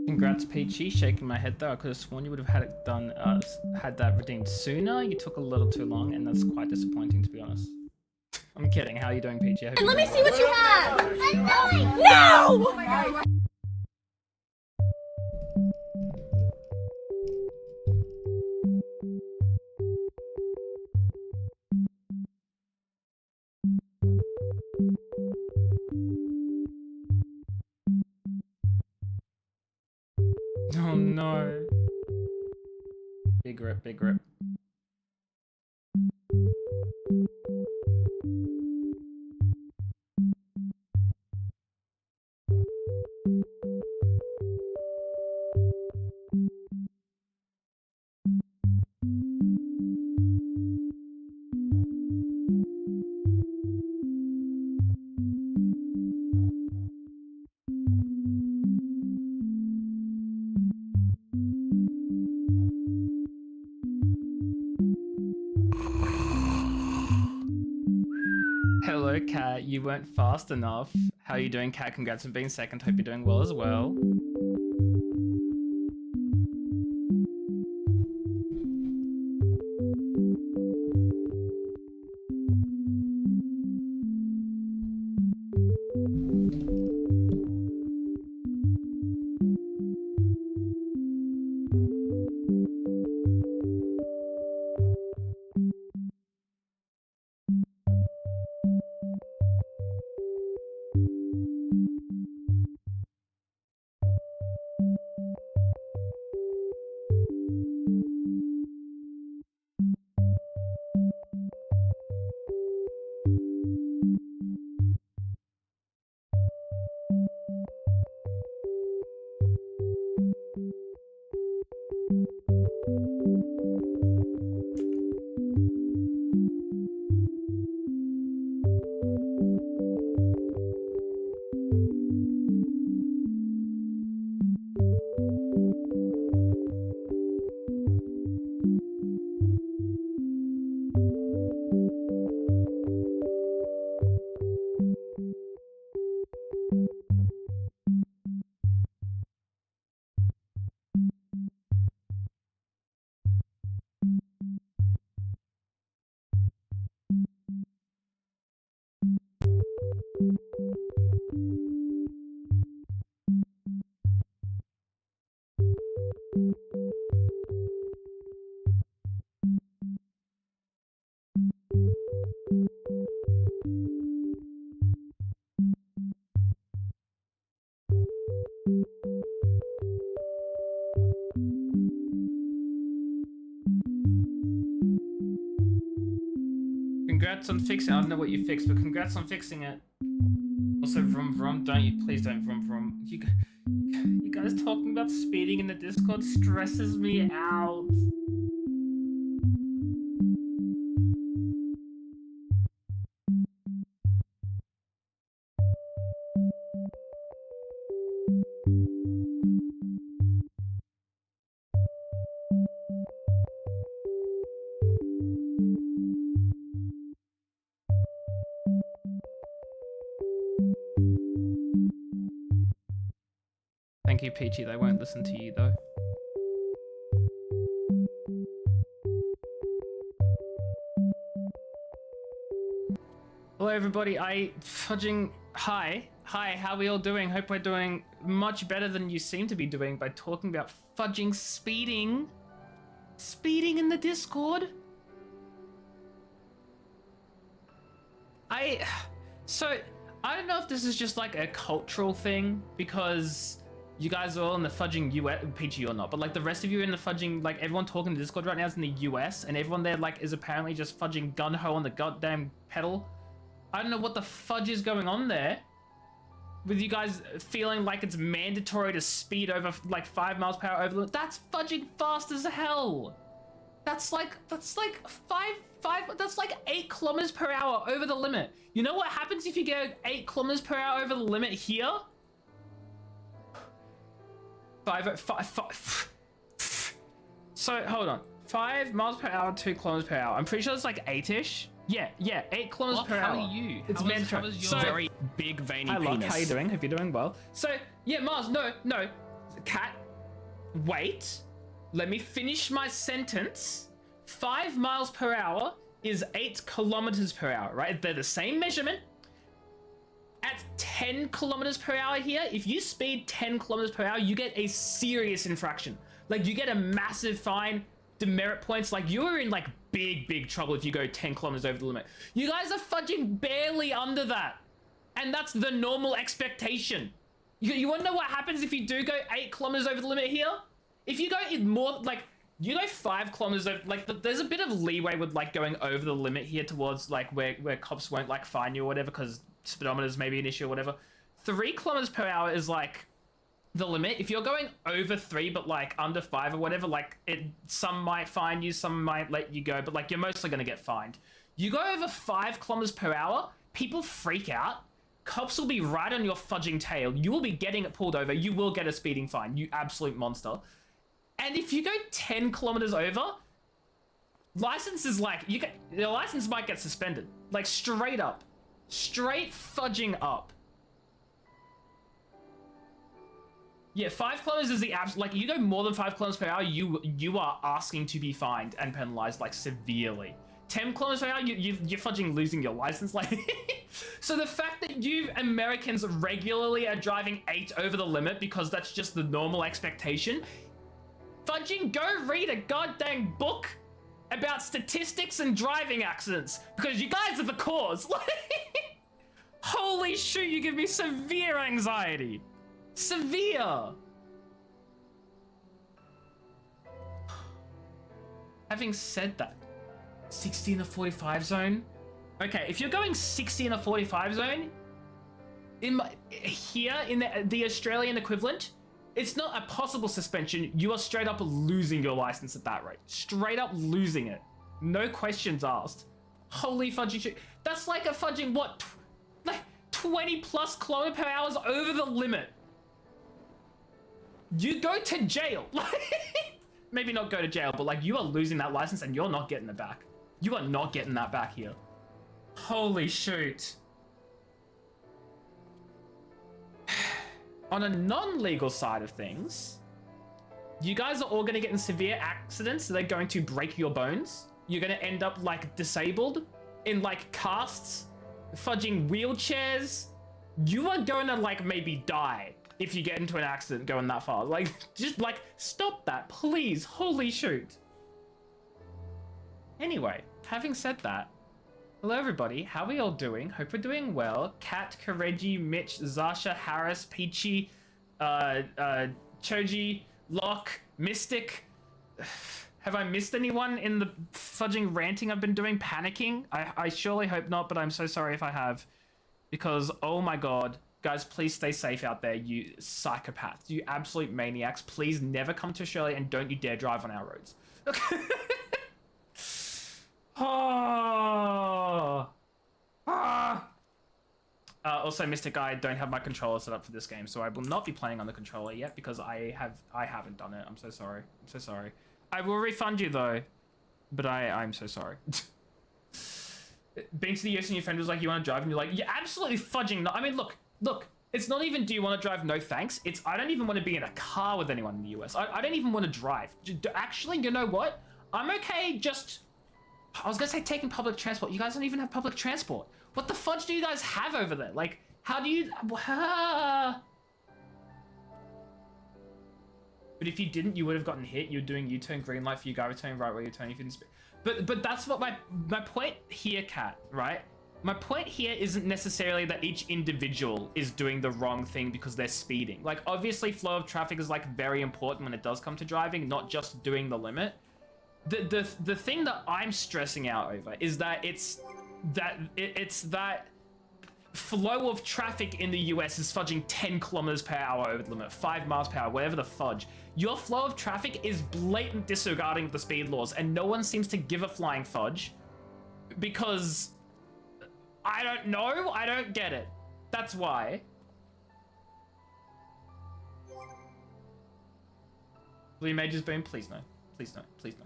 Congrats, Peachy. Shaking my head though. I could have sworn you would have had it done, had that redeemed sooner. You took a little too long, and that's quite disappointing, to be honest. I'm kidding. How are you doing, Peachy? And let me see what you have! Annoying! No! Oh no. Big rip, big rip. Hello, Kat. You weren't fast enough. How are you doing, Kat? Congrats on being second. Hope you're doing well as well. Congrats on fixing. I don't know what you fixed, but congrats on fixing it. Also, vroom vroom. Please don't vroom vroom. You guys talking about speeding in the Discord stresses me out. Thank you, Peachy. They won't listen to you though. Hello everybody, Hi, how are we all doing? Hope we're doing much better than you seem to be doing by talking about fudging speeding. Speeding in the Discord? So, I don't know if this is just like a cultural thing, because you guys are all in the fudging US, PG or not, but like the rest of you in the fudging, like everyone talking to Discord right now is in the US, and everyone there like is apparently just fudging gun-ho on the goddamn pedal. I don't know what the fudge is going on there, with you guys feeling like it's mandatory to speed over like 5 miles per hour over the limit. That's fudging fast as hell. That's like 8 kilometers per hour over the limit. You know what happens if you go 8 kilometers per hour over the limit here? So hold on, 5 miles per hour, 2 kilometers per hour. I'm pretty sure it's like 8-ish. Yeah, 8 kilometers per hour. How are you? It's mandatory. How is your So, very big veiny hi, penis? Locke, how you doing? Hope you're doing well. So yeah, Mars, no, Cat, wait. Let me finish my sentence. 5 miles per hour is 8 kilometers per hour, right? They're the same measurement. At 10 kilometers per hour here, if you speed 10 kilometers per hour, you get a serious infraction. Like, you get a massive fine, demerit points. Like, you're in like big trouble if you go 10 kilometers over the limit. You guys are fudging barely under that, and that's the normal expectation. You want to know what happens if you do go 8 kilometers over the limit here? If you go more, like, you go 5 kilometers over, like, there's a bit of leeway with like going over the limit here towards like where cops won't like fine you or whatever, because speedometers may be an issue or whatever. 3 kilometers per hour is like the limit. If you're going over 3 but like under 5 or whatever, like some might fine you, some might let you go, but like you're mostly gonna get fined. You go over 5 kilometers per hour, people freak out. Cops will be right on your fudging tail. You will be getting it pulled over. You will get a speeding fine, you absolute monster. And if you go 10 kilometers over, license is like, your license might get suspended. Like, straight up. Straight fudging up. Yeah, 5 kilometers is the like, you go more than 5 kilometers per hour, you are asking to be fined and penalized, like, severely. 10 kilometers per hour, you're fudging losing your license. Like, so the fact that you Americans regularly are driving 8 over the limit because that's just the normal expectation, fudging, go read a goddamn book about statistics and driving accidents, because you guys are the cause. Holy shoot, you give me severe anxiety. Severe. Having said that, 60 in a 45 zone? Okay, if you're going 60 in a 45 zone, here in the Australian equivalent, it's not a possible suspension. You are straight up losing your license at that rate. Straight up losing it. No questions asked. Holy fudging shit. That's like a fudging, what? Like 20 plus kilometer per hour over the limit. You go to jail. Maybe not go to jail, but like you are losing that license and you're not getting it back. You are not getting that back here. Holy shoot. On a non-legal side of things, you guys are all going to get in severe accidents. They're going to break your bones. You're going to end up like disabled in like casts, fudging wheelchairs. You are going to like maybe die if you get into an accident going that far. Like, just like, stop that, please. Holy shoot. Anyway, having said that, hello everybody, how are we all doing? Hope we're doing well. Kat, Kareji, Mitch, Zasha, Harris, Peachy, Choji, Locke, Mystic. Have I missed anyone in the fudging ranting I've been doing? Panicking? I surely hope not, but I'm so sorry if I have. Because, oh my god. Guys, please stay safe out there, you psychopaths. You absolute maniacs. Please never come to Australia and don't you dare drive on our roads. Okay. Also, Mystic, I don't have my controller set up for this game, so I will not be playing on the controller yet because I haven't done it. I'm so sorry. I'm so sorry. I will refund you though, but I'm so sorry. Being to the US and your friend was like, you want to drive? And you're like, yeah, absolutely fudging not. I mean, look, it's not even do you want to drive, no thanks. It's I don't even want to be in a car with anyone in the US. I don't even want to drive. Actually, you know what? I'm okay just I was gonna say taking public transport. You guys don't even have public transport. What the fudge do you guys have over there? Like, how do you... But if you didn't, you would have gotten hit. You're doing U-turn, green light for you, guy returning right where you're turning. If you didn't speed. But that's what my point here, Kat, right? My point here isn't necessarily that each individual is doing the wrong thing because they're speeding. Like, obviously, flow of traffic is, like, very important when it does come to driving, not just doing the limit. The thing that I'm stressing out over is that it's that flow of traffic in the US is fudging 10 kilometers per hour over the limit, 5 miles per hour, whatever the fudge. Your flow of traffic is blatant disregarding the speed laws, and no one seems to give a flying fudge because I don't know. I don't get it. That's why. Blue Mage's boom, please no. Please no. Please no.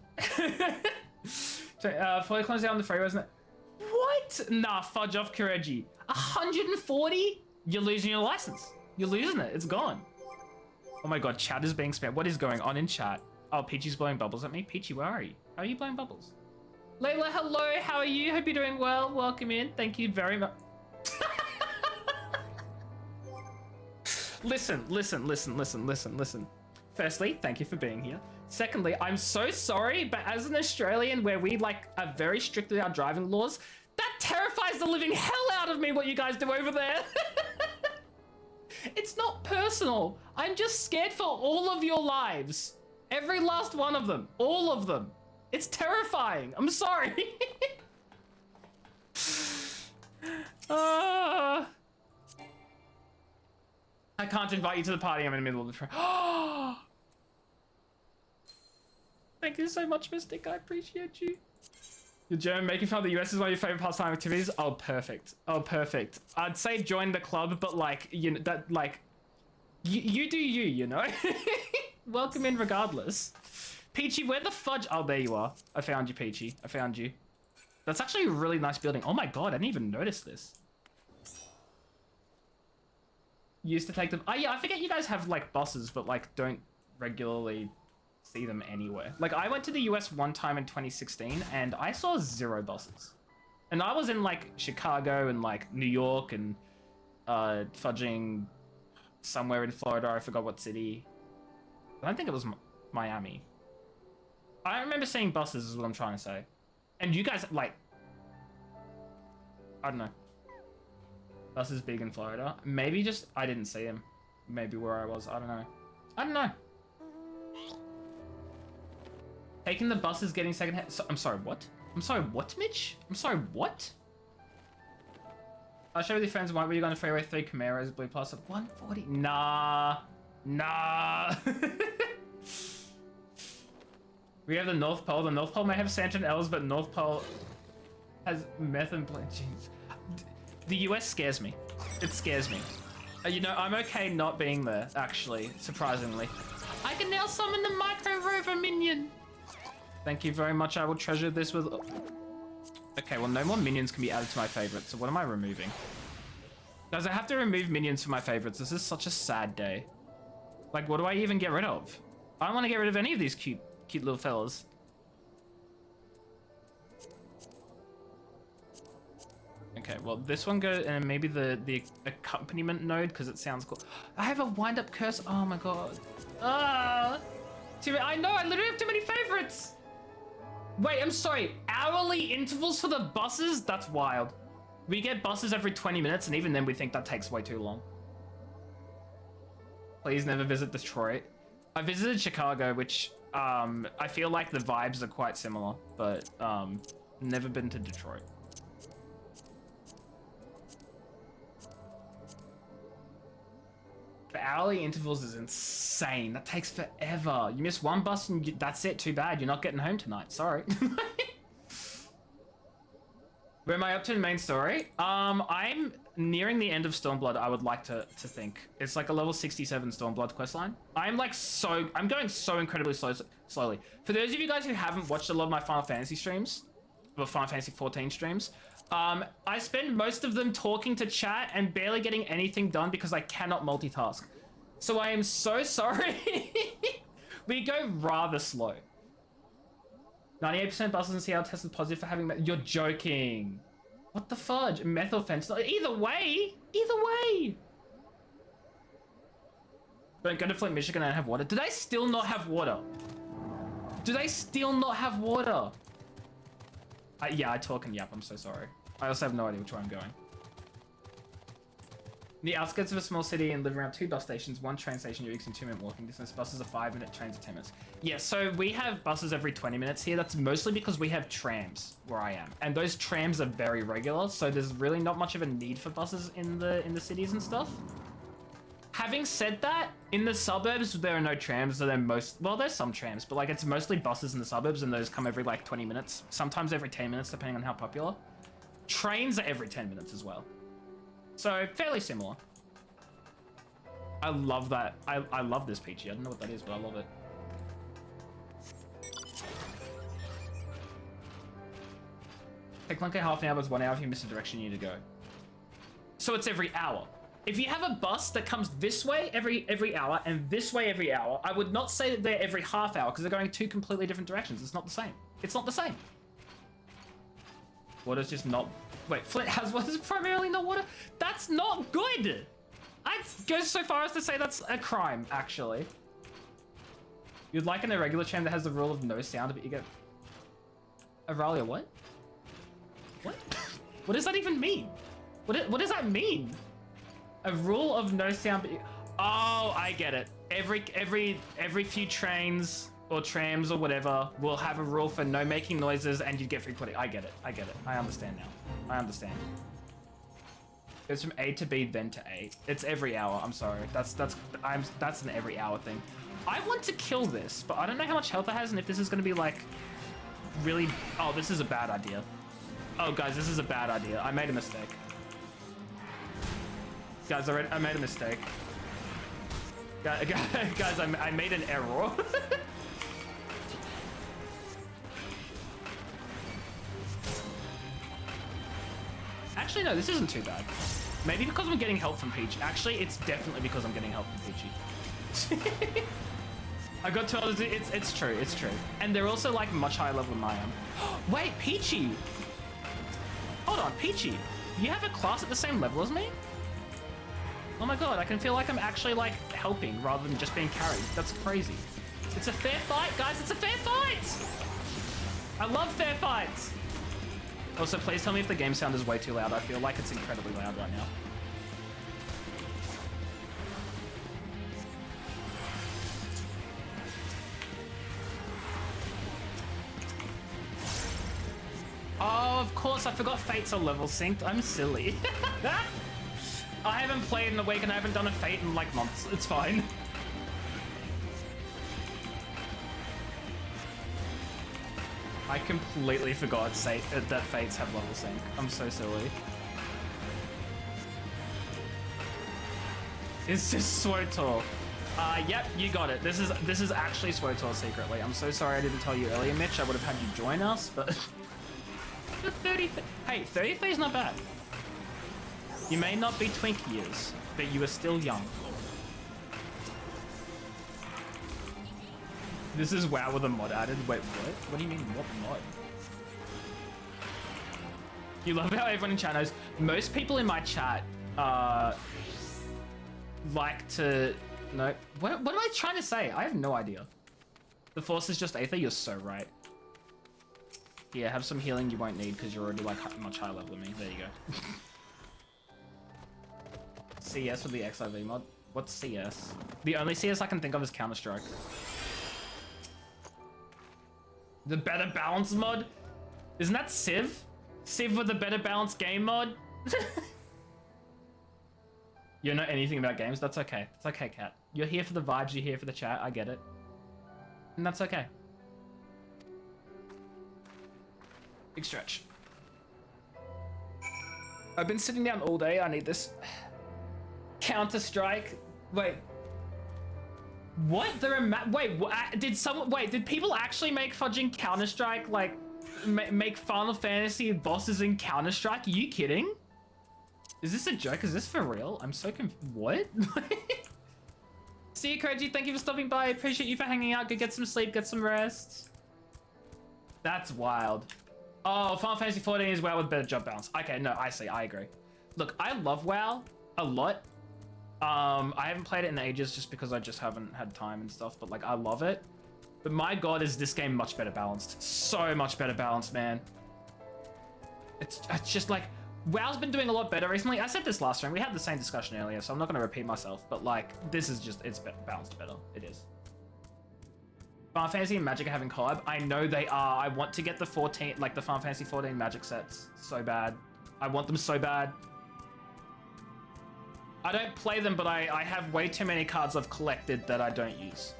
So, fully closed down the freeway, isn't it? What? Nah, fudge off, Kureji. 140? You're losing your license. You're losing it. It's gone. Oh my god, chat is being spammed. What is going on in chat? Oh, Peachy's blowing bubbles at me. Peachy, where are you? How are you blowing bubbles? Layla, hello. How are you? Hope you're doing well. Welcome in. Thank you very much. Listen. Firstly, thank you for being here. Secondly, I'm so sorry, but as an Australian where we like are very strict with our driving laws, that terrifies the living hell out of me what you guys do over there. It's not personal. I'm just scared for all of your lives. Every last one of them. All of them. It's terrifying. I'm sorry. I can't invite you to the party. I'm in the middle of the train. Thank you so much, Mystic. I appreciate you. You're German. Making fun of the US is one of your favorite pastime activities. Oh, perfect. Oh, perfect. I'd say join the club, but like, you know, that like, you do you, you know? Welcome in regardless. Peachy, where the fudge? Oh, there you are. I found you, Peachy. I found you. That's actually a really nice building. Oh my god, I didn't even notice this. Used to take them. Oh yeah, I forget you guys have like buses, but like don't regularly see them anywhere. Like I went to the US one time in 2016 and I saw 0 buses. And I was in like Chicago and like New York and fudging somewhere in Florida. I forgot what city. I don't think it was Miami. I remember seeing buses is what I'm trying to say. And you guys like, I don't know. Buses big in Florida. Maybe just, I didn't see him. Maybe where I was, I don't know. I don't know. Taking the bus is getting secondhand. So, I'm sorry, what? I'm sorry, what, Mitch? I'm sorry, what? I'll show you the friends. Why were you going to freeway 3 Camaros, Blue Plus at 140? Nah. We have the North Pole. The North Pole may have Santa and L's, but North Pole has meth and blend jeans. The US scares me. It scares me. You know, I'm okay not being there, actually, surprisingly. I can now summon the Micro Rover minion. Thank you very much. I will treasure this with... Okay, well, no more minions can be added to my favorites. So what am I removing? Guys, I have to remove minions from my favorites. This is such a sad day. Like, what do I even get rid of? I don't want to get rid of any of these cute little fellas. Okay, well, this one goes, and maybe the accompaniment node, because it sounds cool. I have a wind-up curse. Oh my god. I know, I literally have too many favorites. Wait, I'm sorry. Hourly intervals for the buses? That's wild. We get buses every 20 minutes, and even then we think that takes way too long. Please never visit Detroit. I visited Chicago, which I feel like the vibes are quite similar, but never been to Detroit. The hourly intervals is insane. That takes forever. You miss one bus and that's it. Too bad. You're not getting home tonight. Sorry. Where am I up to in the main story? I'm nearing the end of Stormblood, I would like to think. It's like a level 67 Stormblood questline. I'm going so incredibly slowly. For those of you guys who haven't watched a lot of my Final Fantasy streams, or Final Fantasy 14 streams, I spend most of them talking to chat and barely getting anything done because I cannot multitask. So I am so sorry. We go rather slow. 98% buses in Seattle tested positive for having... You're joking. What the fudge? Methylfentanyl. Either way. Either way. Don't go to Flint, Michigan and have water. Do they still not have water? Do they still not have water? Yeah, I talk and yap. I'm so sorry. I also have no idea which way I'm going. The outskirts of a small city and live around 2 bus stations, 1 train station, you're using 2-minute walking distance. Buses are 5-minute, trains are 10 minutes. Yeah, so we have buses every 20 minutes here. That's mostly because we have trams where I am. And those trams are very regular, so there's really not much of a need for buses in the cities and stuff. Having said that, in the suburbs, there are no trams, so well, there's some trams, but like it's mostly buses in the suburbs and those come every like 20 minutes, sometimes every 10 minutes, depending on how popular. Trains are every 10 minutes as well. So fairly similar. I love that. I love this Peachy. I don't know what that is, but I love it. Take like half an hour, but 1 hour if you miss the direction you need to go. So it's every hour. If you have a bus that comes this way every hour and this way every hour, I would not say that they're every half hour because they're going 2 completely different directions. It's not the same. It's not the same. Water's just not... Wait, Flint has water's primarily not water? That's not good! I'd go so far as to say that's a crime, actually. You'd like an irregular tram that has the rule of no sound, but you get... Aurelia, what? What? What does that even mean? What does that mean? A rule of no sound, but you... Oh, I get it. Every few trains or trams or whatever will have a rule for no making noises and you get free pudding. I get it. I get it. I understand now. I understand. Goes from A to B, then to A. It's every hour. I'm sorry. That's an every hour thing. I want to kill this, but I don't know how much health it has and if this is going to be like really... Oh, this is a bad idea. Oh, guys, this is a bad idea. I made a mistake. Guys, I made a mistake. Guys, I made an error. Actually, no, this isn't too bad. Maybe because I'm getting help from Peach. Actually, it's definitely because I'm getting help from Peachy. I got 2 others. It's true. It's true. And they're also like much higher level than I am. Wait, Peachy. Hold on, Peachy. You have a class at the same level as me? Oh my god, I can feel like I'm actually like helping rather than just being carried. That's crazy. It's a fair fight, guys. It's a fair fight. I love fair fights. Also, please tell me if the game sound is way too loud. I feel like it's incredibly loud right now. Oh, of course, I forgot Fates are level synced. I'm silly. I haven't played in a week and I haven't done a Fate in like months. It's fine. I completely forgot that Fates have level sync. I'm so silly. It's just SWOTOR. Yep, you got it. This is actually SWOTOR secretly. I'm so sorry I didn't tell you earlier, Mitch. I would have had you join us, but... 33. Hey, 33 is not bad. You may not be twink years, but you are still young. This is WoW with a mod added. Wait, what? What do you mean, what mod? You love how everyone in chat knows. Most people in my chat like to... No. What am I trying to say? I have no idea. The Force is just Aether. You're so right. Yeah, have some healing you won't need because you're already like much higher level than me. There you go. CS with the XIV mod. What's CS? The only CS I can think of is Counter-Strike. The Better Balance mod? Isn't that Civ? Civ with the Better Balance game mod? You know anything about games? That's okay. It's okay, Kat. You're here for the vibes, you're here for the chat. I get it. And that's okay. Big stretch. I've been sitting down all day. I need this. Counter-Strike. Wait. What? Did people actually make fudging Counter-Strike, like, make Final Fantasy bosses in Counter-Strike? Are you kidding? Is this a joke? Is this for real? I'm so what? See you, Koji. Thank you for stopping by. I appreciate you for hanging out. Go get some sleep, get some rest. That's wild. Oh, Final Fantasy 14 is WoW with better jump balance. Okay, no, I see. I agree. Look, I love WoW a lot. I haven't played it in ages just because I just haven't had time and stuff, but like I love it. But my god, is this game much better balanced. So much better balanced, man. It's just like, WoW's been doing a lot better recently. I said this last time. We had the same discussion earlier, so I'm not going to repeat myself. But like, this is just, it's balanced better. It is. Final Fantasy and Magic are having collab. I know they are. I want to get the 14, like the Final Fantasy 14 Magic sets so bad. I want them so bad. I don't play them, but I have way too many cards I've collected that I don't use.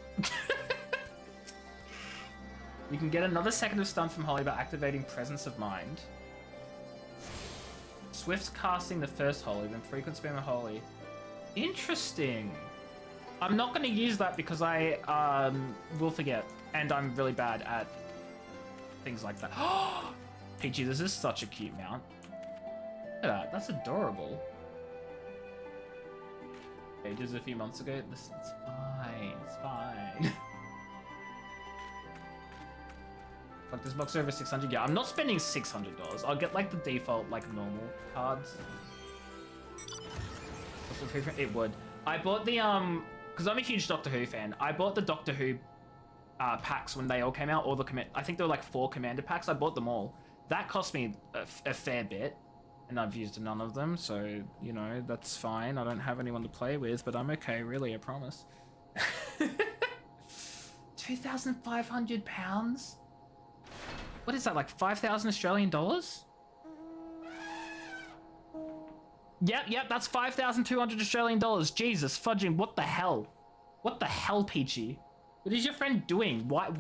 You can get another second of stun from Holy by activating Presence of Mind. Swift's casting the first Holy, then frequent spam of Holy. Interesting. I'm not going to use that because I will forget, and I'm really bad at things like that. Peachy, this is such a cute mount. Look at that. That's adorable. Ages a few months ago. Listen, it's fine. It's fine. Fuck, this box over 600. Yeah, I'm not spending $600. I'll get like the default, like normal cards. It would. I bought the because I'm a huge Doctor Who fan. I bought the Doctor Who packs when they all came out. All the I think there were like 4 commander packs. I bought them all. That cost me a fair bit, and I've used none of them. So you know that's fine. I don't have anyone to play with, but I'm okay. Really, I promise. £2,500. What is that, like 5,000 Australian dollars? Yep, that's 5,200 Australian dollars. Jesus, fudging, what the hell? What the hell, Peachy? What is your friend doing? What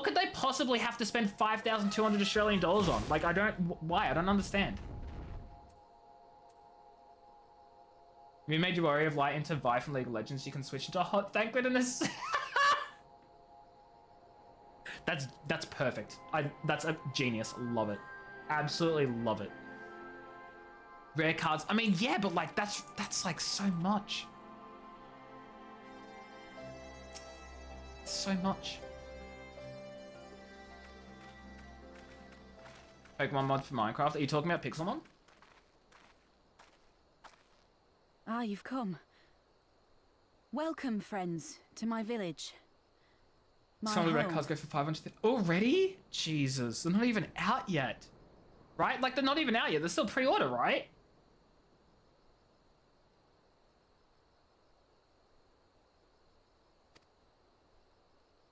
could they possibly have to spend 5,200 Australian dollars on? Like, I don't understand. If you made your Warrior of Light into Vi from League of Legends, you can switch into a hot, thank goodness. That's perfect. That's a genius. Love it. Absolutely love it. Rare cards. I mean, yeah, but like that's like so much. So much. Pokemon mod for Minecraft. Are you talking about Pixelmon? Ah, you've come. Welcome, friends, to my village. Some of the red cards go for 500 already? Jesus, they're not even out yet. Right? Like, they're not even out yet. They're still pre-order, right?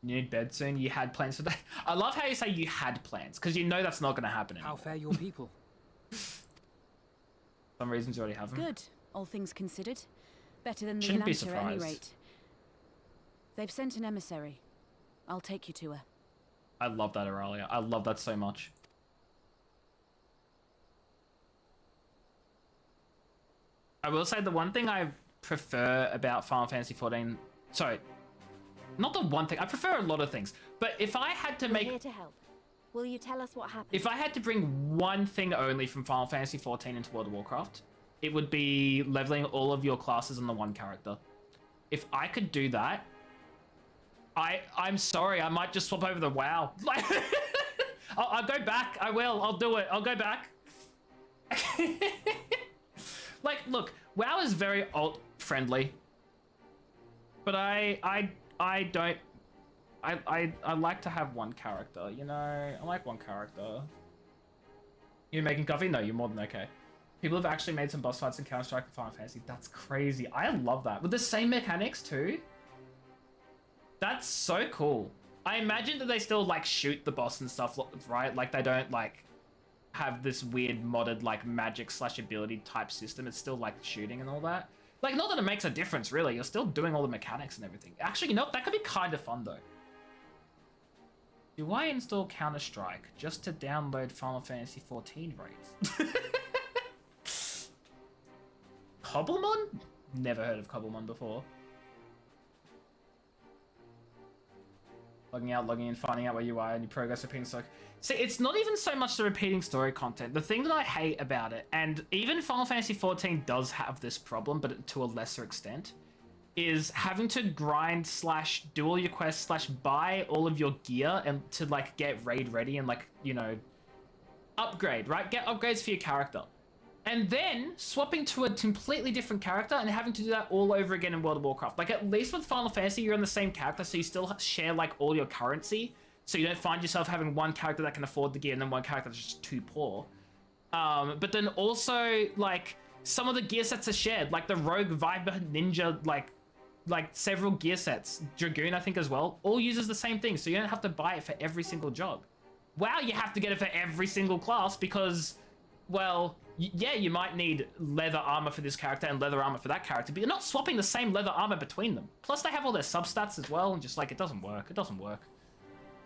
You need bed soon? You had plans for that? I love how you say you had plans, because you know that's not going to happen anymore. How fare your people? Some reasons you already have them. Good, all things considered. Better than the Shouldn't be Atlanta at any surprised. rate. They've sent an emissary. I'll take you to her. I love that, Aurelia. I love that so much. I will say the one thing I prefer about Final Fantasy 14... Sorry. Not the one thing. I prefer a lot of things. But if I had to make... We're here to help. Will you tell us what happened? If I had to bring one thing only from Final Fantasy 14 into World of Warcraft, it would be leveling all of your classes on the one character. If I could do that, I'm sorry, I might just swap over the WoW. Like, I'll go back. I will. I'll do it. I'll go back. Like, look, WoW is very alt-friendly, but I like to have one character, you know? I like one character. You're making coffee? No, you're more than okay. People have actually made some boss fights in Counter-Strike and Final Fantasy. That's crazy. I love that. With the same mechanics, too. That's so cool. I imagine that they still, like, shoot the boss and stuff, right? Like, they don't, like, have this weird modded, like, magic/ability type system. It's still, like, shooting and all that. Like, not that it makes a difference, really. You're still doing all the mechanics and everything. Actually, you know, that could be kind of fun, though. Do I install Counter-Strike just to download Final Fantasy 14 raids? Cobblemon? Never heard of Cobblemon before. Logging out, logging in, finding out where you are, and your progress repeating story. See, it's not even so much the repeating story content. The thing that I hate about it, and even Final Fantasy 14 does have this problem, but to a lesser extent, is having to grind slash do all your quests slash buy all of your gear and to like get raid ready and like, you know, upgrade, right? Get upgrades for your character. And then swapping to a completely different character and having to do that all over again in World of Warcraft. Like at least with Final Fantasy, you're on the same character, so you still share like all your currency. So you don't find yourself having one character that can afford the gear and then one character that's just too poor. But then also like some of the gear sets are shared, like the Rogue, Viper, Ninja, like several gear sets, Dragoon I think as well, all uses the same thing, so you don't have to buy it for every single job. WoW, you have to get it for every single class because, well, yeah, you might need leather armor for this character and leather armor for that character, but you're not swapping the same leather armor between them. Plus they have all their substats as well, and just like, it doesn't work, it doesn't work.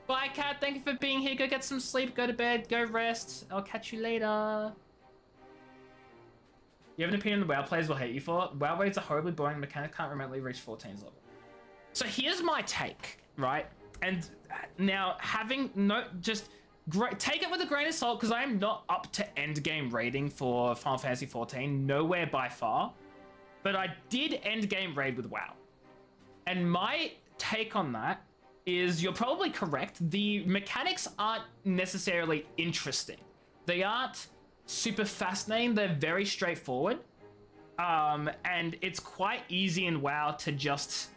Bye, Kat, thank you for being here, go get some sleep, go to bed, go rest, I'll catch you later. You have an opinion the WoW players will hate you for? WoW raids are horribly boring, mechanics can't remotely reach 14's level. So here's my take, right? And now having take it with a grain of salt because I am not up to end game raiding for Final Fantasy 14, nowhere by far. But I did end game raid with WoW. And my take on that is you're probably correct. The mechanics aren't necessarily interesting. They aren't super fascinating, they're very straightforward. And it's quite easy in WoW to just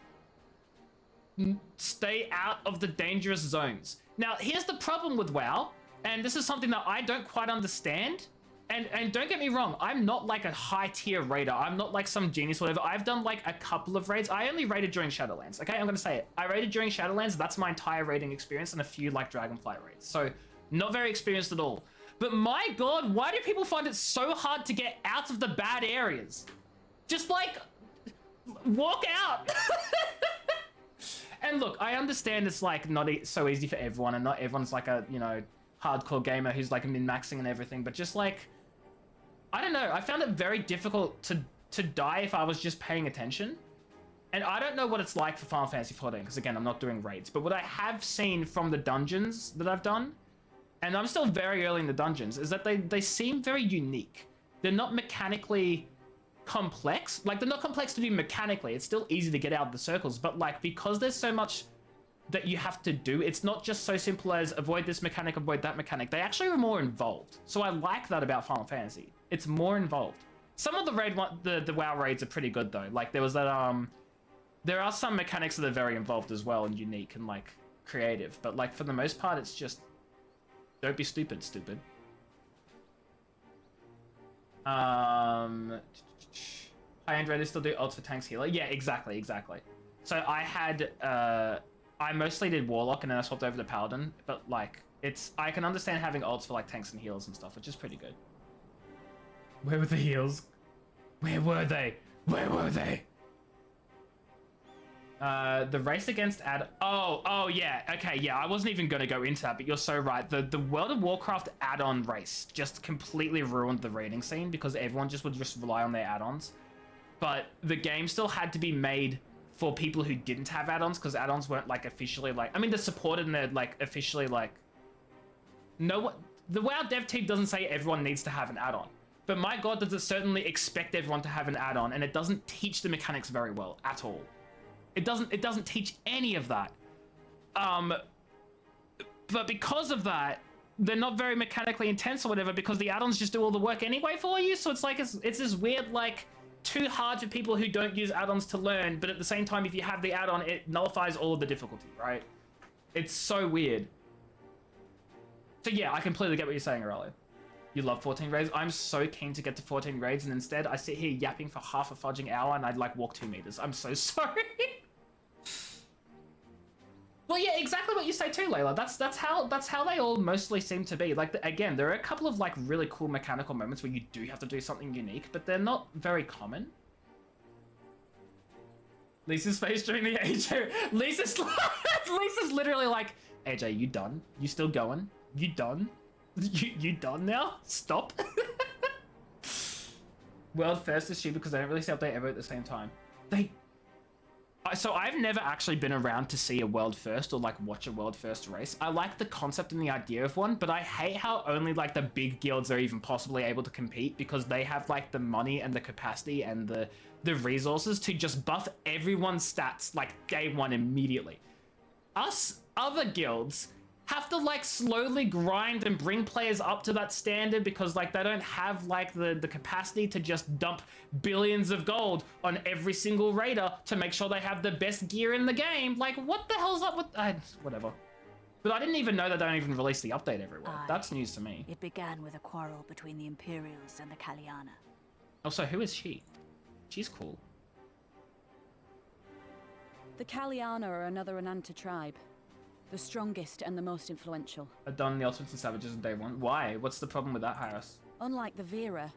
stay out of the dangerous zones. Now, here's the problem with WoW, and this is something that I don't quite understand. And don't get me wrong, I'm not like a high tier raider. I'm not like some genius or whatever. I've done like a couple of raids. I only raided during Shadowlands, okay? I'm gonna say it. I raided during Shadowlands, that's my entire raiding experience, and a few like Dragonflight raids. So, not very experienced at all. But my god, why do people find it so hard to get out of the bad areas? Just like, walk out. And look, I understand it's like not so easy for everyone, and not everyone's like a, you know, hardcore gamer who's like min-maxing and everything, but just like, I don't know, I found it very difficult to die if I was just paying attention. And I don't know what it's like for Final Fantasy 14, because again, I'm not doing raids, but what I have seen from the dungeons that I've done, and I'm still very early in the dungeons, is that they seem very unique. They're not mechanically complex. Like, they're not complex to do mechanically. It's still easy to get out of the circles, but like, because there's so much that you have to do, it's not just so simple as avoid this mechanic, avoid that mechanic. They actually are more involved. So I like that about Final Fantasy. It's more involved. Some of the the WoW raids are pretty good though. Like there was that, there are some mechanics that are very involved as well and unique and like creative, but like for the most part, it's just, don't be stupid. High-end raiders still do ults for tanks healer. Yeah, exactly. So I had, I mostly did Warlock and then I swapped over to Paladin, but like, I can understand having ults for like tanks and healers and stuff, which is pretty good. Where were the heals? Where were they? The race against oh yeah, okay, yeah, I wasn't even gonna go into that, but you're so right. The World of Warcraft add-on race just completely ruined the raiding scene because everyone just would just rely on their add-ons. But the game still had to be made for people who didn't have add-ons, because add-ons weren't like officially like, I mean, they're supported and they're like officially like, no, the WoW dev team doesn't say everyone needs to have an add-on, but my god, does it certainly expect everyone to have an add-on, and it doesn't teach the mechanics very well at all. It doesn't teach any of that. But because of that, they're not very mechanically intense or whatever, because the add-ons just do all the work anyway for you. So it's like, it's this weird, like, too hard for people who don't use add-ons to learn, but at the same time, if you have the add-on, it nullifies all of the difficulty, right? It's so weird. So yeah, I completely get what you're saying, Aurelia. You love 14 raids. I'm so keen to get to 14 raids, and instead I sit here yapping for half a fudging hour and I'd like walk 2 meters. I'm so sorry. Well, yeah, exactly what you say too, Layla. That's how they all mostly seem to be. Like, again, there are a couple of like really cool mechanical moments where you do have to do something unique, but they're not very common. Lisa's face during the AJ. Lisa's literally like, AJ, you done? You still going? You done? You done now? Stop. World first is stupid because they don't really update ever at the same time. So I've never actually been around to see a world first or like watch a world first race. I like the concept and the idea of one, but I hate how only like the big guilds are even possibly able to compete because they have like the money and the capacity and the resources to just buff everyone's stats like day one immediately. Us other guilds have to like slowly grind and bring players up to that standard because like they don't have like the capacity to just dump billions of gold on every single raider to make sure they have the best gear in the game. Like what the hell's up with whatever. But I didn't even know that they don't even release the update everywhere. That's news to me. It began with a quarrel between the Imperials and the Kaliana. Also, who is she? She's cool. The Kaliana are another Ananta tribe. The strongest and the most influential. I've done the Ultimates and Savages on day one. Why? What's the problem with that, Harris? Unlike the Vera,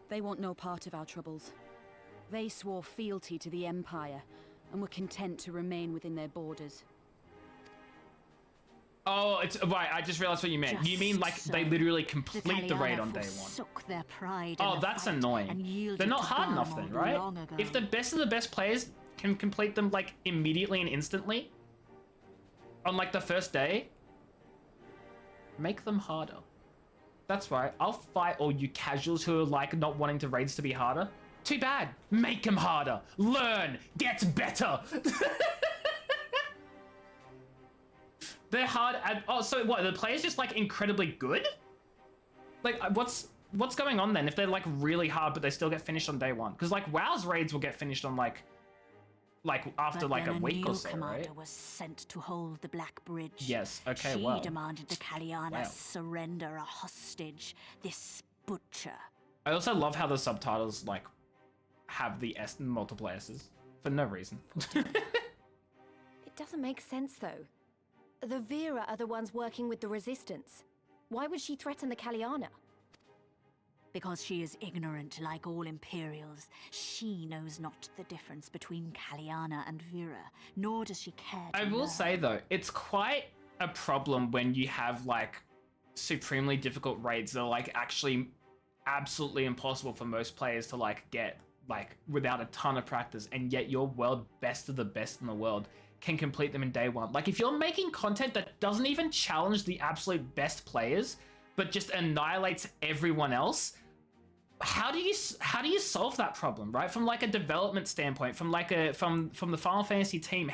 they want no part of our troubles. They swore fealty to the Empire and were content to remain within their borders. Oh, it's right. I just realized what you meant. You mean like they literally complete the raid on day one? Their pride oh, that's annoying. They're not hard enough then, right? If the best of the best players can complete them like immediately and instantly on like the first day, make them harder. That's right. I'll fight all you casuals who are like not wanting to raids to be harder. Too bad. Make them harder. Learn. Get better. They're hard at, oh, so what, the player's just like incredibly good? Like what's going on then if they're like really hard but they still get finished on day one? Because like WoW's raids will get finished on like after like a week or so, right? A new commander was sent to hold the Black Bridge. Yes, okay, she well. She demanded the Kaliana surrender a hostage, this butcher. I also love how the subtitles like have the S multiple S's for no reason. It doesn't make sense though. The Vera are the ones working with the Resistance. Why would she threaten the Kaliana? Because she is ignorant like all Imperials. She knows not the difference between Kaliana and Vera, nor does she care to I will learn. say though, it's quite a problem when you have like supremely difficult raids that are like actually absolutely impossible for most players to like get like without a ton of practice, and yet your world best of the best in the world can complete them in day one. Like if you're making content that doesn't even challenge the absolute best players, but just annihilates everyone else, how do you solve that problem, right? From like a development standpoint, from like from the Final Fantasy team,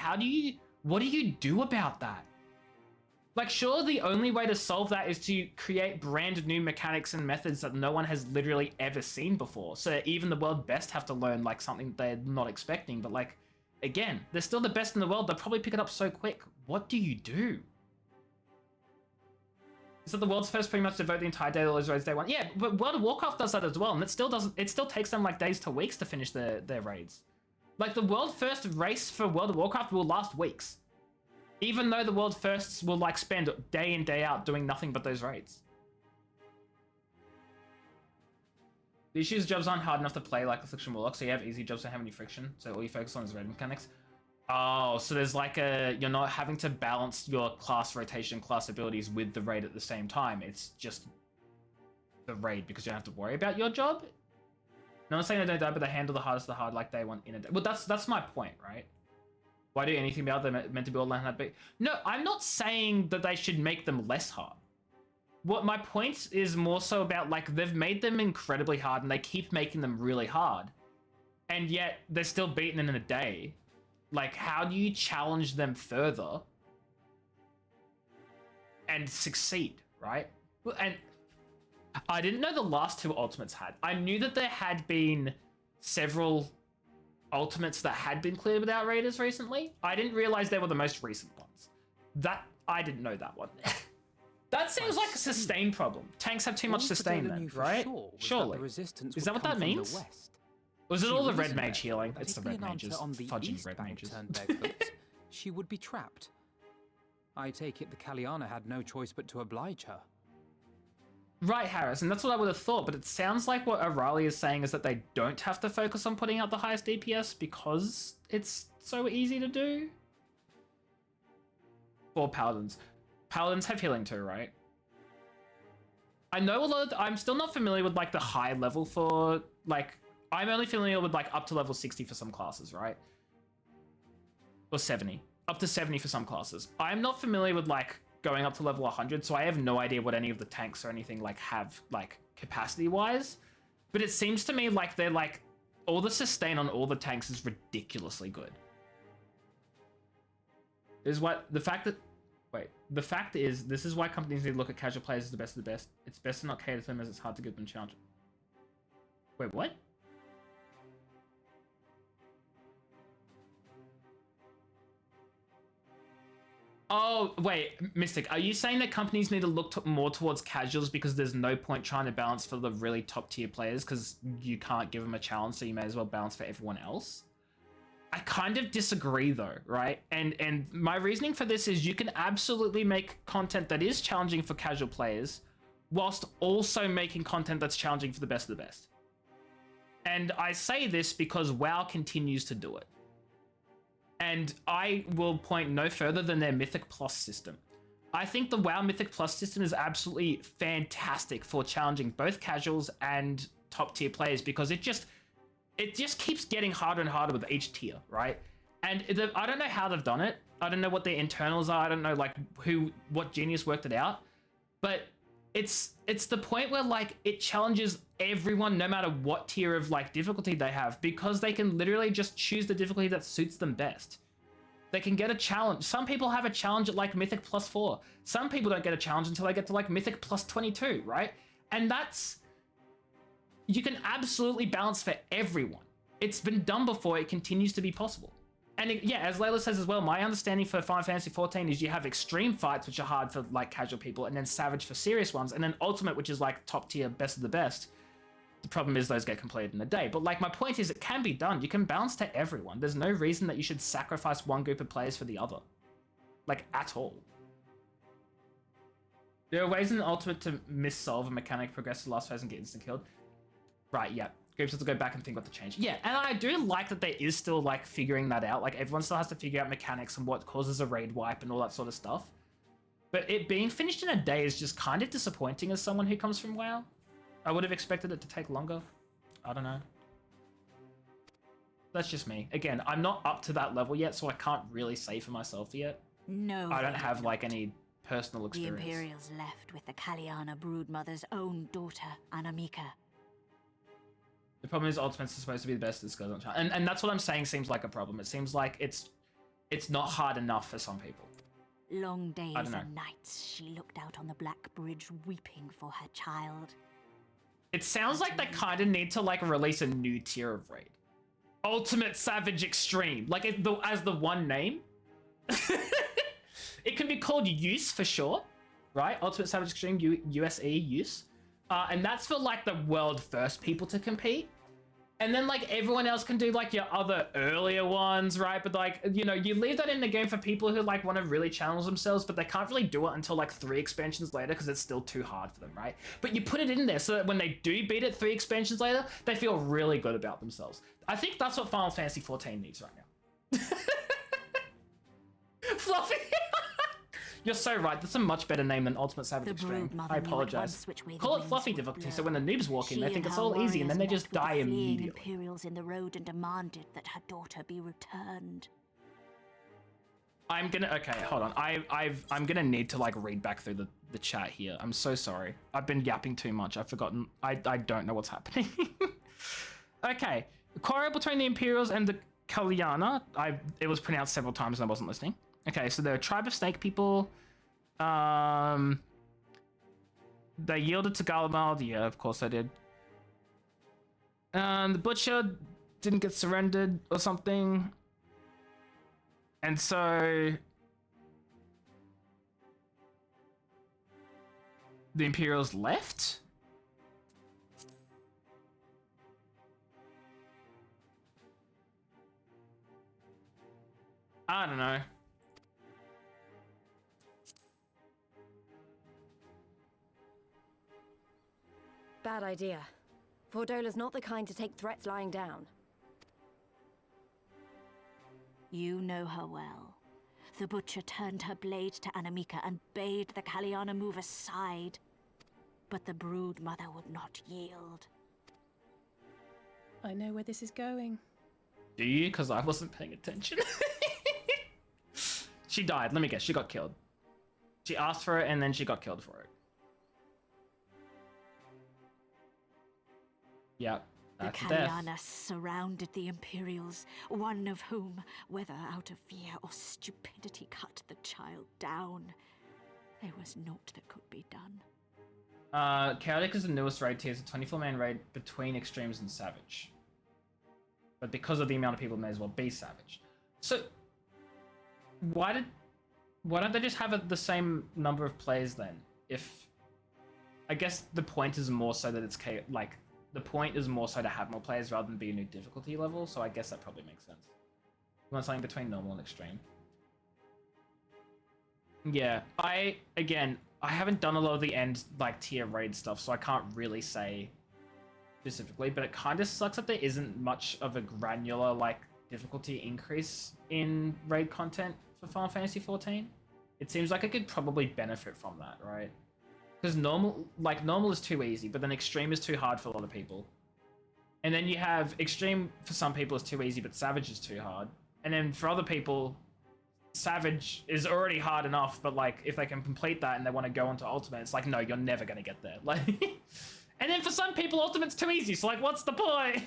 what do you do about that? Like sure, the only way to solve that is to create brand new mechanics and methods that no one has literally ever seen before. So even the world best have to learn like something they're not expecting, but like again, they're still the best in the world. They'll probably pick it up so quick. What do you do? Is that the world's first pretty much devote the entire day to those raids day one? Yeah, but World of Warcraft does that as well, and it still takes them like days to weeks to finish their raids. Like the world first race for World of Warcraft will last weeks. Even though the world firsts will like spend day in, day out doing nothing but those raids. The issue is jobs aren't hard enough to play like Affliction Warlock, so you have easy jobs that don't have any friction, so all you focus on is raid mechanics. Oh, so there's like you're not having to balance your class rotation, class abilities with the raid at the same time. It's just the raid because you don't have to worry about your job. No one's saying they don't die, but they handle the hardest of the hard like they want in a day. Well, that's my point, right? Why do anything about them meant to be all learn how to be? No, I'm not saying that they should make them less hard. What my point is more so about like they've made them incredibly hard and they keep making them really hard. And yet they're still beaten in a day. Like, how do you challenge them further and succeed, right? And I didn't know the last two Ultimates had. I knew that there had been several Ultimates that had been cleared without raiders recently. I didn't realize they were the most recent ones. I didn't know that one. That seems like a sustain problem. Tanks have too much sustain then, right? Surely. Is that what that means? Was it all the red mage healing? It's the red mages. Fudging red mages. She would be trapped. I take it the Kaliana had no choice but to oblige her. Right, Harris, and that's what I would have thought, but it sounds like what KRILE is saying is that they don't have to focus on putting out the highest DPS because it's so easy to do. For Paladins. Paladins have healing too, right? I know a lot of... I'm still not familiar with, like, the high level for, like... I'm only familiar with, like, up to level 60 for some classes, right? or 70, up to 70 for some classes. I'm not familiar with like going up to level 100, so I have no idea what any of the tanks or anything like have like capacity wise. But it seems to me like they're like all the sustain on all the tanks is ridiculously good. Is what the fact that the fact is this is why companies need to look at casual players as the best of the best. It's best to not cater to them as it's hard to give them challenge. Wait, what? Oh, wait, Mystic, are you saying that companies need to look more towards casuals because there's no point trying to balance for the really top tier players because you can't give them a challenge, so you may as well balance for everyone else? I kind of disagree though, right? And my reasoning for this is you can absolutely make content that is challenging for casual players whilst also making content that's challenging for the best of the best. And I say this because WoW continues to do it. And I will point no further than their Mythic Plus system. I think the WoW Mythic Plus system is absolutely fantastic for challenging both casuals and top tier players because it just keeps getting harder and harder with each tier, right? And I don't know how they've done it. I don't know what their internals are. I don't know like what genius worked it out. But it's the point where like it challenges everyone no matter what tier of like difficulty they have because they can literally just choose the difficulty that suits them best. They can get a challenge. Some people have a challenge at like Mythic plus 4. Some people don't get a challenge until they get to like Mythic plus 22, right? And you can absolutely balance for everyone. It's been done before, it continues to be possible. And yeah, as Layla says as well, my understanding for Final Fantasy XIV is you have extreme fights, which are hard for like casual people, and then Savage for serious ones, and then Ultimate, which is like top tier, best of the best. The problem is those get completed in a day. But like my point is it can be done. You can balance to everyone. There's no reason that you should sacrifice one group of players for the other. Like at all. There are ways in the Ultimate to missolve a mechanic, progress to the last phase and get instant killed. Right, yeah. Groups have to go back and think what to change. Yeah, and I do like that there is still like figuring that out. Like everyone still has to figure out mechanics and what causes a raid wipe and all that sort of stuff. But it being finished in a day is just kind of disappointing as someone who comes from WoW. I would have expected it to take longer. I don't know. That's just me. Again, I'm not up to that level yet, so I can't really say for myself yet. No, I don't have like any personal experience. The Imperials left with the Kaliana broodmother's own daughter, Anamika. The problem is Ultimate's supposed to be the best that goes on challenge. And that's what I'm saying seems like a problem. It seems like it's not hard enough for some people. Long days and nights she looked out on the Black Bridge weeping for her child. It sounds like they kind of need to like release a new tier of raid. Ultimate Savage Extreme. Like as the one name. It can be called Use for sure. Right? Ultimate Savage Extreme USE Use. And that's for like the world first people to compete. And then like everyone else can do like your other earlier ones, right? But like, you know, you leave that in the game for people who like want to really challenge themselves, but they can't really do it until like 3 expansions later because it's still too hard for them, right? But you put it in there so that when they do beat it 3 expansions later, they feel really good about themselves. I think that's what Final Fantasy XIV needs right now. Fluffy! You're so right. That's a much better name than Ultimate Savage Extreme. I apologize. Call it Fluffy difficulty, so when the noobs walk in, they think it's all easy, and then they just die immediately. Imperials in the road and demanded that her daughter be returned. I'm gonna. Okay, hold on. I'm gonna need to like read back through the chat here. I'm so sorry. I've been yapping too much. I've forgotten. I don't know what's happening. Okay, the quarrel between the Imperials and the Kaliana. It was pronounced several times and I wasn't listening. Okay, so they're a tribe of snake people. They yielded to Galamald. Yeah, of course they did. The butcher didn't get surrendered or something. And so the Imperials left? I don't know. Bad idea. Fordola's not the kind to take threats lying down. You know her well. The butcher turned her blade to Anamika and bade the Kaliana move aside. But the brood mother would not yield. I know where this is going. Do you? Because I wasn't paying attention. She died. Let me guess. She got killed. She asked for it and then she got killed for it. Yep. That's the death. Kaliana surrounded the Imperials, one of whom, whether out of fear or stupidity, cut the child down. There was naught that could be done. Chaotic is the newest raid tier. It's a 24-man raid between Extremes and Savage. But because of the amount of people, it may as well be Savage. So, why don't they just have the same number of players then? If, I guess the point is more so that it's the point is more so to have more players rather than be a new difficulty level. So I guess that probably makes sense. You want something between normal and extreme. Yeah, I haven't done a lot of the end tier raid stuff, so I can't really say specifically, but it kind of sucks that there isn't much of a granular difficulty increase in raid content for Final Fantasy XIV. It seems like it could probably benefit from that, right? Because normal is too easy, but then extreme is too hard for a lot of people. And then you have extreme for some people is too easy, but savage is too hard. And then for other people, savage is already hard enough, but if they can complete that and they want to go onto ultimate, it's no, you're never going to get there. And then for some people, ultimate's too easy, so what's the point?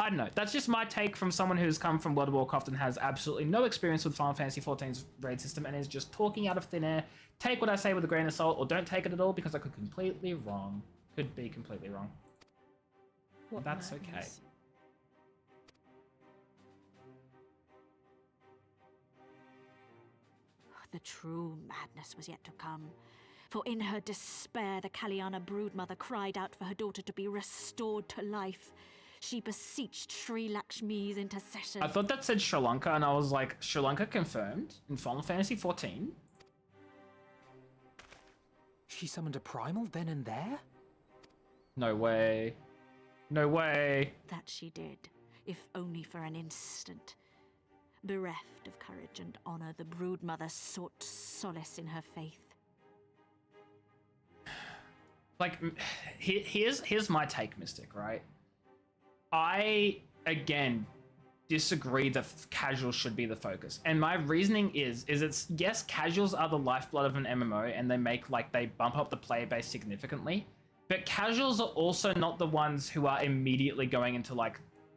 I don't know. That's just my take from someone who's come from World of Warcraft and has absolutely no experience with Final Fantasy XIV's raid system and is just talking out of thin air. Take what I say with a grain of salt, or don't take it at all because I could be completely wrong. What That's madness. okay. The true madness was yet to come. For in her despair, the Kaliana broodmother cried out for her daughter to be restored to life. She beseeched Sri Lakshmi's intercession. I thought that said Sri Lanka, and I was like, Sri Lanka confirmed in Final Fantasy XIV? She summoned a primal then and there? No way. No way. That she did, if only for an instant. Bereft of courage and honor, the broodmother sought solace in her faith. Here's my take, Mystic, right? I, again, disagree that casuals should be the focus. And my reasoning is it's, yes, casuals are the lifeblood of an MMO, and they bump up the player base significantly, but casuals are also not the ones who are immediately going into,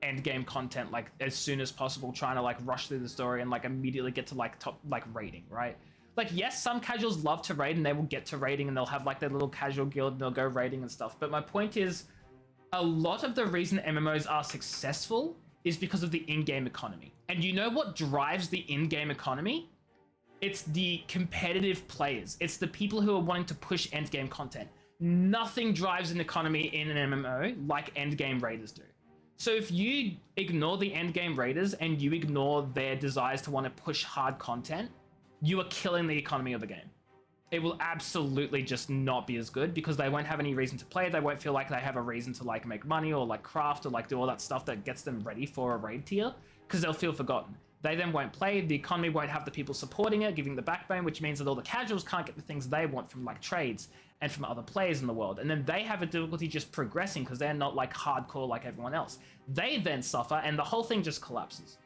end game content, as soon as possible, trying to, rush through the story and, immediately get to, top, raiding, right? Yes, some casuals love to raid, and they will get to raiding, and they'll have, their little casual guild, and they'll go raiding and stuff, but my point is, a lot of the reason MMOs are successful is because of the in-game economy. And you know what drives the in-game economy? It's the competitive players. It's the people who are wanting to push end-game content. Nothing drives an economy in an MMO like end-game raiders do. So if you ignore the end-game raiders and you ignore their desires to want to push hard content, you are killing the economy of the game. It will absolutely just not be as good because they won't have any reason to play. They won't feel like they have a reason to make money or craft or do all that stuff that gets them ready for a raid tier because they'll feel forgotten. They then won't play. The economy won't have the people supporting it, giving the backbone, which means that all the casuals can't get the things they want from trades and from other players in the world. And then they have a difficulty just progressing because they're not hardcore like everyone else. They then suffer and the whole thing just collapses.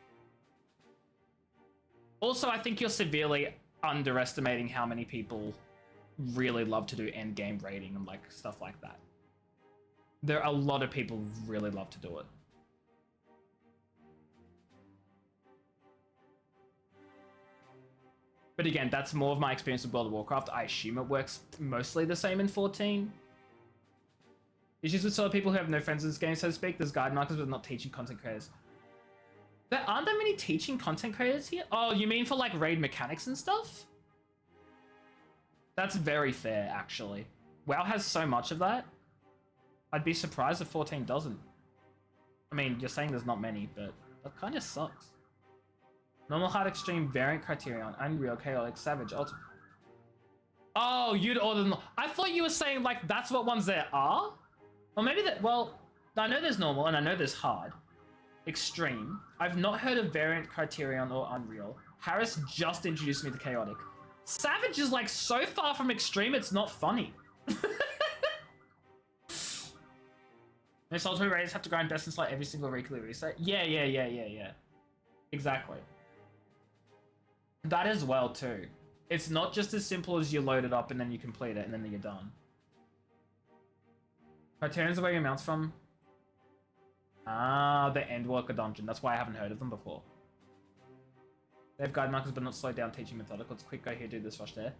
Also, I think you're severely underestimating how many people really love to do end game raiding and stuff like that. There are a lot of people who really love to do it. But again, that's more of my experience with World of Warcraft. I assume it works mostly the same in 14. Issues with solo people who have no friends in this game, so to speak. There's guide markers but not teaching content creators. There aren't that many teaching content creators here? Oh, you mean for raid mechanics and stuff? That's very fair, actually. WoW has so much of that. I'd be surprised if 14 doesn't. I mean, you're saying there's not many, but that kind of sucks. Normal, hard, extreme, variant criterion, unreal, chaotic, savage, ultimate. Oh, you'd order them. I thought you were saying that's what ones there are? Or maybe that, well, I know there's normal and I know there's hard. Extreme. I've not heard of variant criterion or unreal. Harris just introduced me to chaotic. Savage is so far from extreme, it's not funny. Most ultimate raiders have to grind best in slot every single weekly reset. Yeah. Exactly. That as well too. It's not just as simple as you load it up and then you complete it and then you're done. Criterion's where your mount's from. Ah, the Endwalker dungeon. That's why I haven't heard of them before. They have guide markers but not slowed down teaching methodical. It's quick, go here, do this, rush there.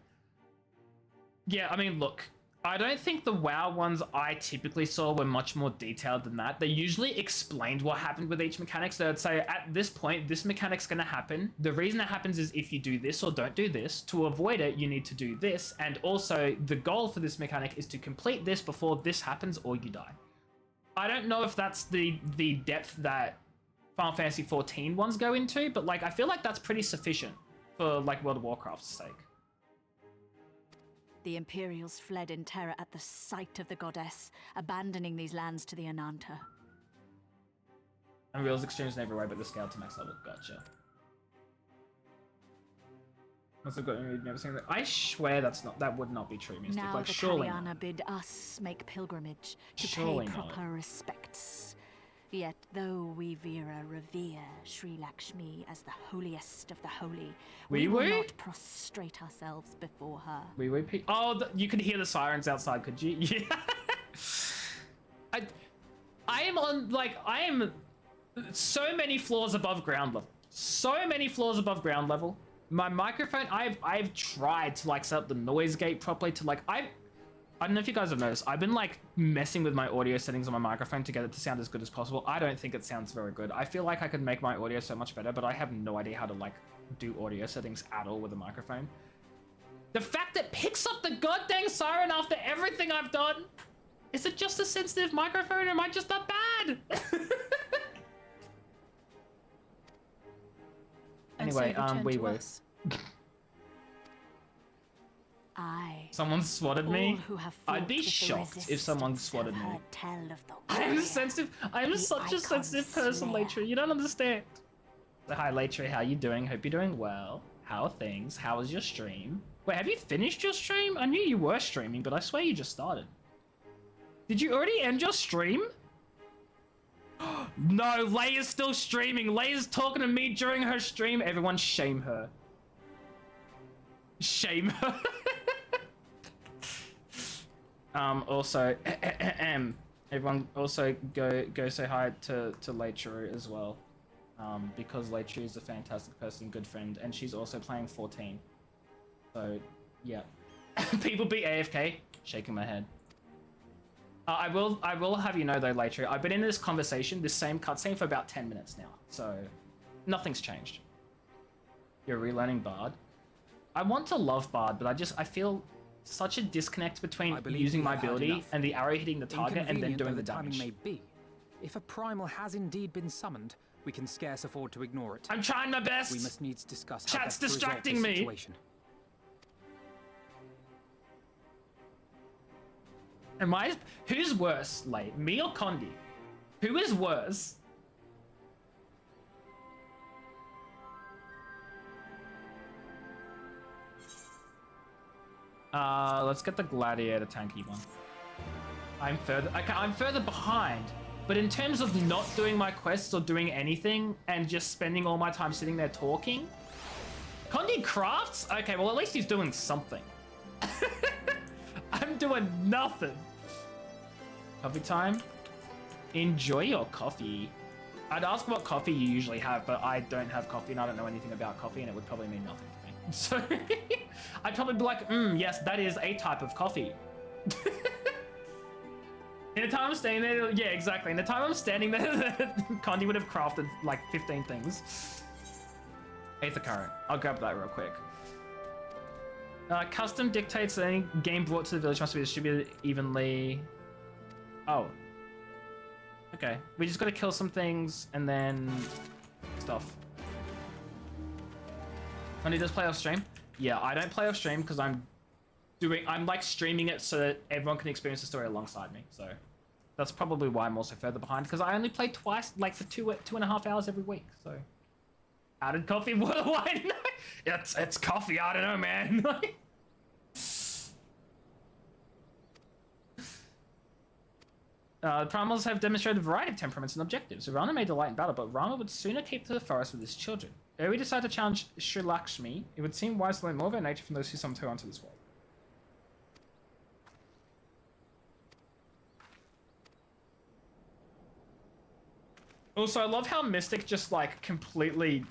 Yeah, I mean, look. I don't think the WoW ones I typically saw were much more detailed than that. They usually explained what happened with each mechanic. So they'd say, at this point, this mechanic's going to happen. The reason it happens is if you do this or don't do this. To avoid it, you need to do this. And also, the goal for this mechanic is to complete this before this happens or you die. I don't know if that's the depth that Final Fantasy XIV ones go into, but like I feel like that's pretty sufficient for like World of Warcraft's sake. The Imperials fled in terror at the sight of the goddess, abandoning these lands to the Ananta. Unreal's extremes in every way, but the scale to max level. Gotcha. Must have got never seen that. I swear that would not be true, Mystic. Now like the surely Kaliana not. bid us make pilgrimage to Surely pay not. proper respects. Yet though we Vera revere Sri Lakshmi as the holiest of the holy, we will not prostrate ourselves before her. Oh, you could hear the sirens outside, could you? Yeah. I am so many floors above ground level. So many floors above ground level. My microphone, I've tried to like set up the noise gate properly to like I don't know if you guys have noticed, I've been like messing with my audio settings on my microphone to get it to sound as good as possible. I don't think it sounds very good. I feel like I could make my audio so much better, but I have no idea how to like do audio settings at all with a microphone. The fact that it picks up the goddamn siren after everything I've done, is it just a sensitive microphone or am I just that bad? Anyway, we were. Someone swatted me? I'd be shocked if someone swatted me. I'm sensitive. I'm such a sensitive person, Latry. You don't understand. So, hi, Latry. How you doing? Hope you're doing well. How are things? How was your stream? Wait, have you finished your stream? I knew you were streaming, but I swear you just started. Did you already end your stream? No, Leia's still streaming. Leia's talking to me during her stream. Everyone shame her. Shame her. Also, everyone also go say hi to Leitru as well. Because Leitru is a fantastic person, good friend, and she's also playing 14. So, yeah. People be AFK, shaking my head. I will have you know though, Leitru, I've been in this conversation, this same cutscene for about 10 minutes now, so nothing's changed. You're relearning Bard. I want to love Bard, but I feel such a disconnect between using my ability and the arrow hitting the target and then doing the damage. May be, if a primal has indeed been summoned, we can scarce afford to ignore it. I'm trying my best. We must needs discuss how best to resolve distracting this me. Situation. Who's worse, Late? Me or Condi? Who is worse? Let's get the gladiator tanky one. I'm further behind, but in terms of not doing my quests or doing anything and just spending all my time sitting there talking, Condi crafts? Okay, well at least he's doing something. I'm doing nothing. Coffee time? Enjoy your coffee. I'd ask what coffee you usually have, but I don't have coffee and I don't know anything about coffee and it would probably mean nothing to me. So, I'd probably be like, yes, that is a type of coffee. In the time I'm standing there, yeah, exactly. In the time I'm standing there, Condi would have crafted like 15 things. Aether current. I'll grab that real quick. Custom dictates that any game brought to the village must be distributed evenly. Oh. Okay. We just gotta kill some things and then stuff. Condi does play off stream? Yeah, I don't play off stream because I'm like streaming it so that everyone can experience the story alongside me. So that's probably why I'm also further behind because I only play twice, like for 2.5 hours every week. So how did coffee? What do I know? It's coffee. I don't know, man. The primals have demonstrated a variety of temperaments and objectives. Rana may delight in battle, but Rama would sooner keep to the forest with his children. We decide to challenge Sri Lakshmi. It would seem wise to learn more of her nature from those who summoned her onto this world. Also, I love how Mystic just, like, completely...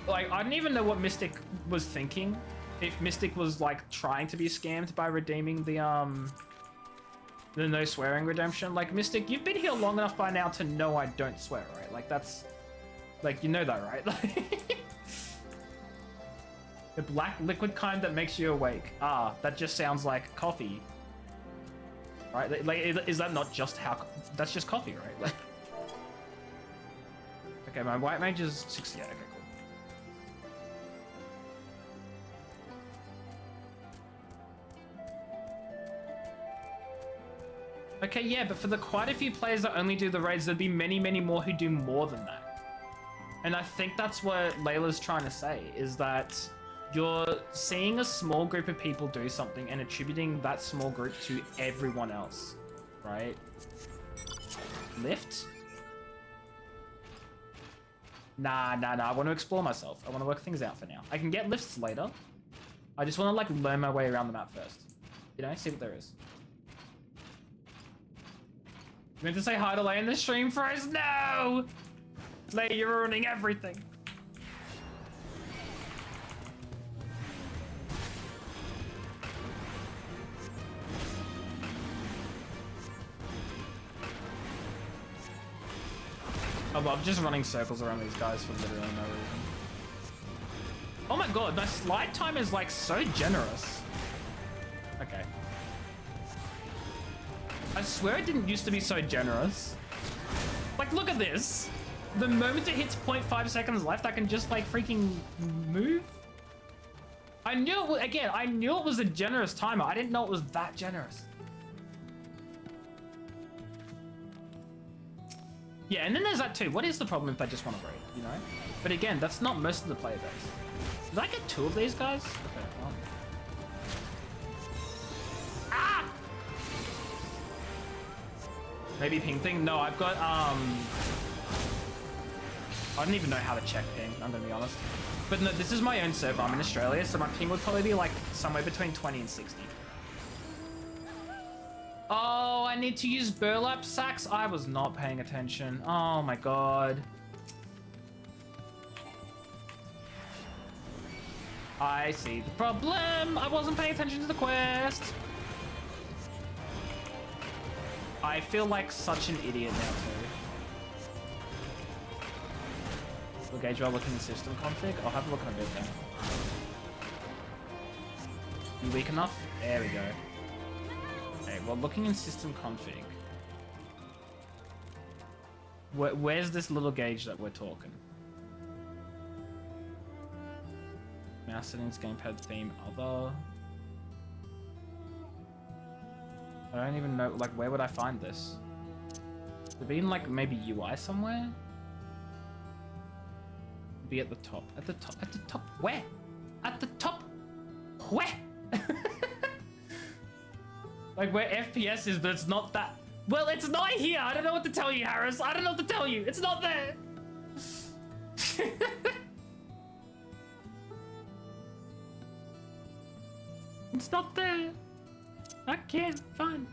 Like, I don't even know what Mystic was thinking. If Mystic was, like, trying to be scammed by redeeming the no swearing redemption. Like, Mystic, you've been here long enough by now to know I don't swear, right? Like, that's... Like, you know that, right? The black liquid kind that makes you awake. Ah, that just sounds like coffee. Right? Like, is that not just how... That's just coffee, right? Like... Okay, my white mage is 68. Okay, cool. Okay, yeah, but for the quite a few players that only do the raids, there'd be many, many more who do more than that. And I think that's what Layla's trying to say, is that you're seeing a small group of people do something and attributing that small group to everyone else, right? Lift? Nah, I want to explore myself. I want to work things out for now. I can get lifts later. I just want to, like, learn my way around the map first. You know, see what there is. You meant to say hi to Lay in the stream first? No! Lay, you're ruining everything. I love just running circles around these guys for literally no reason. Oh my god, my slide time is like so generous. Okay. I swear it didn't used to be so generous. Like, look at this. The moment it hits 0.5 seconds left, I can just like freaking move. I knew it, again, I knew it was a generous timer. I didn't know it was that generous. Yeah, and then there's that too. What is the problem if I just want to raid, you know? But again, that's not most of the player base. Did I get 2 of these guys? Okay, well. Ah! Maybe ping thing? No, I've got, I don't even know how to check ping, I'm gonna be honest. But no, this is my own server. I'm in Australia, so my ping would probably be like somewhere between 20 and 60. Oh, I need to use burlap sacks? I was not paying attention. Oh my god. I see the problem. I wasn't paying attention to the quest. I feel like such an idiot now too. Will gauge while looking at system config? I'll have a look in a bit then. You weak enough? There we go. Okay, well, looking in system config. Where's this little gauge that we're talking? Mouse settings, gamepad theme, other. I don't even know, like, where would I find this? Would it be in, like, maybe UI somewhere? It'd be at the top. At the top. At the top. Where? At the top. Where? Like, where FPS is, but it's not that. Well, it's not here. I don't know what to tell you, Harris. I don't know what to tell you. It's not there. It's not there. I can't find.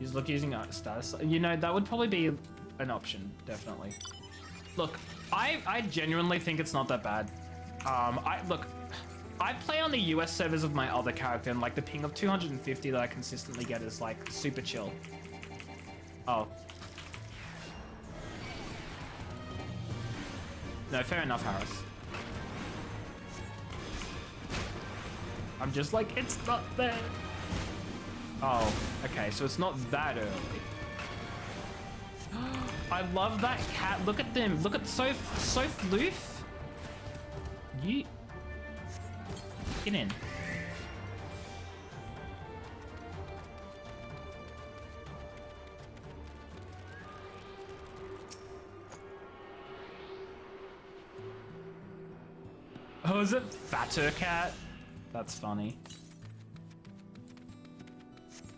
He's using status. You know, that would probably be an option, definitely. Look, I genuinely think it's not that bad. I play on the US servers of my other character, and like the ping of 250 that I consistently get is like super chill. Oh. No, fair enough, Harris. I'm just like, it's not there. Oh, okay, so it's not that early. I love that cat. Look at them. Look at so floof. You get in. Oh, is it fatter cat? That's funny.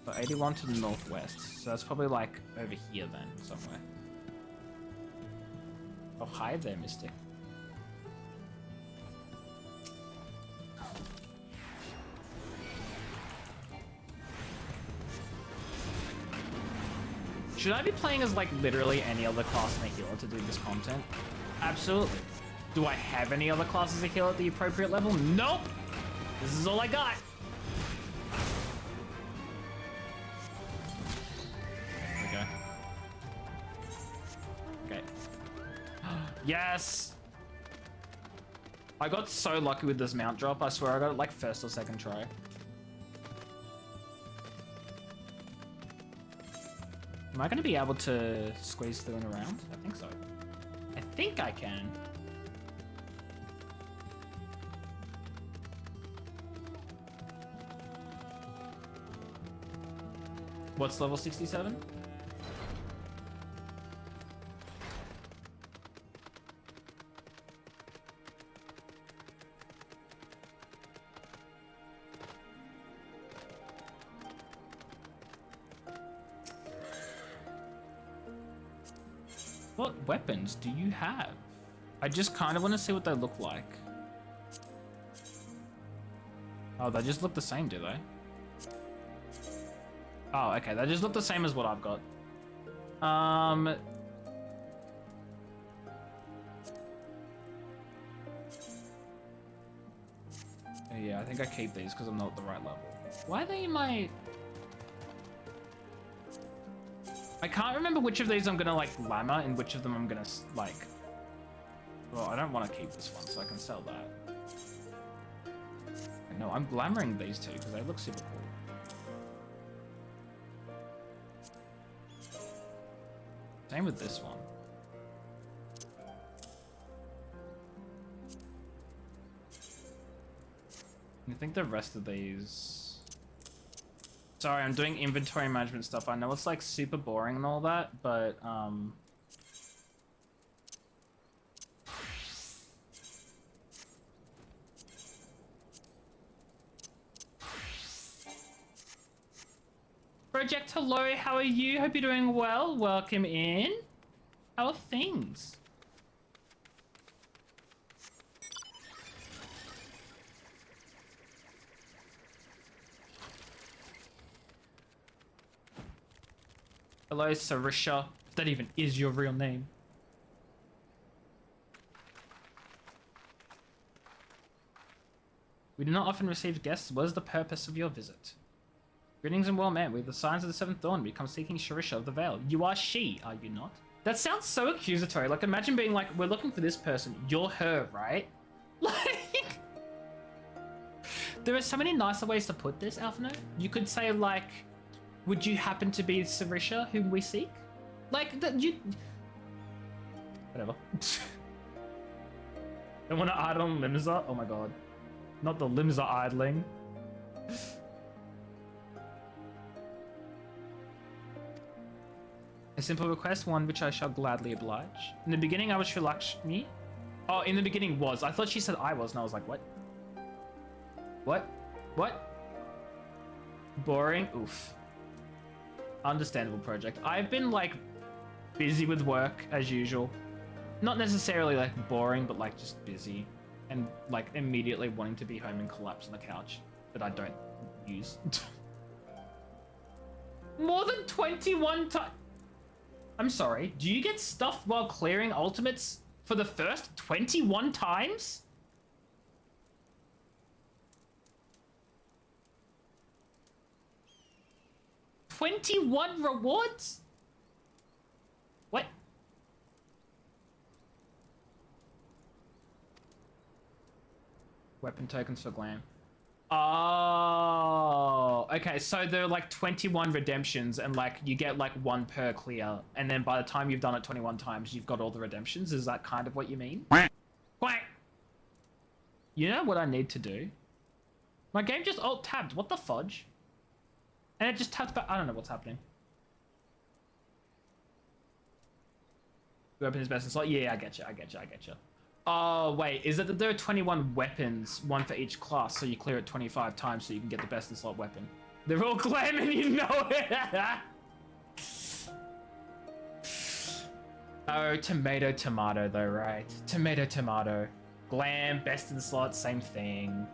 But 81 to the northwest, so that's probably like over here then, somewhere. Oh, hi there, Mystic. Should I be playing as, like, literally any other class in a healer to do this content? Absolutely. Do I have any other classes of healer at the appropriate level? Nope! This is all I got. Okay. Okay. Yes! I got so lucky with this mount drop. I swear I got it, like, first or second try. Am I going to be able to squeeze through and around? I think so. I think I can. What's level 67? What weapons do you have? I just kind of want to see what they look like. Oh, they just look the same, do they? Oh, okay. They just look the same as what I've got. Yeah, I think I keep these because I'm not at the right level. Why are they in my... I can't remember which of these I'm gonna, like, glamour and which of them I'm gonna, like... Well, I don't want to keep this one, so I can sell that. No, I'm glamoring these two because they look super cool. Same with this one. I think the rest of these... Sorry, I'm doing inventory management stuff. I know it's like super boring and all that, but Project, hello, how are you? Hope you're doing well. Welcome in. How are things? Hello, Sarisha, if that even is your real name. We do not often receive guests. What is the purpose of your visit? Greetings and well met. We have the signs of the Seventh Dawn. We come seeking Sarisha of the Veil. You are she, are you not? That sounds so accusatory. Like, imagine being like, we're looking for this person. You're her, right? Like... There are so many nicer ways to put this, Alphino. You could say, like... Would you happen to be Sarisha, whom we seek? Like, that you... Whatever. Don't want to idle on Limza? Oh my god. Not the Limza idling. A simple request, one which I shall gladly oblige. In the beginning, I was Srilakshmi. Oh, in the beginning was. I thought she said I was, and I was like, what? What? What? Boring? Oof. Understandable, Project. I've been, like, busy with work, as usual. Not necessarily, like, boring, but, like, just busy. And, like, immediately wanting to be home and collapse on the couch that I don't use. More than 21 times... I'm sorry, do you get stuff while clearing ultimates for the first 21 times? $21 rewards? What? Weapon tokens for glam. Oh, okay. So there are like 21 redemptions, and like you get like one per clear, and then by the time you've done it 21 times, you've got all the redemptions. Is that kind of what you mean? Quack. You know what I need to do? My game just alt-tabbed. What the fudge? And it just tapped back. I don't know what's happening. Weapon is best in slot. Yeah, I get you. I get you. I get you. Oh, wait. Is it that there are 21 weapons, one for each class, so you clear it 25 times so you can get the best in slot weapon? They're all glamming, you know it! Oh, tomato, tomato, though, right? Tomato, tomato. Glam, best in slot, same thing.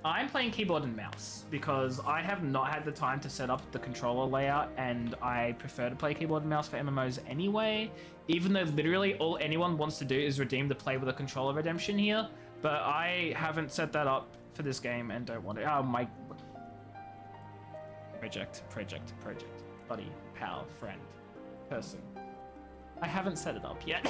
I'm playing keyboard and mouse because I have not had the time to set up the controller layout, and I prefer to play keyboard and mouse for MMOs anyway, even though literally all anyone wants to do is redeem the play with a controller redemption here, but I haven't set that up for this game and don't want to. Oh my... Project. Buddy, pal, friend, person. I haven't set it up yet.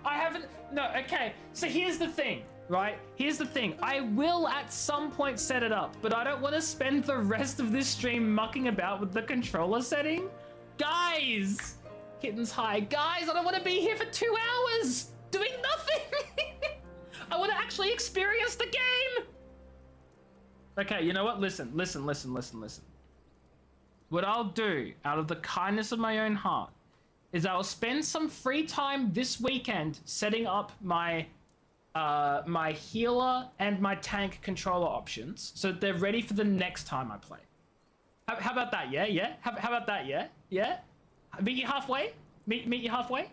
I haven't... No, okay, so here's the thing. Right? Here's the thing. I will at some point set it up, but I don't want to spend the rest of this stream mucking about with the controller setting. Guys! Kittens, hi. Guys, I don't want to be here for 2 hours doing nothing. I want to actually experience the game. Okay, you know what? Listen. What I'll do, out of the kindness of my own heart, is I'll spend some free time this weekend setting up my my healer and my tank controller options so that they're ready for the next time I play. How about that? Yeah. How about that? Yeah. Meet you halfway. Meet you halfway.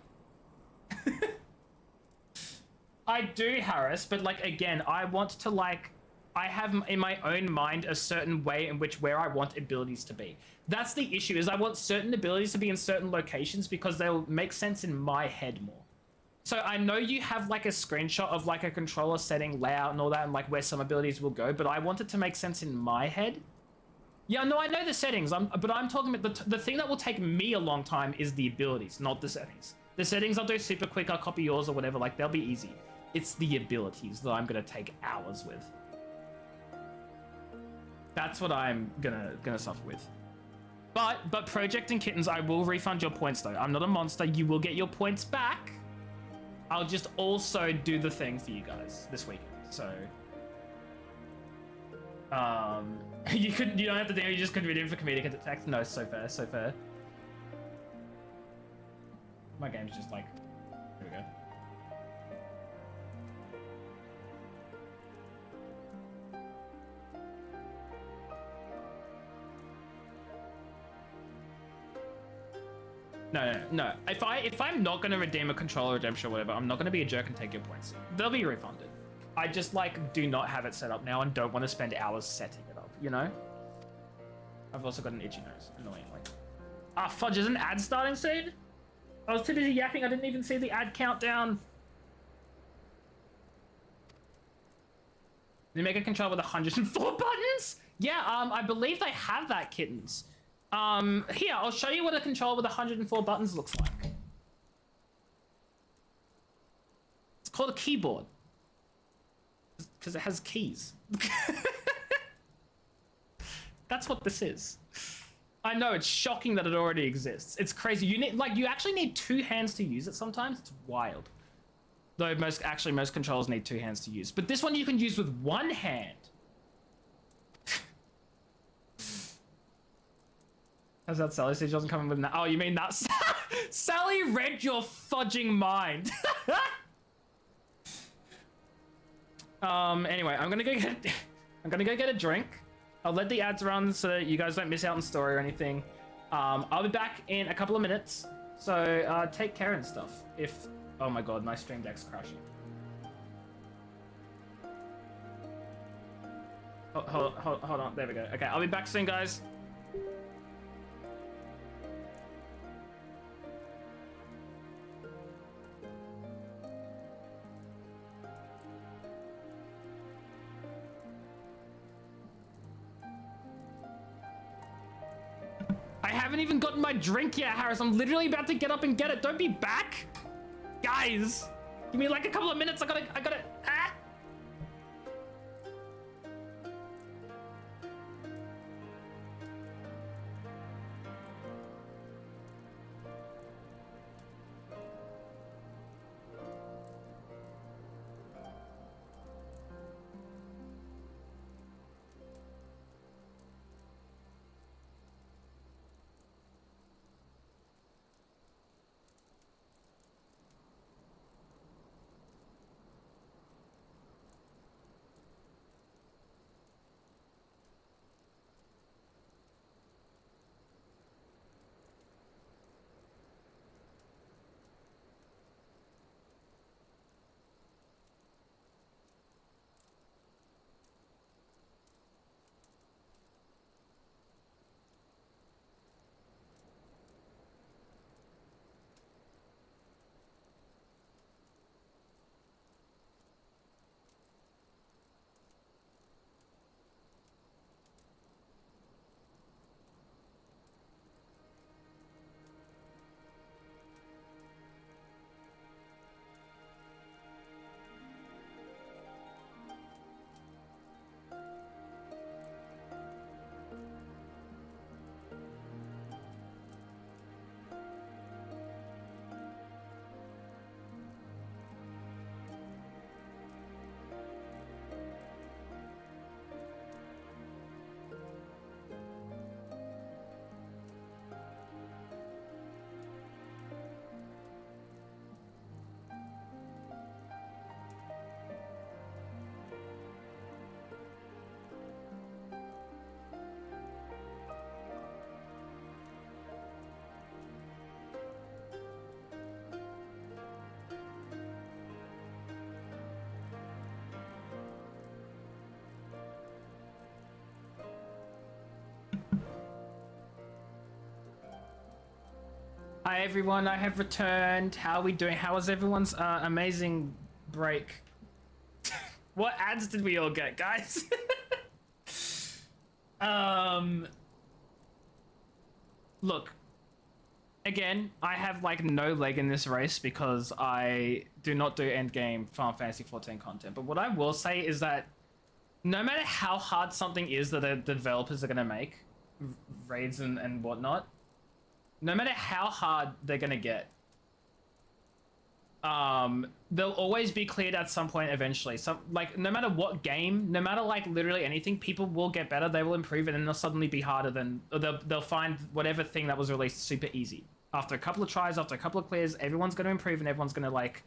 I do, Harris, but like again, I want to like I have in my own mind a certain way in which where I want abilities to be. That's the issue, is I want certain abilities to be in certain locations because they'll make sense in my head more. So I know you have like a screenshot of like a controller setting layout and all that and like where some abilities will go, but I want it to make sense in my head. Yeah, no, I know the settings, but I'm talking about the thing that will take me a long time is the abilities, not the settings. The settings I'll do super quick, I'll copy yours or whatever, like they'll be easy. It's the abilities that I'm gonna take hours with. That's what I'm gonna suffer with. But Project and Kittens, I will refund your points though. I'm not a monster, you will get your points back. I'll just also do the thing for you guys this weekend. So, you don't have to do it. You just could redeem for comedic text. No, so fair. My game's just like, here we go. No. If I'm not gonna redeem a controller redemption or whatever, I'm not gonna be a jerk and take your points. They'll be refunded. I just like do not have it set up now and don't want to spend hours setting it up, you know? I've also got an itchy nose, annoyingly. Ah, fudge, is an ad starting soon? I was too busy yapping, I didn't even see the ad countdown. They make a controller with 104 buttons? Yeah, I believe they have that, Kittens. Here, I'll show you what a controller with 104 buttons looks like. It's called a keyboard. Because it has keys. That's what this is. I know, it's shocking that it already exists. It's crazy. You actually need 2 hands to use it sometimes. It's wild. Though most controllers need 2 hands to use. But this one you can use with 1 hand. How's that, Sally? So she doesn't come in with that. Oh, you mean that? Sally read your fudging mind. Anyway, I'm gonna go get a drink. I'll let the ads run so that you guys don't miss out on story or anything. I'll be back in a couple of minutes. So take care and stuff. Oh my god, my stream deck's crashing. Hold on. There we go. Okay, I'll be back soon, guys. I haven't even gotten my drink yet, Harris. I'm literally about to get up and get it. Don't be back. Guys, give me like a couple of minutes. I gotta, ah. Hi everyone, I have returned. How are we doing? How was everyone's amazing break? What ads did we all get, guys? Look, again, I have like no leg in this race because I do not do endgame Final Fantasy 14 content. But what I will say is that no matter how hard something is that the developers are going to make, raids and whatnot, no matter how hard they're going to get, they'll always be cleared at some point eventually. So like no matter what game, no matter like literally anything, people will get better, they will improve, and then they'll suddenly be harder than, or they'll find whatever thing that was released super easy. After a couple of tries, after a couple of clears, everyone's going to improve and everyone's going to like,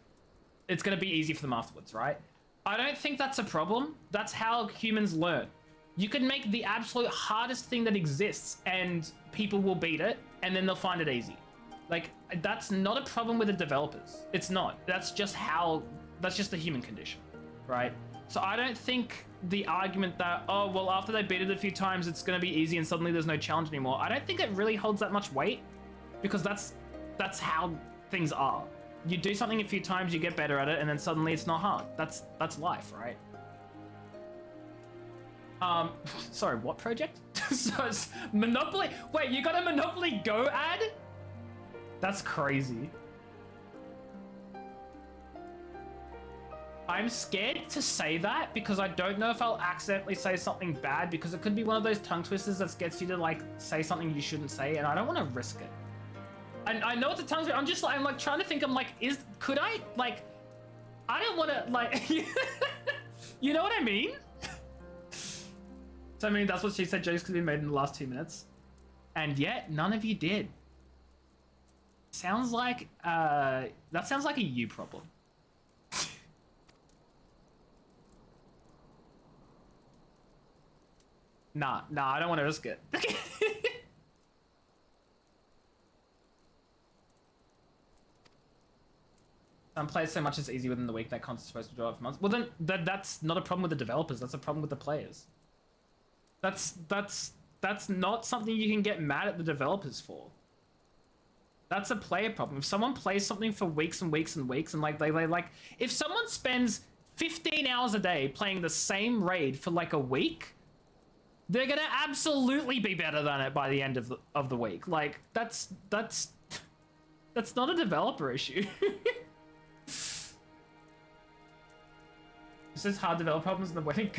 it's going to be easy for them afterwards, right? I don't think that's a problem. That's how humans learn. You can make the absolute hardest thing that exists and people will beat it and then they'll find it easy. Like, that's not a problem with the developers. It's not. That's just the human condition, right? So I don't think the argument that, oh, well, after they beat it a few times, it's going to be easy and suddenly there's no challenge anymore. I don't think it really holds that much weight because that's how things are. You do something a few times, you get better at it, and then suddenly it's not hard. That's life, right? Sorry, what project? So it's Monopoly. Wait, you got a Monopoly Go ad? That's crazy. I'm scared to say that because I don't know if I'll accidentally say something bad because it could be one of those tongue twisters that gets you to like say something you shouldn't say, and I don't want to risk it. And I know it's a tongue twister. I'm like trying to think. I'm like, could I like? I don't want to like. You know what I mean? So I mean, that's what she said. Jokes could be made in the last 2 minutes, and yet none of you did. Sounds like that sounds like a you problem. Nah, I don't want to risk it. Some players so much it's easy within the week that constant's supposed to draw out for months. Well then, that's not a problem with the developers. That's a problem with the players. That's not something you can get mad at the developers for. That's a player problem. If someone plays something for weeks and weeks and weeks, and like they like, if someone spends 15 hours a day playing the same raid for like a week, they're gonna absolutely be better than it by the end of the week. Like that's not a developer issue. This is hard developer problems in the wedding.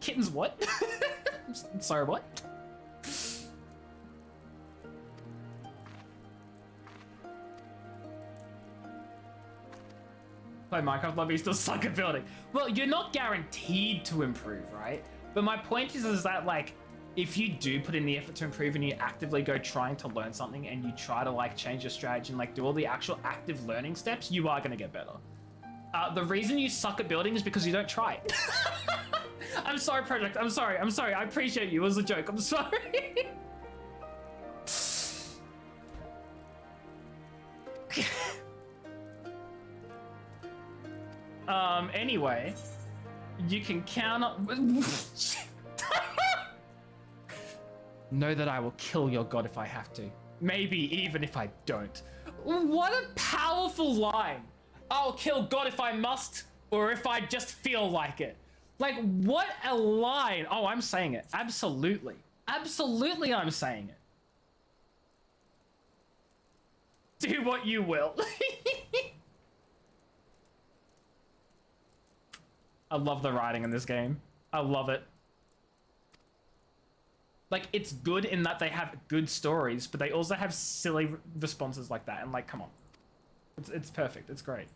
Kittens what? I'm sorry, what? Play Minecraft lobby, still suck at building. Well, you're not guaranteed to improve, right? But my point is that like, if you do put in the effort to improve and you actively go trying to learn something and you try to like change your strategy and like do all the actual active learning steps, you are gonna get better. The reason you suck at building is because you don't try. I'm sorry, Project. I'm sorry. I appreciate you. It was a joke. I'm sorry. Anyway, you can count on... Know that I will kill your god if I have to. Maybe even if I don't. What a powerful line. I'll kill God if I must, or if I just feel like it. Like, what a line. Oh, I'm saying it. Absolutely. Absolutely I'm saying it. Do what you will. I love the writing in this game. I love it. Like, it's good in that they have good stories, but they also have silly responses like that. And like, come on. It's perfect. It's great.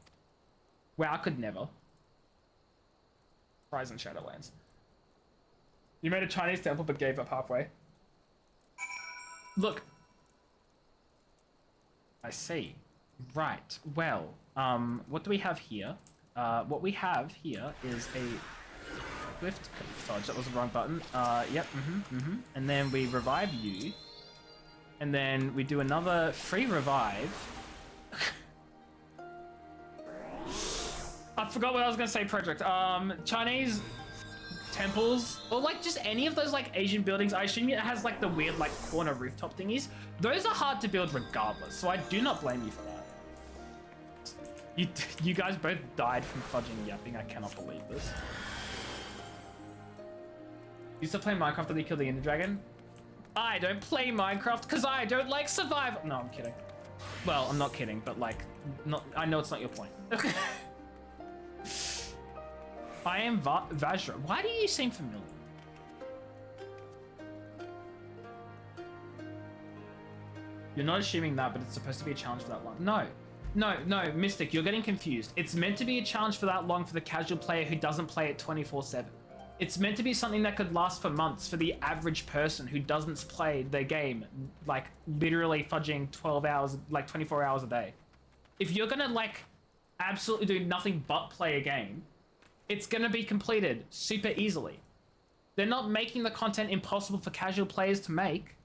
Wow, I could never. Horizon Shadowlands. You made a Chinese temple but gave up halfway. Look. I see. Right. Well, what do we have here? What we have here is a swift fudge. That was the wrong button. Yep. And then we revive you. And then we do another free revive. I forgot what I was going to say, Project. Chinese temples, or like just any of those like Asian buildings, I assume it has like the weird like corner rooftop thingies. Those are hard to build regardless, so I do not blame you for that. You guys both died from fudging yapping. I cannot believe this. You still play Minecraft after you kill the Ender Dragon? I don't play Minecraft because I don't like survival. No, I'm kidding. Well, I'm not kidding, but like, I know it's not your point. I am Vajra. Why do you seem familiar? You're not assuming that, but it's supposed to be a challenge for that long. No, Mystic, you're getting confused. It's meant to be a challenge for that long for the casual player who doesn't play it 24/7. It's meant to be something that could last for months for the average person who doesn't play their game, like literally fudging 12 hours, like 24 hours a day. If you're gonna like absolutely do nothing but play a game, it's gonna be completed super easily. They're not making the content impossible for casual players to make.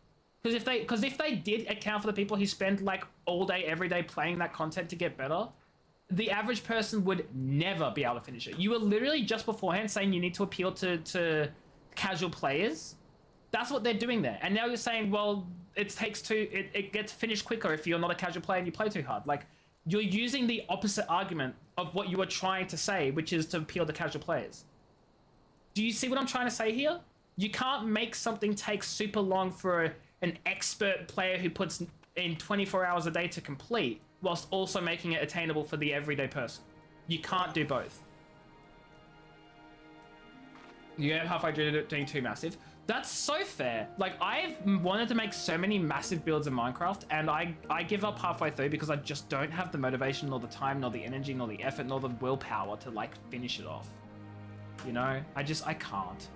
Because if they did account for the people who spend like all day, every day playing that content to get better, the average person would never be able to finish it. You were literally just beforehand saying you need to appeal to casual players. That's what they're doing there. And now you're saying, well, it gets finished quicker if you're not a casual player and you play too hard. Like, you're using the opposite argument of what you were trying to say, which is to appeal to casual players. Do you see what I'm trying to say here? You can't make something take super long for an expert player who puts in 24 hours a day to complete, whilst also making it attainable for the everyday person. You can't do both. You get halfway doing too massive. That's so fair. Like, I've wanted to make so many massive builds in Minecraft, and I give up halfway through because I just don't have the motivation, nor the time, nor the energy, nor the effort, nor the willpower to, like, finish it off. You know? I can't.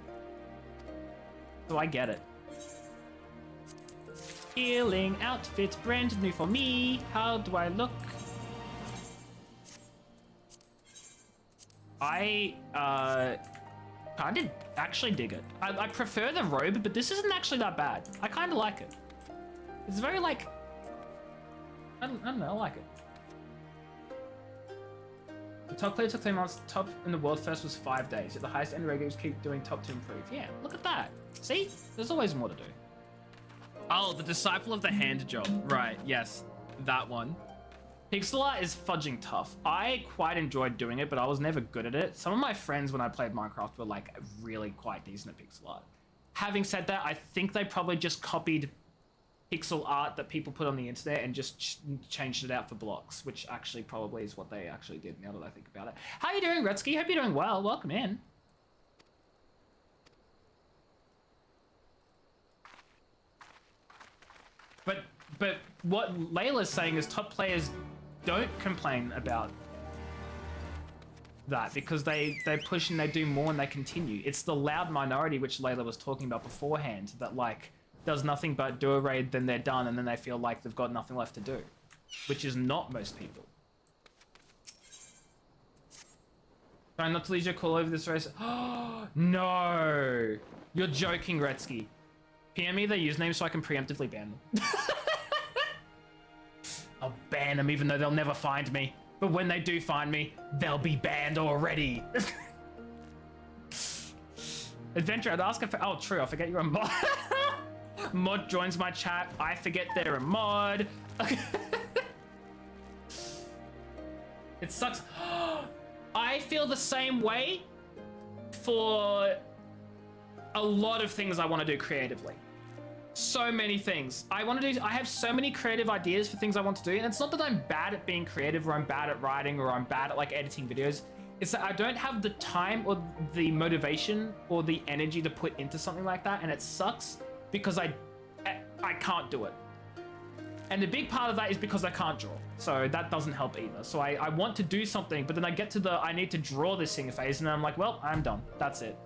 So I get it. Healing outfit, brand new for me. How do I look? I kind of actually dig it. I prefer the robe, but this isn't actually that bad. I kind of like it. It's very like, I don't know, I like it. The top player took 3 months, top in the world first was 5 days. Yet the highest end regulars keep doing top to improve. Yeah, look at that. See? There's always more to do. Oh, the Disciple of the Hand Job. Right, yes, that one. Pixel art is fudging tough. I quite enjoyed doing it, but I was never good at it. Some of my friends when I played Minecraft were like really quite decent at pixel art. Having said that, I think they probably just copied pixel art that people put on the internet and just changed it out for blocks, which actually probably is what they actually did now that I think about it. How are you doing, Rutsky? Hope you're doing well. Welcome in. But what Layla's saying is top players don't complain about that because they push and they do more and they continue. It's the loud minority, which Layla was talking about beforehand, that like does nothing but do a raid, then they're done, and then they feel like they've got nothing left to do, which is not most people. Try not to lose your call over this race. Oh no! You're joking, Retsky. PM me their username so I can preemptively ban them. I'll ban them even though they'll never find me. But when they do find me, they'll be banned already. Adventure, I'd ask if... Oh, true, I forget you're a mod. Mod joins my chat. I forget they're a mod. It sucks. I feel the same way for a lot of things I want to do creatively. So many things I have so many creative ideas for things I want to do, and it's not that I'm bad at being creative or I'm bad at writing or I'm bad at like editing videos. It's that I don't have the time or the motivation or the energy to put into something like that, and it sucks because I can't do it. And the big part of that is because I can't draw, so that doesn't help either. So I want to do something, but then I get to the I need to draw this thing phase, and I'm like, well, I'm done. That's it.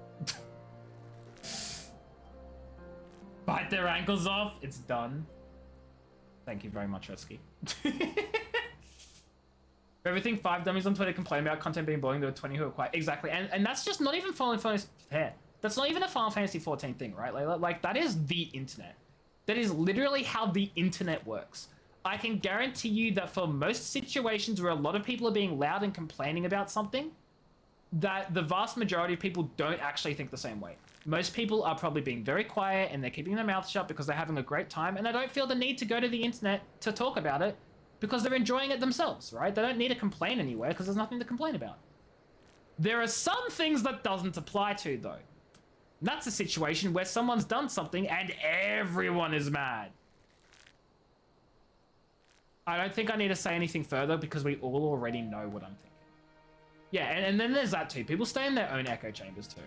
Bite their ankles off. It's done. Thank you very much, Resky. Everything 5 dummies on Twitter complain about content being boring. There were 20 who are quite exactly, and that's just not even Final Fantasy. That's not even a Final Fantasy 14 thing, right? Like that is the internet. That is literally how the internet works. I can guarantee you that for most situations where a lot of people are being loud and complaining about something, that the vast majority of people don't actually think the same way. Most people are probably being very quiet and they're keeping their mouths shut because they're having a great time and they don't feel the need to go to the internet to talk about it because they're enjoying it themselves, right? They don't need to complain anywhere because there's nothing to complain about. There are some things that doesn't apply to, though. And that's a situation where someone's done something and everyone is mad. I don't think I need to say anything further because we all already know what I'm thinking. Yeah, and then there's that too. People stay in their own echo chambers too.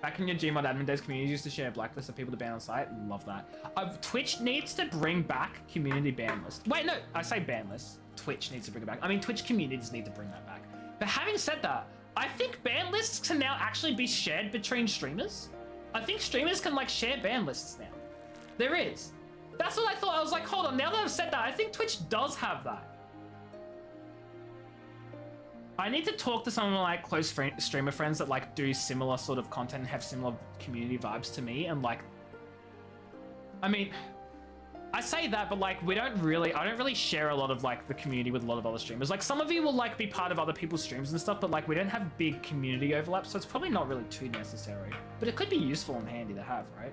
Back in your Gmod admin days, communities used to share a blacklist of people to ban on site. Love that. Twitch needs to bring back community ban list. Wait, no, I say ban list. Twitch needs to bring it back. I mean, Twitch communities need to bring that back. But having said that, I think ban lists can now actually be shared between streamers. I think streamers can like share ban lists now. There is. That's what I thought. I was like, hold on, now that I've said that, I think Twitch does have that. I need to talk to some of my like close streamer friends that like do similar sort of content and have similar community vibes to me, and like, I mean, I say that, but like I don't really share a lot of like the community with a lot of other streamers. Like some of you will like be part of other people's streams and stuff, but like we don't have big community overlap, so it's probably not really too necessary. But it could be useful and handy to have, right?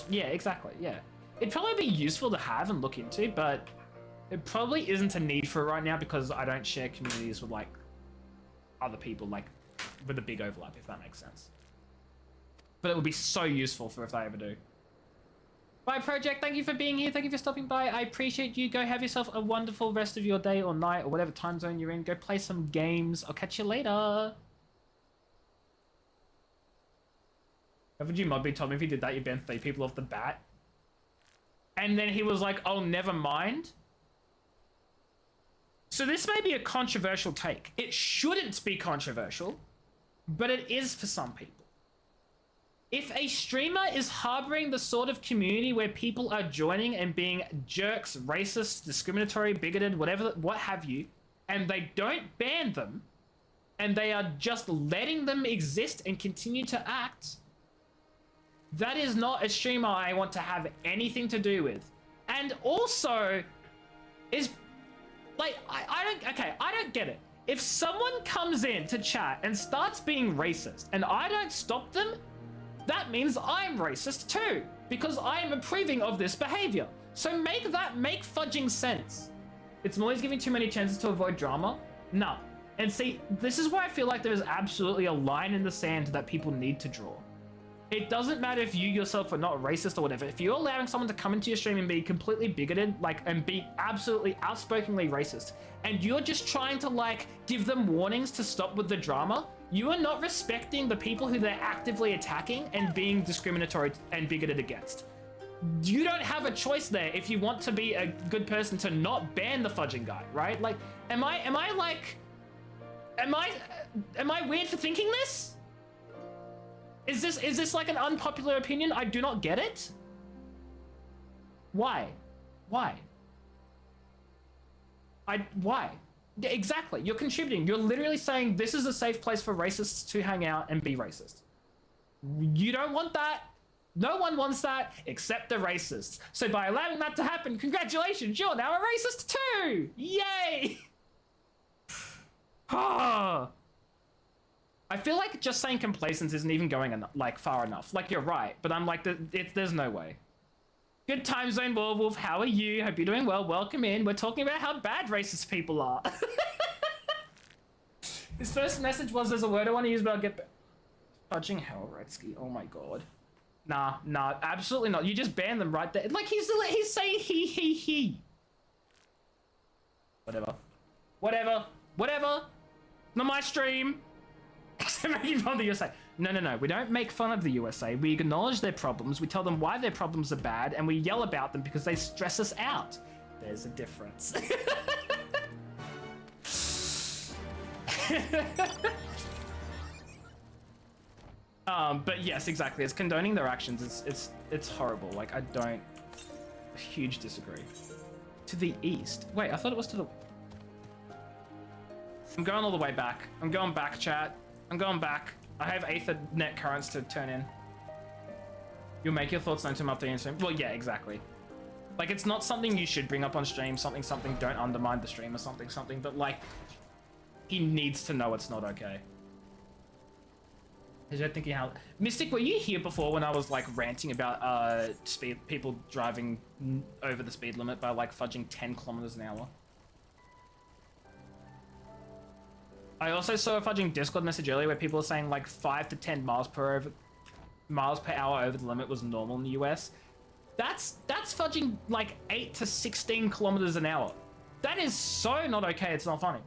Yeah, exactly, yeah. It'd probably be useful to have and look into, but it probably isn't a need for it right now because I don't share communities with like other people like with a big overlap, if that makes sense. But it would be so useful for if I ever do. Bye Project, thank you for being here, thank you for stopping by. I appreciate you. Go have yourself a wonderful rest of your day or night or whatever time zone you're in. Go play some games. I'll catch you later. Haven't you Modby told me if you did that you ban 3 people off the bat? And then he was like, oh, never mind. So this may be a controversial take. It shouldn't be controversial, but it is for some people. If a streamer is harboring the sort of community where people are joining and being jerks, racist, discriminatory, bigoted, whatever, what have you, and they don't ban them, and they are just letting them exist and continue to act, that is not a streamer I want to have anything to do with. And also, is like, I don't get it. If someone comes in to chat and starts being racist and I don't stop them, that means I'm racist too, because I am approving of this behavior. So make fudging sense. It's always giving too many chances to avoid drama. No. And see, this is why I feel like there is absolutely a line in the sand that people need to draw. It doesn't matter if you yourself are not racist or whatever. If you're allowing someone to come into your stream and be completely bigoted, like, and be absolutely outspokenly racist, and you're just trying to, like, give them warnings to stop with the drama, you are not respecting the people who they're actively attacking and being discriminatory and bigoted against. You don't have a choice there if you want to be a good person to not ban the fudging guy, right? Like, am I weird for thinking this? Is this like an unpopular opinion? I do not get it. Why? Why? Why? Yeah, exactly. You're contributing. You're literally saying this is a safe place for racists to hang out and be racist. You don't want that. No one wants that except the racists. So by allowing that to happen, congratulations, you're now a racist too! Yay! Ah. I feel like just saying complacence isn't even going like far enough. Like, you're right, but I'm like, there's no way. Good time zone, Werewolf. How are you? Hope you're doing well. Welcome in. We're talking about how bad racist people are. His first message was, there's a word I want to use, but I'll get fudging hell, Retsky. Oh my god. Nah, absolutely not. You just ban them right there. Like, he's saying he. Whatever. Not my stream. Making fun of the USA. No. We don't make fun of the USA. We acknowledge their problems. We tell them why their problems are bad, and we yell about them because they stress us out. There's a difference. But yes, exactly. It's condoning their actions. It's horrible. Like, I don't huge disagree. To the east. Wait, I thought it was to the. I'm going all the way back. I'm going back, chat. I'm going back. I have Ethernet currents to turn in. You'll make your thoughts known to him after the stream. Well, yeah, exactly. Like, it's not something you should bring up on stream. Something. Don't undermine the stream or something. But like, he needs to know it's not okay. I don't think he had... Mystic, were you here before when I was like ranting about people driving over the speed limit by like fudging 10 kilometers an hour? I also saw a fudging Discord message earlier where people were saying like 5 to 10 miles per hour over the limit was normal in the US. That's fudging like 8 to 16 kilometers an hour. That is so not okay. It's not funny.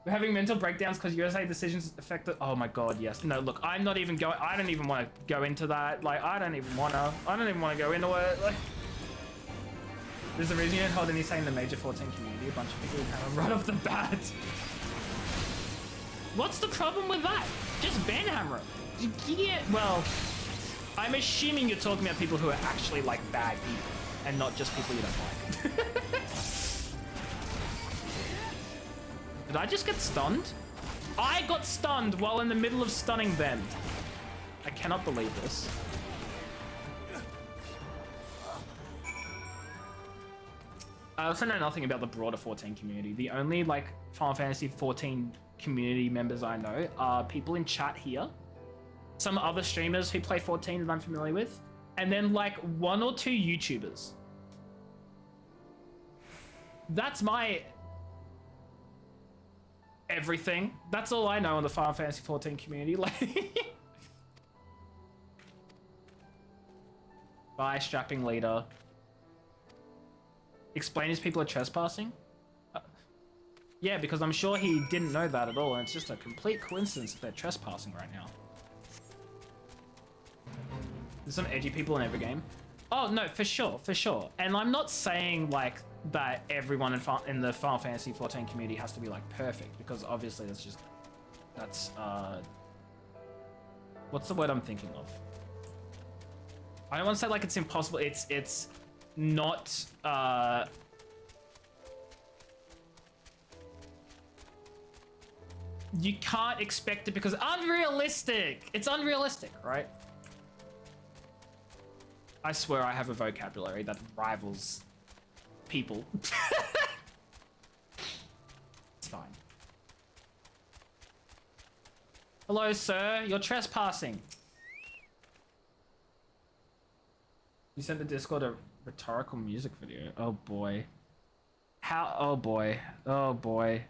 We're having mental breakdowns because USA decisions affected. Oh my god, yes. No, look, I'm not even going. I don't even want to go into that. Like, I don't even want to go into it. Like, there's a reason you don't hold any say in the major 14 community. A bunch of people who kind of right off the bat. What's the problem with that? Just ban hammer it. Yeah, well, I'm assuming you're talking about people who are actually like bad people and not just people you don't like. Did I just get stunned? I got stunned while in the middle of stunning them. I cannot believe this. I also know nothing about the broader 14 community. The only like Final Fantasy 14 community members I know are people in chat here, some other streamers who play 14 that I'm familiar with, and then like 1 or 2 YouTubers. That's my everything. That's all I know in the Final Fantasy 14 community. Like, bye, strapping leader. Explain his people are trespassing? Yeah, because I'm sure he didn't know that at all, and it's just a complete coincidence that they're trespassing right now. There's some edgy people in every game. Oh, no, for sure, for sure. And I'm not saying, like, that everyone in the Final Fantasy 14 community has to be, like, perfect, because obviously that's, what's the word I'm thinking of? I don't want to say, like, it's impossible. It's not, you can't expect it because unrealistic. It's unrealistic, right? I swear I have a vocabulary that rivals people. It's fine. Hello, sir. You're trespassing. You sent the Discord a rhetorical music video. Oh boy. How? Oh boy. Oh boy.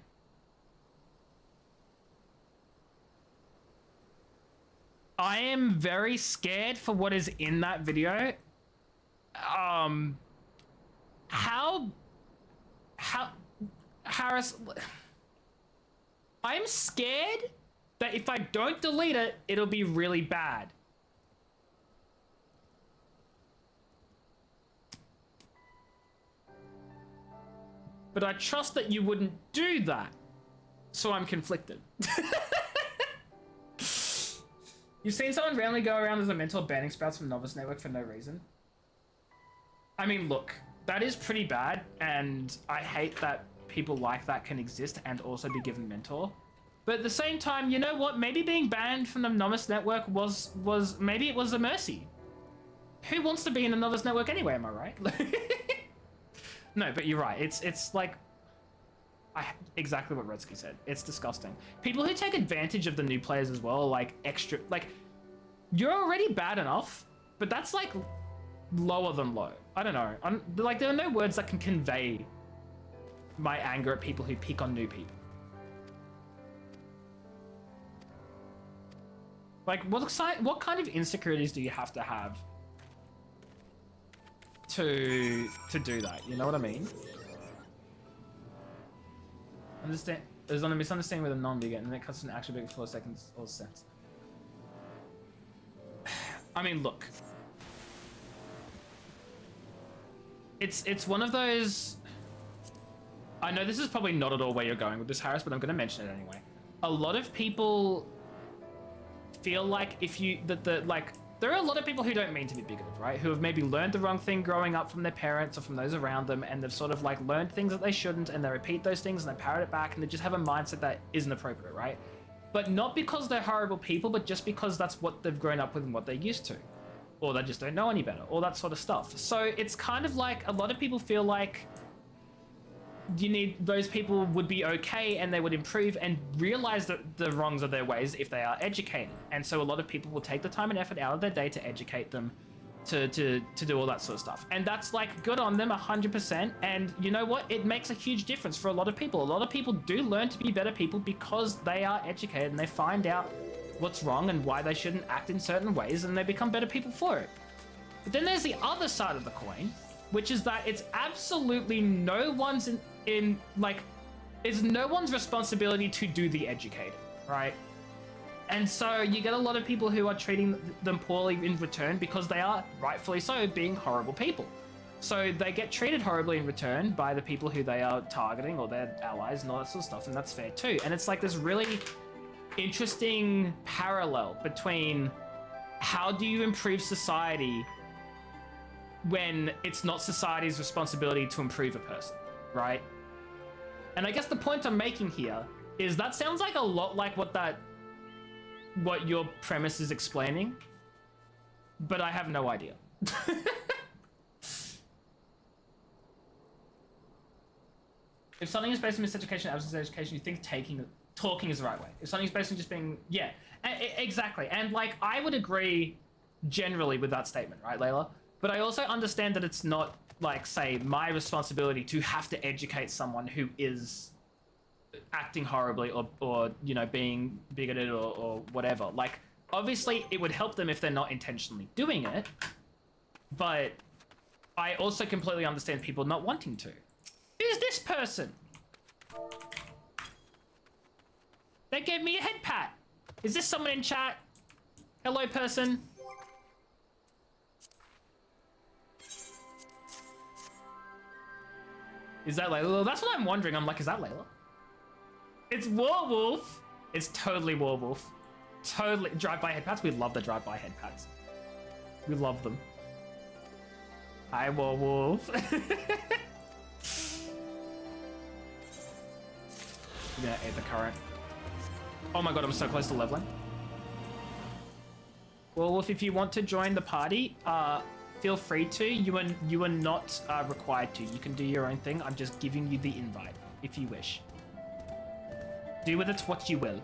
I am very scared for what is in that video. Harris, I'm scared that if I don't delete it, it'll be really bad. But I trust that you wouldn't do that. So I'm conflicted. You've seen someone randomly go around as a mentor banning sprouts from Novice Network for no reason? I mean, look, that is pretty bad, and I hate that people like that can exist and also be given mentor. But at the same time, you know what? Maybe being banned from the Novice Network maybe it was a mercy. Who wants to be in the Novice Network anyway, am I right? No, but you're right. It's like... exactly what Redsky said. It's disgusting. People who take advantage of the new players as well, like extra... Like, you're already bad enough, but that's like lower than low. I don't know. Like, there are no words that can convey my anger at people who pick on new people. Like, what kind of insecurities do you have to do that? You know what I mean? Understand? There's on a misunderstanding with a non-vegan, and then it cuts an actual big 4 seconds or cents. I mean, look. It's one of those... I know this is probably not at all where you're going with this, Harris, but I'm going to mention it anyway. A lot of people feel like there are a lot of people who don't mean to be bigoted, right? Who have maybe learned the wrong thing growing up from their parents or from those around them, and they've sort of like learned things that they shouldn't, and they repeat those things and they parrot it back, and they just have a mindset that isn't appropriate, right? But not because they're horrible people, but just because that's what they've grown up with and what they're used to. Or they just don't know any better, all that sort of stuff. So it's kind of like a lot of people feel like those people would be okay and they would improve and realize that the wrongs of their ways if they are educated. And so a lot of people will take the time and effort out of their day to educate them, to do all that sort of stuff. And that's like good on them 100%. And you know what? It makes a huge difference for a lot of people. A lot of people do learn to be better people because they are educated and they find out what's wrong and why they shouldn't act in certain ways, and they become better people for it. But then there's the other side of the coin, which is that it's absolutely no one's it's no one's responsibility to do the educating, right? And so you get a lot of people who are treating them poorly in return because they are, rightfully so, being horrible people. So they get treated horribly in return by the people who they are targeting or their allies and all that sort of stuff, and that's fair too. And it's like this really interesting parallel between how do you improve society when it's not society's responsibility to improve a person, right? And I guess the point I'm making here is that sounds like a lot like what your premise is explaining, but I have no idea. If something is based on miseducation, absence of education, you think talking is the right way. If something's based on just being, yeah, exactly. And like, I would agree generally with that statement, right, Layla? But I also understand that it's not, like, say, my responsibility to have to educate someone who is acting horribly or you know, being bigoted or whatever. Like, obviously, it would help them if they're not intentionally doing it, but I also completely understand people not wanting to. Who's this person? They gave me a head pat. Is this someone in chat? Hello, person. Is that Layla? That's what I'm wondering. I'm like, is that Layla? It's Werewolf. It's totally Werewolf. Totally. Drive-by head pats. We love the drive-by head pats. We love them. Hi, Werewolf. Yeah, the current. Oh my god, I'm so close to leveling. Werewolf, if you want to join the party, feel free to. You are not required to. You can do your own thing. I'm just giving you the invite, if you wish. Do with it what you will.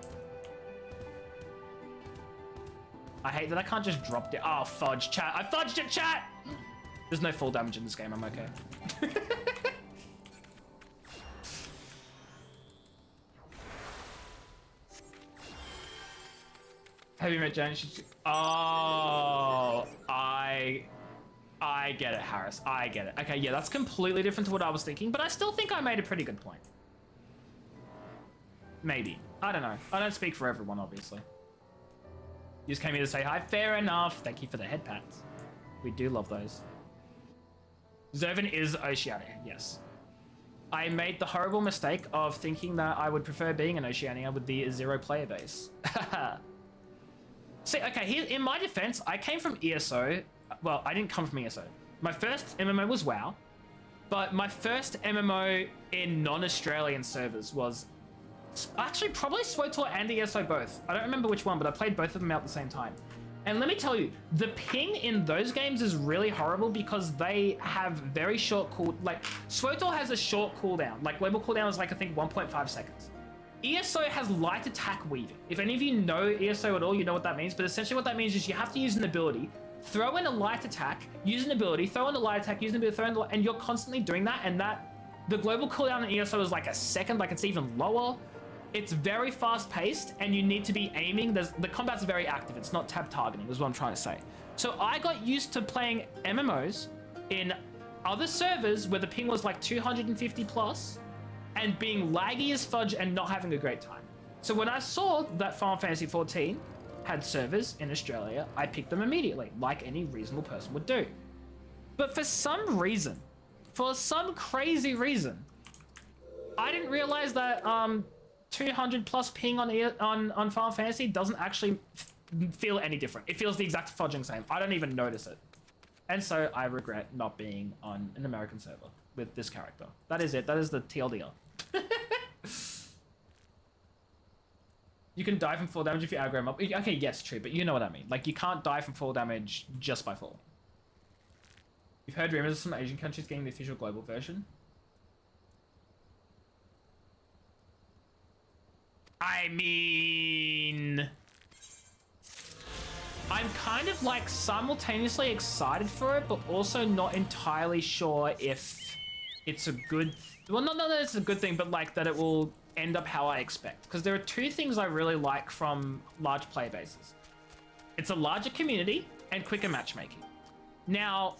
I hate that I can't just drop it. Oh, fudge, chat. I fudged it, chat! There's no full damage in this game. I'm okay. Have you met Jane? Oh, I get it, Harris. I get it. Okay, yeah, that's completely different to what I was thinking, but I still think I made a pretty good point. Maybe. I don't know. I don't speak for everyone, obviously. You just came here to say hi. Fair enough. Thank you for the head pats. We do love those. Zervin is Oceania, yes. I made the horrible mistake of thinking that I would prefer being an Oceania with the 0 player base. See, okay, here, in my defense, I came from ESO. Well, I didn't come from ESO. My first MMO was WoW, but my first MMO in non-Australian servers was actually probably SWTOR and ESO both. I don't remember which one, but I played both of them out at the same time. And let me tell you, the ping in those games is really horrible because they have very short like, SWTOR has a short cooldown. Like, global cooldown is like, I think 1.5 seconds. ESO has light attack weaving. If any of you know ESO at all, you know what that means. But essentially what that means is you have to use an ability, throw in a light attack, use an ability, throw in a light attack, use an ability, throw in and you're constantly doing that. And the global cooldown in ESO is like a second, like it's even lower. It's very fast paced and you need to be aiming. The combat's very active. It's not tab targeting is what I'm trying to say. So I got used to playing MMOs in other servers where the ping was like 250 plus, and being laggy as fudge and not having a great time. So when I saw that Final Fantasy XIV had servers in Australia, I picked them immediately, like any reasonable person would do. But for some reason, for some crazy reason, I didn't realize that 200 plus ping on Final Fantasy doesn't actually feel any different. It feels the exact fudging same. I don't even notice it. And so I regret not being on an American server with this character. That is it. That is the TLDR. You can die from full damage if you aggro him up. Okay, yes, true, but you know what I mean. Like, you can't die from full damage just by falling. You've heard rumors of some Asian countries getting the official global version? I mean, I'm kind of like simultaneously excited for it, but also not entirely sure if it's a good, well, not that it's a good thing, but like that it will end up how I expect. Because there are two things I really like from large player bases. It's a larger community and quicker matchmaking. Now,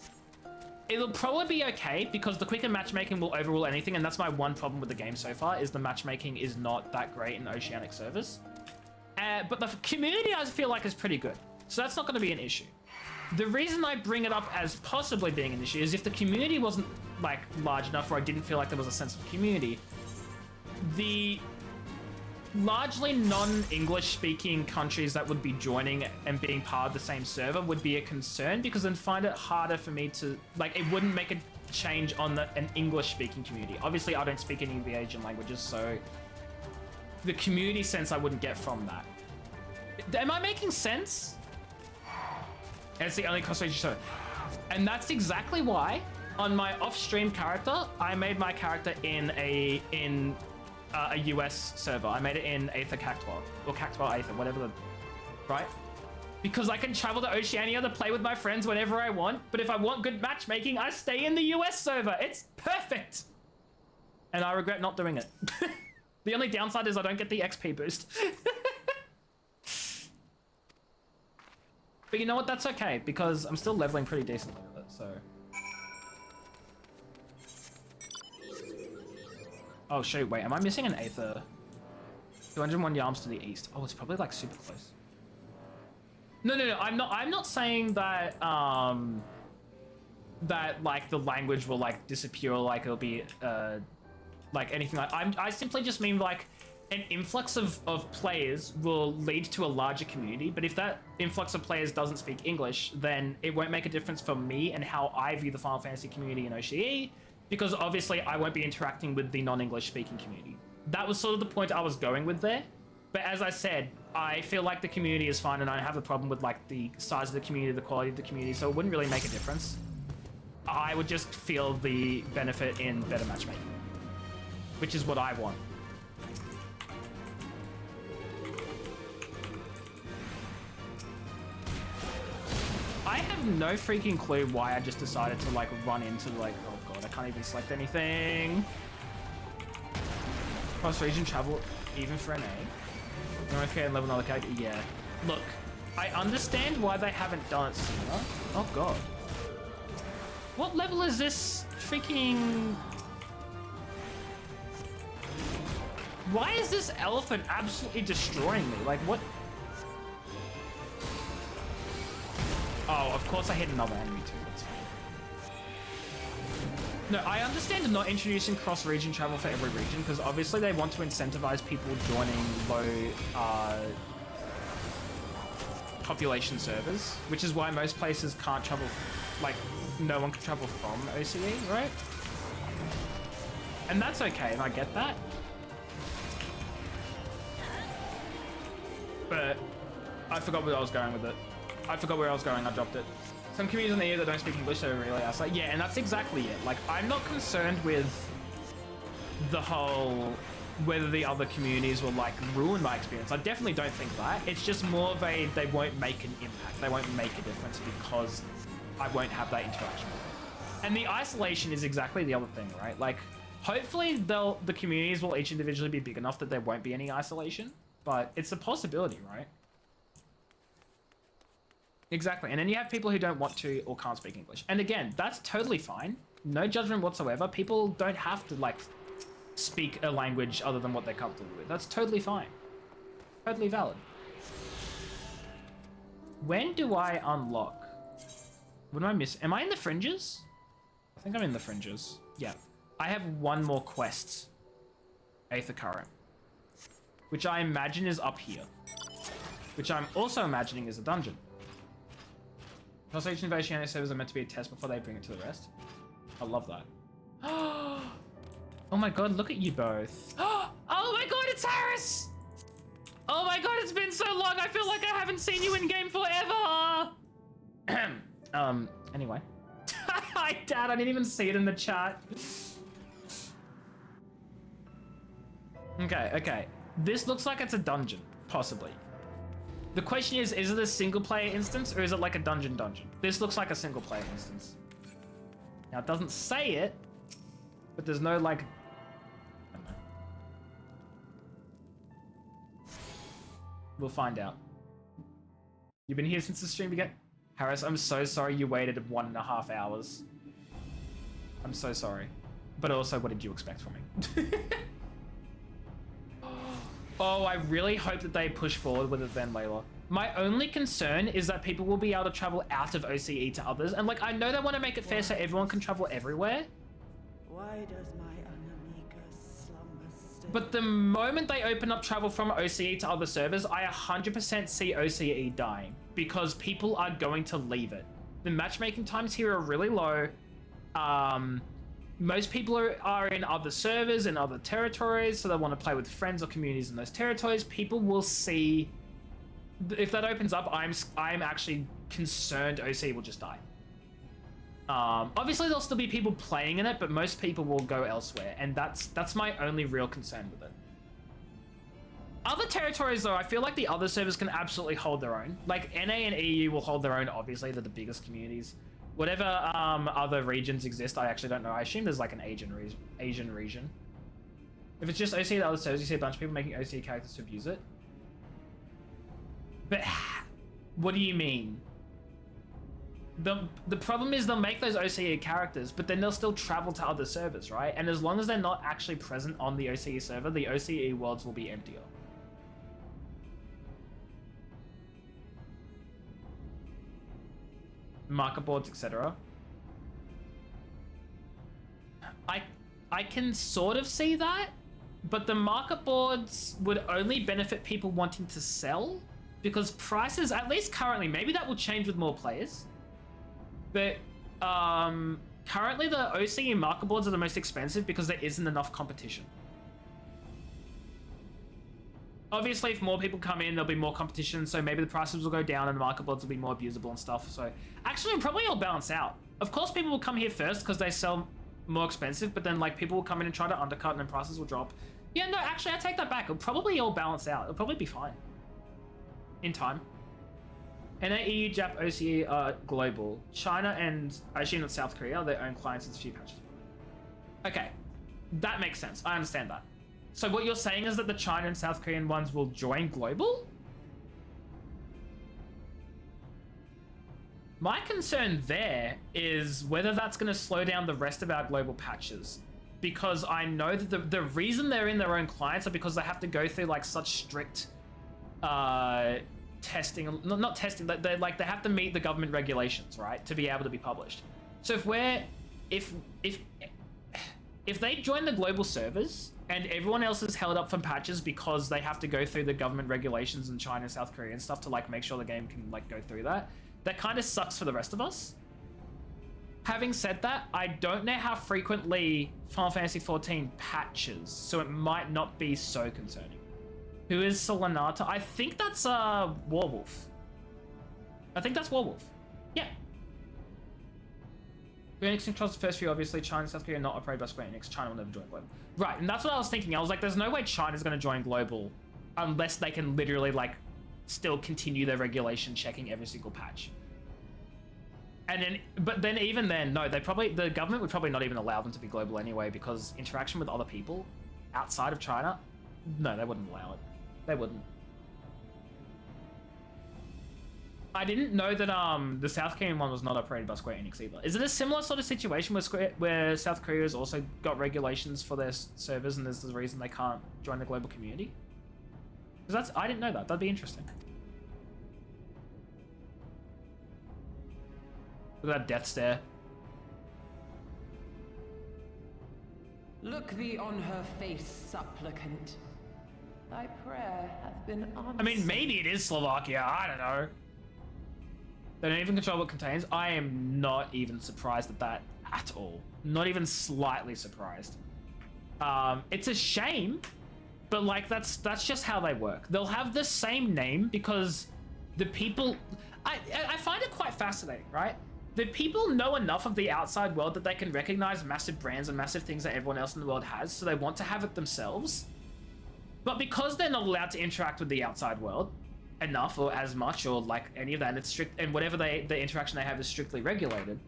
it'll probably be okay because the quicker matchmaking will overrule anything, and that's my one problem with the game so far, is the matchmaking is not that great in oceanic servers. But the community I feel like is pretty good. So that's not going to be an issue. The reason I bring it up as possibly being an issue is if the community wasn't like large enough, or I didn't feel like there was a sense of community, the largely non-English speaking countries that would be joining and being part of the same server would be a concern, because then find it harder for me to, like, it wouldn't make a change on an English speaking community. Obviously I don't speak any of the Asian languages, so the community sense I wouldn't get from that. Am I making sense? It's the only cross-region show. And that's exactly why on my off-stream character, I made my character in a US server. I made it in Aether Cactuar, or Cactuar Aether, whatever the, right? Because I can travel to Oceania to play with my friends whenever I want, but if I want good matchmaking, I stay in the US server. It's perfect. And I regret not doing it. The only downside is I don't get the XP boost. But you know what? That's okay, because I'm still leveling pretty decently with it, so. Oh shoot, wait, am I missing an Aether? 201 yards to the east. Oh, it's probably like super close. No, I'm not saying that, that like the language will like disappear, or like it'll be, like anything like, I simply just mean like an influx of players will lead to a larger community, but if that influx of players doesn't speak English, then it won't make a difference for me and how I view the Final Fantasy community in OCE, because obviously I won't be interacting with the non-English speaking community. That was sort of the point I was going with there. But as I said, I feel like the community is fine, and I have a problem with like the size of the community, the quality of the community, so it wouldn't really make a difference. I would just feel the benefit in better matchmaking, which is what I want. I have no freaking clue why I just decided to like run into like, oh god, I can't even select anything. Cross region travel even for an A. Okay, and level another character, yeah. Look, I understand why they haven't done it sooner. Oh god. What level is this freaking... Why is this elephant absolutely destroying me? Like, what? Oh, of course I hit another enemy too, that's fine. No, I understand not introducing cross-region travel for every region, because obviously they want to incentivize people joining low population servers, which is why most places can't travel, like, no one can travel from OCE, right? And that's okay, and I get that. But I forgot where I was going with it. I forgot where I was going, I dropped it. Some communities on the EU that don't speak English, so really, I was like, yeah, and that's exactly it. Like, I'm not concerned with the whole, whether the other communities will like ruin my experience. I definitely don't think that. It's just more of a, they won't make an impact. They won't make a difference because I won't have that interaction with it. And the isolation is exactly the other thing, right? Like, hopefully the communities will each individually be big enough that there won't be any isolation, but it's a possibility, right? Exactly, and then you have people who don't want to or can't speak English. And again, that's totally fine. No judgment whatsoever. People don't have to, like, speak a language other than what they're comfortable with. That's totally fine. Totally valid. When do I unlock? What am I missing? Am I in the fringes? I think I'm in the fringes. Yeah. I have one more quest. Aether Current. Which I imagine is up here. Which I'm also imagining is a dungeon. Constellation Oceania servers are meant to be a test before they bring it to the rest. I love that. Oh my god, look at you both. Oh my god, it's Harris! Oh my god, it's been so long, I feel like I haven't seen you in game forever! Anyway. Hi, Dad, I didn't even see it in the chat. Okay. This looks like it's a dungeon, possibly. The question is it a single player instance or is it like a dungeon? This looks like a single player instance. Now it doesn't say it, but there's no like, I don't know. We'll find out. You've been here since the stream began? Harris, I'm so sorry you waited 1.5 hours. I'm so sorry. But also, what did you expect from me? Oh, I really hope that they push forward with it then, Layla. My only concern is that people will be able to travel out of OCE to others. And like, I know they want to make it fair so everyone can travel everywhere. Why does my Anamika slumber still? But the moment they open up travel from OCE to other servers, I 100% see OCE dying because people are going to leave it. The matchmaking times here are really low. Most people are in other servers, in other territories, so they want to play with friends or communities in those territories. People will see, if that opens up, I'm actually concerned OCE will just die. Obviously there'll still be people playing in it, but most people will go elsewhere, and that's my only real concern with it. Other territories though, I feel like the other servers can absolutely hold their own. Like NA and EU will hold their own, obviously they're the biggest communities. Whatever other regions exist, I actually don't know. I assume there's like an Asian region. If it's just OCE to other servers, you see a bunch of people making OCE characters to abuse it. But what do you mean? The problem is they'll make those OCE characters, but then they'll still travel to other servers, right? And as long as they're not actually present on the OCE server, the OCE worlds will be emptier. Market boards, etc. I can sort of see that, but the market boards would only benefit people wanting to sell because prices, at least currently, maybe that will change with more players, but currently the OCE market boards are the most expensive because there isn't enough competition. Obviously, if more people come in, there'll be more competition, so maybe the prices will go down and the market boards will be more abusable and stuff. So actually, it'll probably all balance out. Of course, people will come here first because they sell more expensive, but then like people will come in and try to undercut and then prices will drop. Yeah, no, actually, I take that back. It'll probably all balance out. It'll probably be fine in time. NA, EU, Jap, OCE are global. China and I assume that South Korea are their own clients since a few patches. Okay, that makes sense. I understand that. So what you're saying is that the China and South Korean ones will join global? My concern there is whether that's going to slow down the rest of our global patches. Because I know that the reason they're in their own clients are because they have to go through like such strict testing, not testing, they have to meet the government regulations, right, to be able to be published. So if they join the global servers and everyone else is held up from patches because they have to go through the government regulations in China and South Korea and stuff to like make sure the game can like go through that kind of sucks for the rest of us. Having said that, I don't know how frequently Final Fantasy XIV patches, so it might not be so concerning. Who is Solanata? I think that's Warwolf. I think that's Warwolf. Yeah. Square Enix controls the first few, obviously. China and South Korea are not operated by Square Enix. China will never join global. Right, and that's what I was thinking. I was like, there's no way China's going to join global unless they can literally, like, still continue their regulation checking every single patch. And then, but then even then, no, the government would probably not even allow them to be global anyway because interaction with other people outside of China, no, they wouldn't allow it. They wouldn't. I didn't know that the South Korean one was not operated by Square Enix either. Is it a similar sort of situation where South Korea has also got regulations for their servers and there's the reason they can't join the global community? Because I didn't know that. That'd be interesting. Look at that death stare. Look thee on her face, supplicant. Thy prayer hath been answered. I mean, maybe it is Slovakia. I don't know. They don't even control what it contains. I am not even surprised at that at all. Not even slightly surprised. It's a shame, but like that's just how they work. They'll have the same name because the people. I find it quite fascinating, right? The people know enough of the outside world that they can recognize massive brands and massive things that everyone else in the world has, so they want to have it themselves. But because they're not allowed to interact with the outside world enough or as much or like any of that, and it's strict, and whatever the interaction they have is strictly regulated,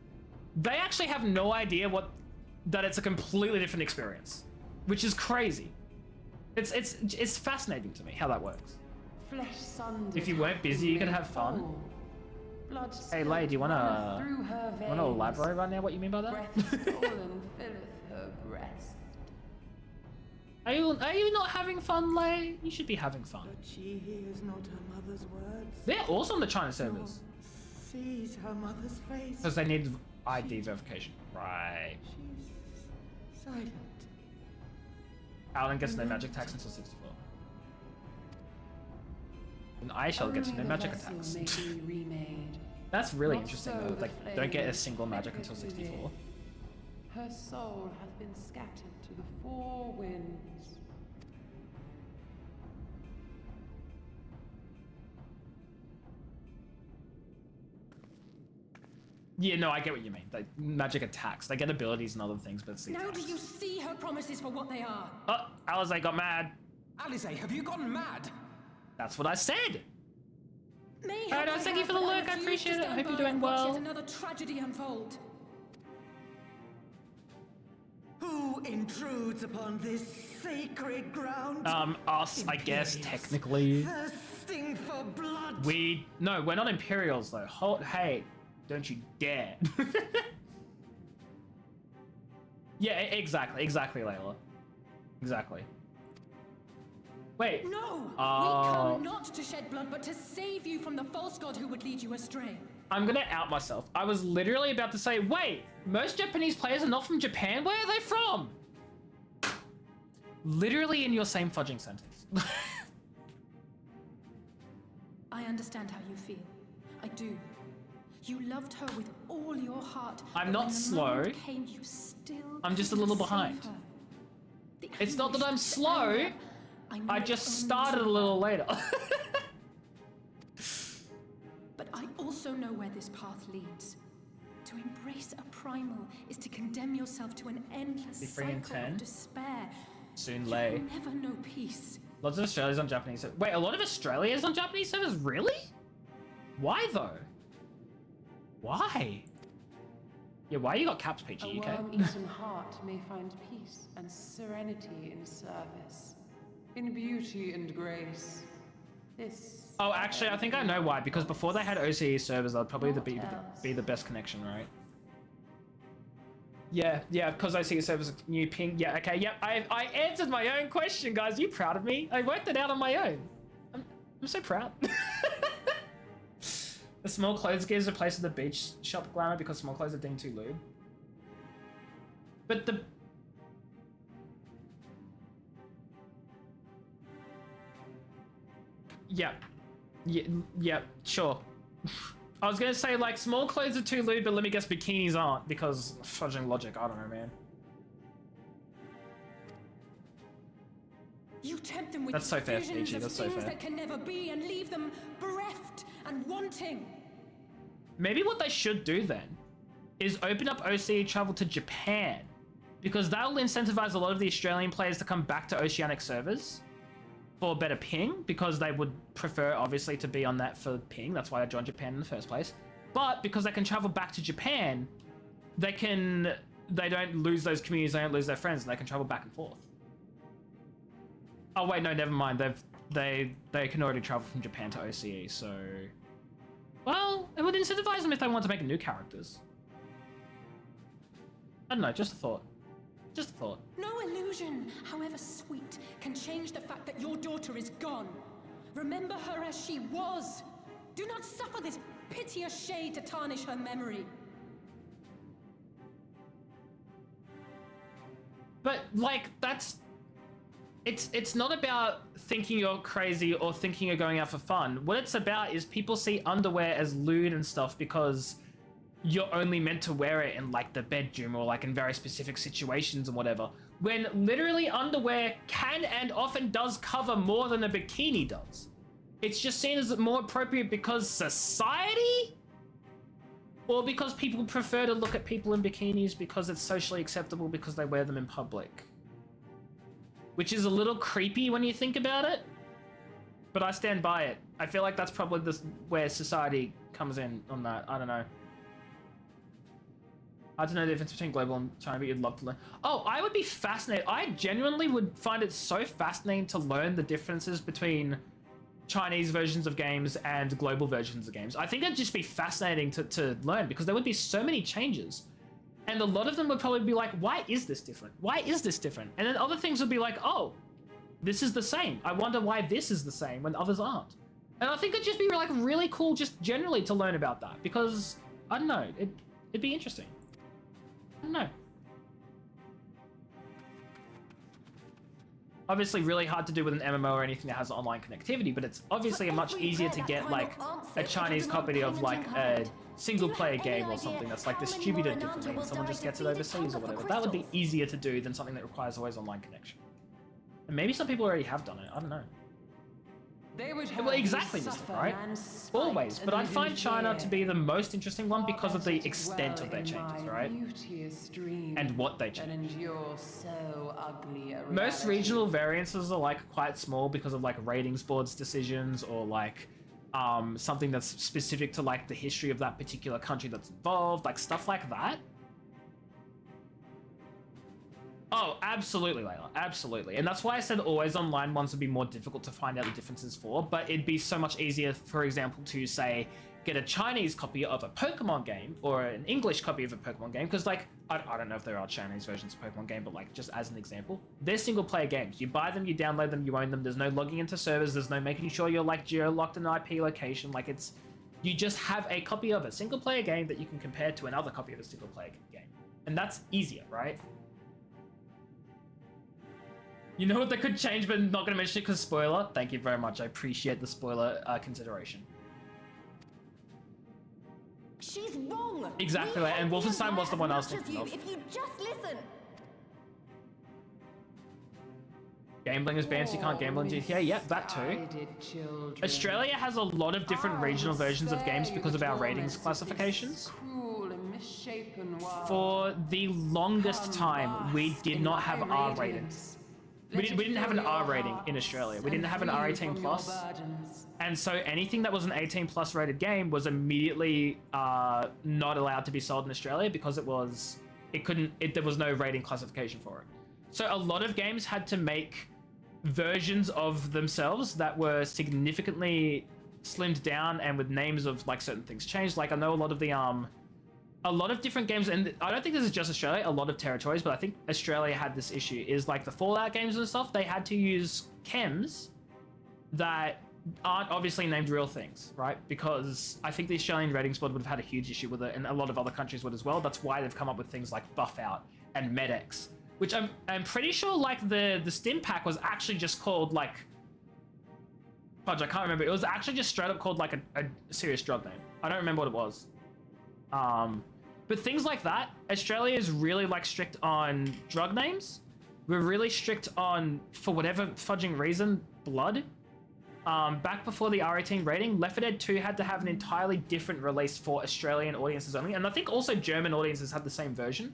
they actually have no idea that it's a completely different experience, which is crazy. It's fascinating to me how that works. Flesh sundered, If you weren't busy, you could have fun. Blood Hey, Lay, do you wanna veins. elaborate right now what you mean by that? Breath stolen filleth her breast. Are you not having fun, Lay? You should be having fun. But she hears not her mother's words. They're also on the China servers Sees her mother's face. because they need ID verification. Right. She's silent. Alan gets no magic attacks until 64. And I shall get no magic attacks. That's really interesting though. Like, don't get a single magic until 64. Her soul hath been scattered to the four winds. Yeah, no, I get what you mean. Like, magic attacks. They get abilities and other things, but it's the Now do attacks. you see her promises for what they are? Oh, Alizé got mad. Alizé, have you gone mad? That's what I said. May Alright, I thank you for the but lurk, I refuse appreciate to it. I stand hope you're by doing and watch well. Yet another tragedy unfold. Who intrudes upon this sacred ground? Us, I guess, technically. Thirsting for blood. No, we're not Imperials though. Hey, don't you dare. Yeah, exactly, Layla. Exactly. Wait. No! We Oh. come not to shed blood, but to save you from the false god who would lead you astray. I'm gonna out myself. I was literally about to say, wait, most Japanese players are not from Japan? Where are they from? Literally in your same fudging sentence. I understand how you feel. I do. You loved her with all your heart. I'm but not when the slow. moment came, you still I'm just a couldn't little save behind. her. The It's not that anguish, I'm the slow. anger, know I it just only started a too little well. later. But I also know where this path leads. To embrace a primal is to condemn yourself to an endless Be free in cycle 10. of despair. Soon You lay. will never know peace. Lots of Australia's on Japanese servers. Wait, a lot of Australia is on Japanese servers? Really? Why though? Why? Yeah, why you got caps, A PG, UK? worm-eaten heart may find peace and serenity in service, in beauty and grace. This. Oh, actually, I think I know why. Because before they had OCE servers, that'd probably be the best connection, right? Yeah, because OCE servers, new ping. Yeah, okay, yep. I answered my own question, guys. You proud of me? I worked it out on my own. I'm so proud. The small clothes gives a place at the beach shop glamour because small clothes are deemed too lewd. But the... Yeah, sure. I was gonna say, like, small clothes are too lewd, but let me guess bikinis aren't, because fudging logic, I don't know, man. You tempt them with That's so fair, visions PG, of that's so things fair. that can never be and leave them bereft and wanting. Maybe what they should do then is open up OCE travel to Japan, because that'll incentivize a lot of the Australian players to come back to Oceanic servers for better ping, because they would prefer, obviously, to be on that for ping. That's why I joined Japan in the first place. But because they can travel back to Japan, they don't lose those communities, they don't lose their friends, and they can travel back and forth. Oh wait, no, never mind. They can already travel from Japan to OCE, so... Well, it would incentivize them if they want to make new characters. I don't know, just a thought. Just a thought. No illusion, however sweet, can change the fact that your daughter is gone. Remember her as she was. Do not suffer this piteous shade to tarnish her memory. But, like, that's... It's not about thinking you're crazy or thinking you're going out for fun. What it's about is people see underwear as lewd and stuff because you're only meant to wear it in, like, the bedroom or, like, in very specific situations and whatever. When literally underwear can and often does cover more than a bikini does. It's just seen as more appropriate because society? Or because people prefer to look at people in bikinis because it's socially acceptable because they wear them in public? which is a little creepy when you think about it. But I stand by it. I feel like that's probably where society comes in on that. I don't know. I don't know the difference between global and China, but you'd love to learn. Oh, I would be fascinated. I genuinely would find it so fascinating to learn the differences between Chinese versions of games and global versions of games. I think it'd just be fascinating to learn, because there would be so many changes. And a lot of them would probably be like, why is this different? Why is this different? And then other things would be like, oh, this is the same. I wonder why this is the same when others aren't. And I think it'd just be like really cool just generally to learn about that, because, I don't know, it'd be interesting. I don't know. Obviously really hard to do with an MMO or anything that has online connectivity, but it's obviously much easier to get like a Chinese copy of like a single player game or something that's like distributed differently and someone just gets it overseas or whatever. That would be easier to do than something that requires always online connection. And maybe some people already have done it, I don't know. They would have Well, exactly, Mr. Right? Always, but I find China to be the most interesting one because of the extent of their changes, right? And what they change. Most regional variances are like quite small because of like ratings boards decisions or like something that's specific to like the history of that particular country that's involved, like stuff like that. Oh, absolutely, Layla. Absolutely. And that's why I said always online ones would be more difficult to find out the differences for, but it'd be so much easier, for example, to say, get a Chinese copy of a Pokemon game or an English copy of a Pokemon game, because like, I don't know if there are Chinese versions of Pokemon game, but like, just as an example, they're single player games. You buy them, you download them, you own them. There's no logging into servers. There's no making sure you're like geo-locked in an IP location. Like it's, you just have a copy of a single player game that you can compare to another copy of a single player game. And that's easier, right? You know what they could change, but not going to mention it because spoiler? Thank you very much. I appreciate the spoiler consideration. She's wrong. Exactly, right. And Wolfenstein was the one I was thinking of. If you just listen. Gambling is banned, so you can't gamble in GTA. Yep, that too. Australia has a lot of different regional versions of games because of our ratings classifications. For the longest time, we did not have R ratings. We didn't have an R rating in Australia. We didn't have an R18 plus. And so anything that was an 18 plus rated game was immediately not allowed to be sold in Australia because there was no rating classification for it. So a lot of games had to make versions of themselves that were significantly slimmed down and with names of like certain things changed. Like I know a lot of different games, and I don't think this is just Australia, a lot of territories, but I think Australia had this issue, is like the Fallout games and stuff, they had to use chems that aren't obviously named real things, right? Because I think the Australian ratings board would have had a huge issue with it, and a lot of other countries would as well. That's why they've come up with things like Buff Out and Med-X, which I'm pretty sure like the Stim Pack was actually just called like, fudge, I can't remember. It was actually just straight up called like a serious drug name. I don't remember what it was. But things like that, Australia is really like strict on drug names. We're really strict on, for whatever fudging reason, blood. Back before the R18 rating, Left 4 Dead 2 had to have an entirely different release for Australian audiences only. And I think also German audiences had the same version,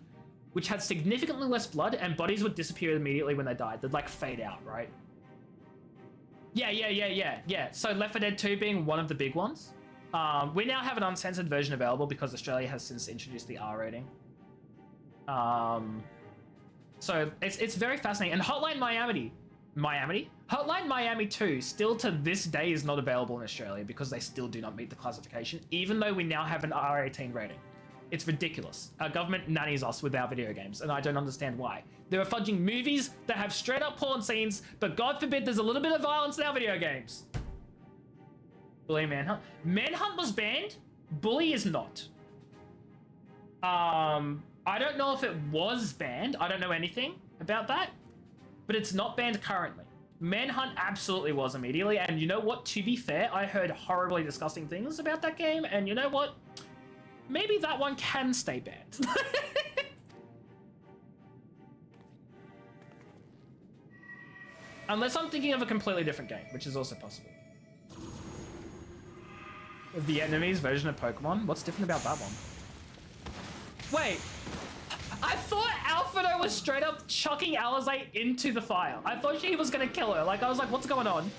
which had significantly less blood and bodies would disappear immediately when they died. They'd like fade out, right? Yeah. So Left 4 Dead 2 being one of the big ones. We now have an uncensored version available because Australia has since introduced the R rating. So it's very fascinating. And Hotline Miami 2 still to this day is not available in Australia because they still do not meet the classification, even though we now have an R18 rating. It's ridiculous. Our government nannies us with our video games, and I don't understand why. There are fudging movies that have straight up porn scenes, but God forbid there's a little bit of violence in our video games. Bully Manhunt. Manhunt was banned. Bully is not. I don't know if it was banned. I don't know anything about that, but it's not banned currently. Manhunt absolutely was immediately, and you know what? To be fair, I heard horribly disgusting things about that game, and you know what? Maybe that one can stay banned. Unless I'm thinking of a completely different game, which is also possible. The Vietnamese version of Pokemon? What's different about that one? Wait, I thought Alfredo was straight up chucking Alizé into the fire. I thought she was gonna kill her. Like, I was like, what's going on?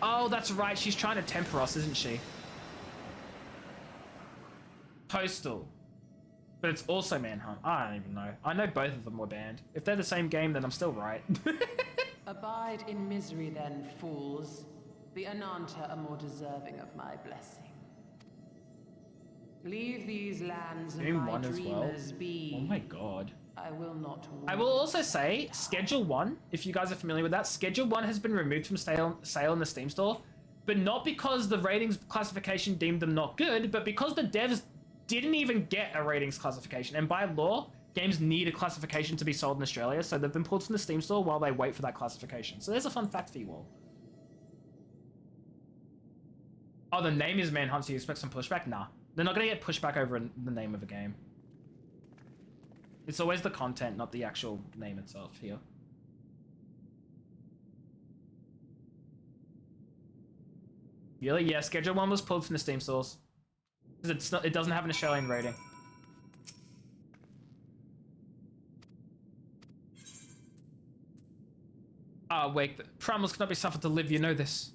Oh, that's right. She's trying to temper us, isn't she? Postal. But it's also Manhunt. I don't even know. I know both of them were banned. If they're the same game, then I'm still right. Abide in misery then, fools. The Ananta are more deserving of my blessing. Leave these lands and Game my 1 as well. dreamers be. Oh my god. I will not warn. I will also say, Schedule 1, if you guys are familiar with that, Schedule 1 has been removed from sale in the Steam store, but not because the ratings classification deemed them not good, but because the devs didn't even get a ratings classification. And by law, games need a classification to be sold in Australia, so they've been pulled from the Steam store while they wait for that classification. So there's a fun fact for you all. Oh, the name is Manhunt, so you expect some pushback? Nah. They're not gonna get pushback over the name of a game. It's always the content, not the actual name itself here. Really? Yeah, Schedule 1 was pulled from the Steam stores. Because it doesn't have an Australian rating. Ah, wait. Primals cannot be suffered to live, you know this.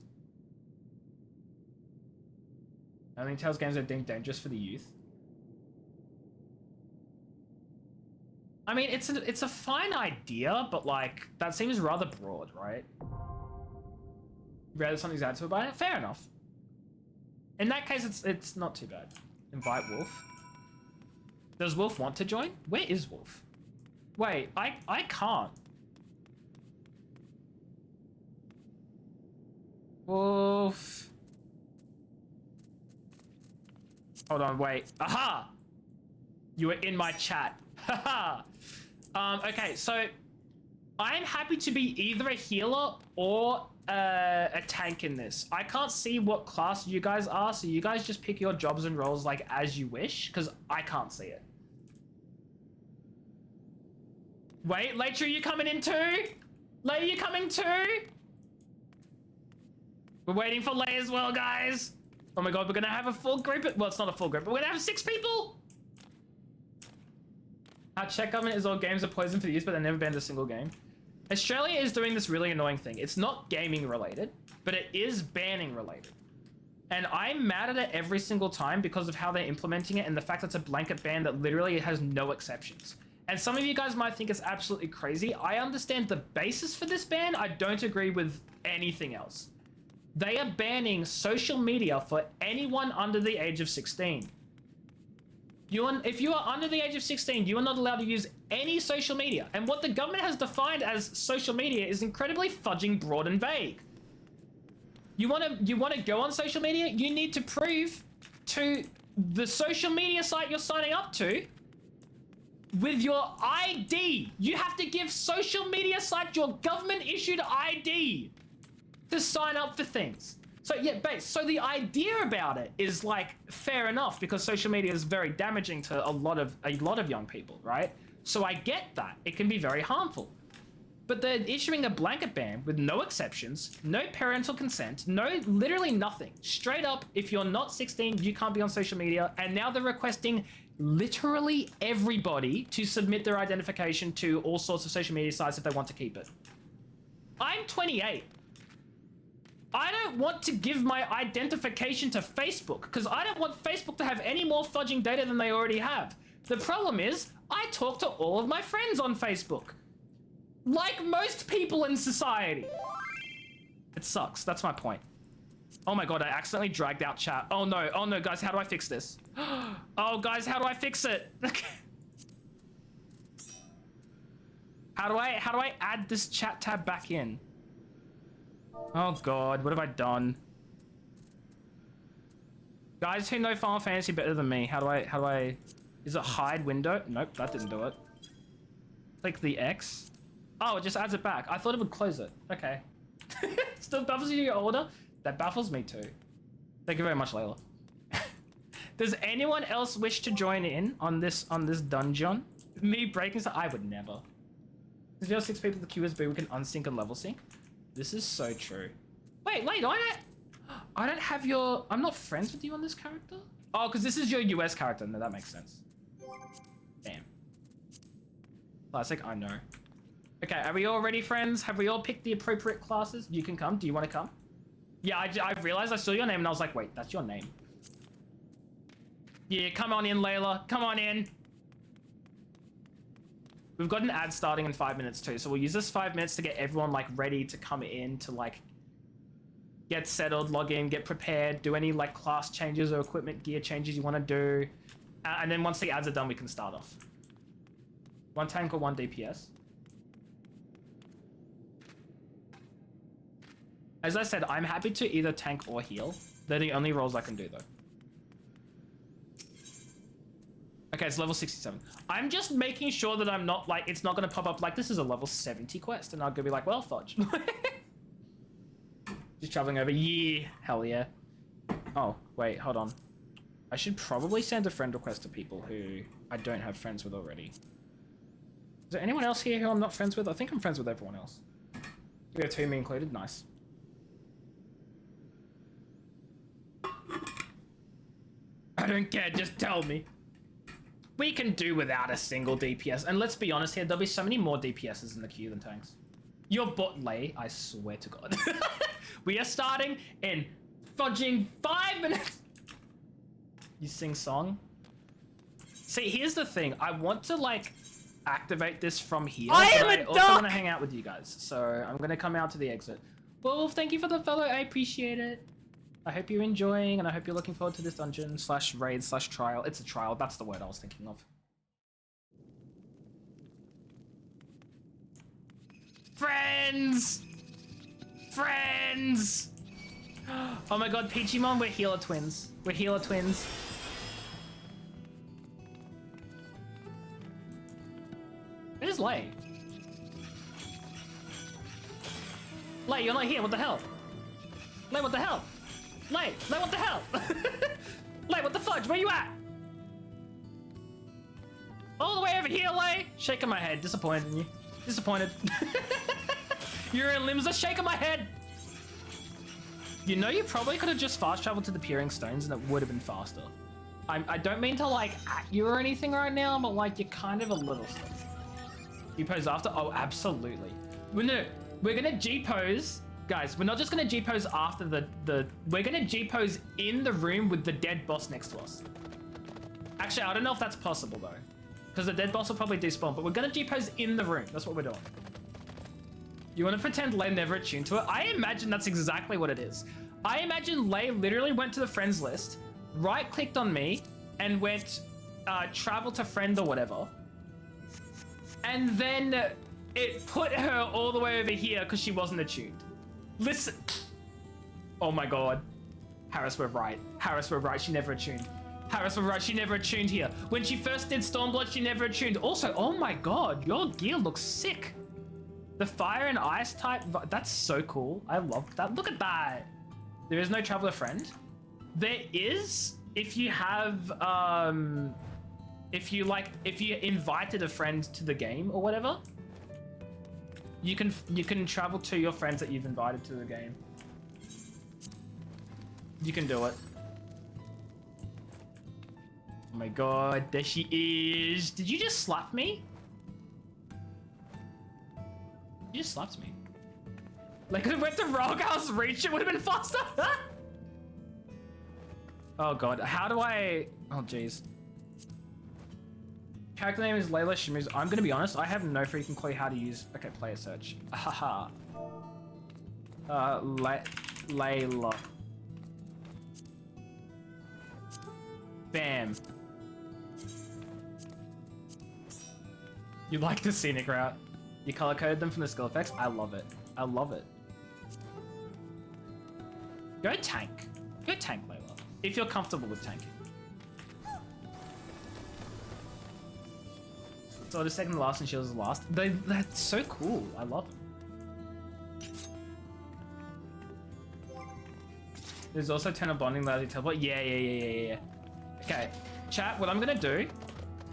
I think Tales games are deemed dangerous for the youth. I mean, it's a fine idea, but like, that seems rather broad, right? Rather something's added to it by it? Fair enough. In that case, it's not too bad. Invite Wolf. Does Wolf want to join? Where is Wolf? Wait, I can't. Wolf. Hold on, wait. Aha! You were in my chat. Haha. Okay, so I'm happy to be either a healer or a tank in this. I can't see what class you guys are, so you guys just pick your jobs and roles like as you wish, because I can't see it. Wait, Later, you coming in too? Lay, you coming too? We're waiting for Lay as well, guys. Oh my god, we're gonna have a full group. Well, it's not a full group, but we're gonna have 6 people. Our Czech government is all games are poison for the youth, but they never banned a single game. Australia is doing this really annoying thing. It's not gaming related, but it is banning related. And I'm mad at it every single time because of how they're implementing it and the fact that it's a blanket ban that literally has no exceptions. And some of you guys might think it's absolutely crazy. I understand the basis for this ban. I don't agree with anything else. They are banning social media for anyone under the age of 16. If you are under the age of 16, you are not allowed to use any social media. And what the government has defined as social media is incredibly fudging broad and vague. You want to go on social media? You need to prove to the social media site you're signing up to with your ID. You have to give social media site your government issued ID to sign up for things. So yeah, so the idea about it is like fair enough because social media is very damaging to a lot of young people, right? So I get that. It can be very harmful. But they're issuing a blanket ban with no exceptions, no parental consent, literally nothing. Straight up, if you're not 16, you can't be on social media. And now they're requesting literally everybody to submit their identification to all sorts of social media sites if they want to keep it. I'm 28. I don't want to give my identification to Facebook because I don't want Facebook to have any more fudging data than they already have. The problem is, I talk to all of my friends on Facebook. Like most people in society. It sucks, that's my point. Oh my god, I accidentally dragged out chat. Oh no, guys, how do I fix this? Oh guys, how do I fix it? How do I add this chat tab back in? Oh god, what have I done? Guys who know Final Fantasy better than me, how do I... Is it hide window? Nope, that didn't do it. Click the X. Oh, it just adds it back. I thought it would close it. Okay. Still baffles you your order? That baffles me too. Thank you very much, Layla. Does anyone else wish to join in on this dungeon? Me breaking stuff? I would never. If you have 6 people, the queue is big, we can unsync and level sync. This is so true. Wait, I don't have your... I'm not friends with you on this character? Oh, because this is your US character. No, that makes sense. Classic, I know. Okay, are we all ready, friends? Have we all picked the appropriate classes? You can come. Do you want to come? Yeah, I realized I saw your name and I was like, wait, that's your name. Yeah, come on in, Layla. Come on in. We've got an ad starting in 5 minutes too, so we'll use this 5 minutes to get everyone like ready to come in to like get settled, log in, get prepared, do any like class changes or equipment gear changes you want to do. And then once the ads are done, we can start off. 1 tank or 1 DPS. As I said, I'm happy to either tank or heal. They're the only roles I can do though. Okay, it's level 67. I'm just making sure that I'm not like, it's not going to pop up like this is a level 70 quest. And I'm going to be like, well, fudge. Just traveling over. Yeah, hell yeah. Oh, wait, hold on. I should probably send a friend request to people who I don't have friends with already. Is there anyone else here who I'm not friends with? I think I'm friends with everyone else. We have 2, me included. Nice. I don't care, just tell me. We can do without a single DPS. And let's be honest here, there'll be so many more DPSs in the queue than tanks. Your bot lay, I swear to God. We are starting in fudging 5 minutes. You sing song? See, here's the thing. I want to like activate this from here. I also want to hang out with you guys. So I'm going to come out to the exit. Well, thank you for the follow. I appreciate it. I hope you're enjoying, and I hope you're looking forward to this dungeon slash raid slash trial. It's a trial. That's the word I was thinking of. Friends! Friends! Oh my god, Peachymon, we're healer twins. We're healer twins. Where's Lay? Lay, you're not here. What the hell? Lay, what the hell? Lay, what the hell? Lay, what the fudge? Where you at? All the way over here, Lay. Shaking my head. Disappointed in you. Disappointed. Your limbs are shaking my head. You know, you probably could have just fast traveled to the Peering Stones and it would have been faster. I don't mean to like at you or anything right now, but like you're kind of a little slow. You pose after? Oh, absolutely. Well, no, we're gonna G-pose. Guys, we're not just gonna G-pose after we're gonna G-pose in the room with the dead boss next to us. Actually, I don't know if that's possible though. Because the dead boss will probably despawn, but we're gonna G-pose in the room. That's what we're doing. You wanna pretend Lay never attuned to it? I imagine that's exactly what it is. I imagine Lay literally went to the friends list, right-clicked on me, and went travel to friend or whatever. And then it put her all the way over here because she wasn't attuned. Listen. Oh my god. Harris, we're right. Harris, we're right. She never attuned. Harris, we're right. She never attuned here. When she first did Stormblood, she never attuned. Also, oh my god, your gear looks sick. The fire and ice type, that's so cool. I love that. Look at that. There is no traveler friend. There is, if you have, if you invited a friend to the game or whatever, you can travel to your friends that you've invited to the game. You can do it. Oh my god, there she is. Did you just slap me? You just slapped me. Like if it went to Roguehouse Reach, it would have been faster. Oh god, how do I? Oh jeez. Character name is Layla Shimuz. I'm gonna be honest, I have no freaking clue how to use. Okay, player search. Haha. Layla. Bam. You like the scenic route. You color coded them from the skill effects. I love it. I love it. Go tank. Go tank, Layla. If you're comfortable with tanking. So the second to last and shields the last. That's so cool. I love it. There's also Tenor Bonding, Lousy Teleport. Yeah. Okay, chat, what I'm gonna do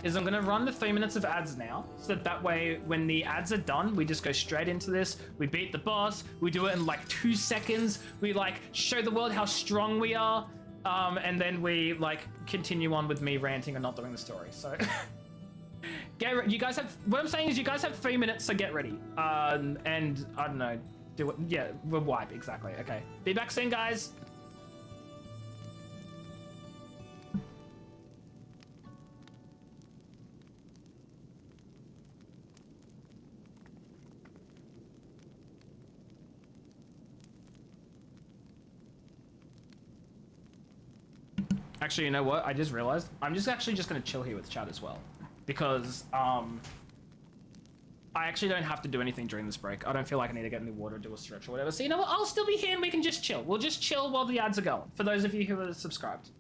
is I'm gonna run the 3 minutes of ads now, so that way when the ads are done, we just go straight into this. We beat the boss, we do it in like 2 seconds, we like show the world how strong we are, and then we like continue on with me ranting and not doing the story, so You guys have, what I'm saying is you guys have 3 minutes, so get ready. And I don't know, do it. Yeah, we'll wipe, exactly. Okay. Be back soon, guys. Actually, you know what? I just realized I'm just gonna chill here with chat as well, because I actually don't have to do anything during this break. I don't feel like I need to get in the water, do a stretch or whatever. So you know what? I'll still be here and we can just chill. We'll just chill while the ads are going. For those of you who are subscribed,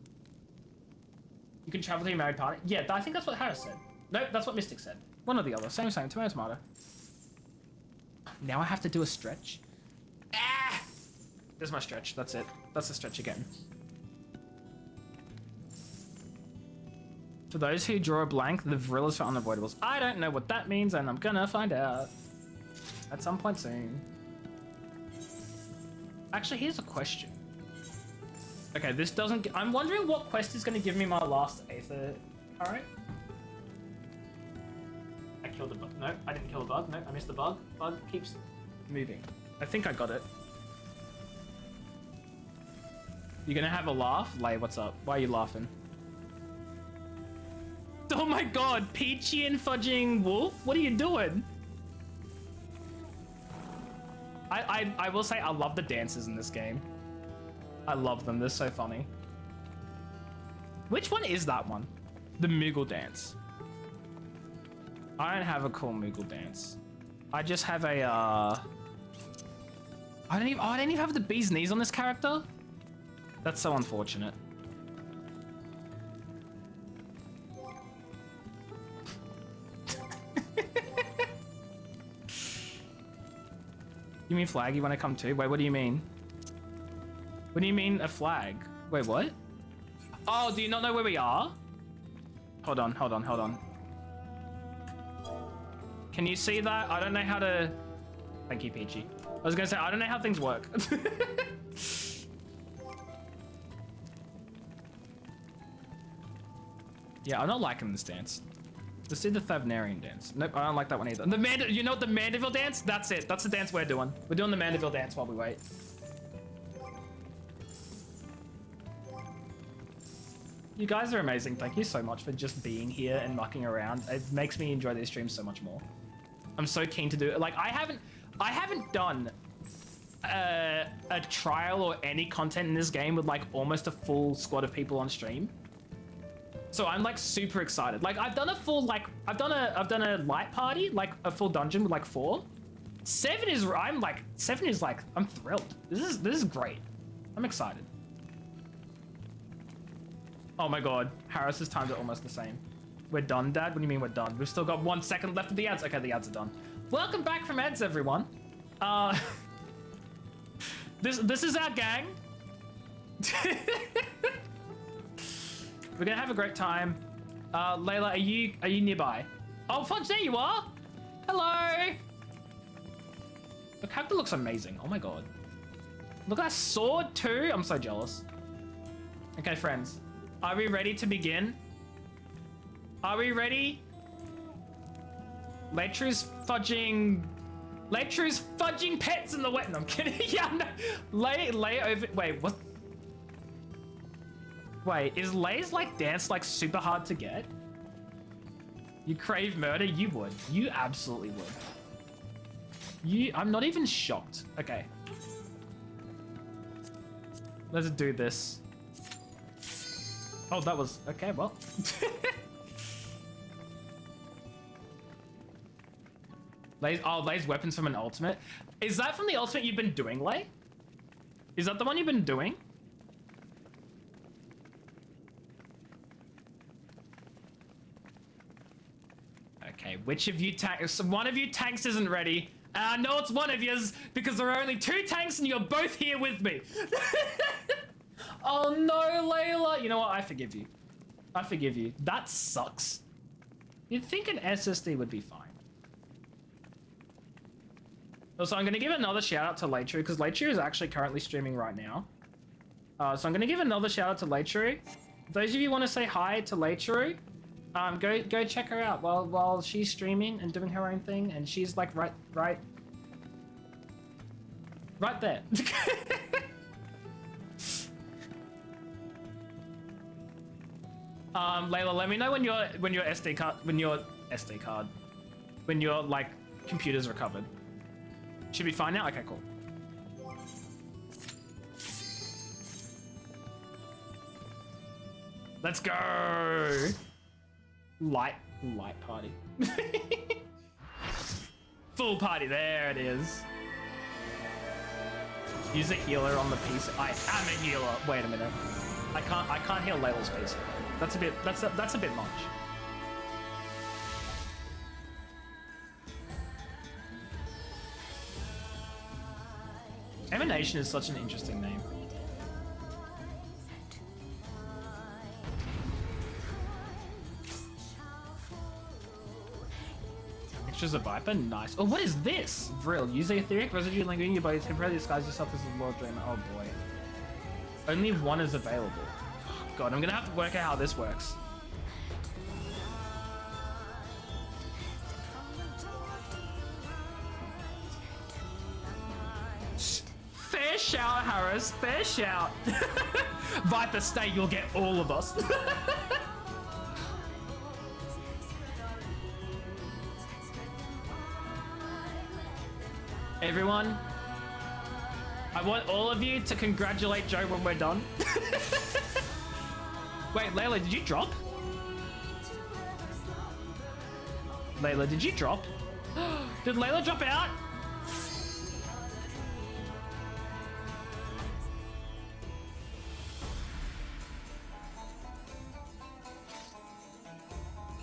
you can travel to your married party. Yeah, I think that's what Harris said. Nope, that's what Mystic said. One or the other. Same. Tomato, tomato. Now I have to do a stretch. Ah! There's my stretch. That's it. That's the stretch again. For those who draw a blank, the vril is for unavoidables. I don't know what that means, and I'm gonna find out at some point soon. Actually, here's a question. Okay, this doesn't... I'm wondering what quest is gonna give me my last Aether current. I killed the bug. No, I didn't kill the bug. No, I missed the bug. Bug keeps moving. I think I got it. You gonna have a laugh? Lay, what's up? Why are you laughing? Oh my god, Peachy and fudging wolf? What are you doing? I will say I love the dances in this game. I love them, they're so funny. Which one is that one? The Moogle dance. I don't have a cool Moogle dance. I just have a I don't even have the bee's knees on this character? That's so unfortunate. You mean flag? You want to come too? Wait, what do you mean? What do you mean a flag? Wait, what? Oh, do you not know where we are? Hold on. Can you see that? I don't know how to... Thank you, Peachy. I was gonna say, I don't know how things work. Yeah, I'm not liking this dance. Let's do the Thavnarian dance. Nope, I don't like that one either. You know what, the Mandeville dance? That's it. That's the dance we're doing. We're doing the Mandeville dance while we wait. You guys are amazing. Thank you so much for just being here and mucking around. It makes me enjoy these streams so much more. I'm so keen to do it. Like, I haven't done a trial or any content in this game with like almost a full squad of people on stream. So I'm like super excited. Like I've done a full I've done a light party, like a full dungeon with like 4. 7 is I'm thrilled. This is great. I'm excited. Oh my god, Harris's times are almost the same. We're done, Dad? What do you mean we're done? We've still got 1 second left of the ads. Okay, the ads are done. Welcome back from ads, everyone. This is our gang. We're gonna have a great time. Layla, are you nearby? Oh, Fudge, there you are. Hello. The character looks amazing. Oh my god. Look at that sword too. I'm so jealous. Okay, friends. Are we ready to begin? Are we ready? Latru's fudging pets in the wet. No, I'm kidding. Yeah, no. Lay over. Wait, what? Wait, is Lay's like dance like super hard to get? You crave murder? You would. You absolutely would. I'm not even shocked. Okay. Let's do this. Oh, that was... Okay, well. Lay's weapons from an ultimate. Is that from the ultimate you've been doing, Lay? Is that the one you've been doing? Okay, which of you tanks? One of you tanks isn't ready. And I know it's one of yous because there are only 2 tanks and you're both here with me. Oh no, Layla. You know what? I forgive you. I forgive you. That sucks. You'd think an SSD would be fine. Also, I'm going to give another shout out to Laytru because Laytru is actually currently streaming right now. So I'm going to give another shout out to Laytru. Those of you want to say hi to Laytru, Go check her out while she's streaming and doing her own thing, and she's like right there. Layla, let me know when your like computer's recovered. Should be fine now. Okay, cool. Let's go. Light party. Full party. There it is. Use a healer on the piece. I am a healer. Wait a minute. I can't heal Layla's piece. That's a bit much. Emanation is such an interesting name. Extras a Viper? Nice. Oh, what is this? Vril. Use the etheric residue lingering in your body to temporarily disguise yourself as a Lord Dreamer. Oh boy. Only one is available. God, I'm gonna have to work out how this works. Fair shout, Harris. Fair shout. Viper, stay. You'll get all of us. Everyone, I want all of you to congratulate Joe when we're done. Wait, Layla, did you drop? Layla, did you drop? Did Layla drop out?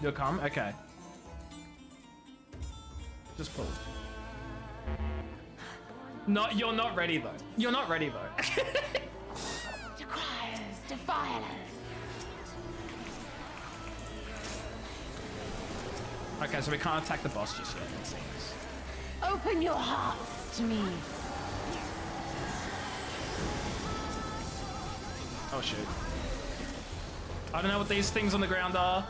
You'll come? Okay. Just pull. No, you're not ready though. You're not ready though. Decriers, defilers. Okay, so we can't attack the boss just yet, it seems. Open your hearts to me. Oh shoot. I don't know what these things on the ground are.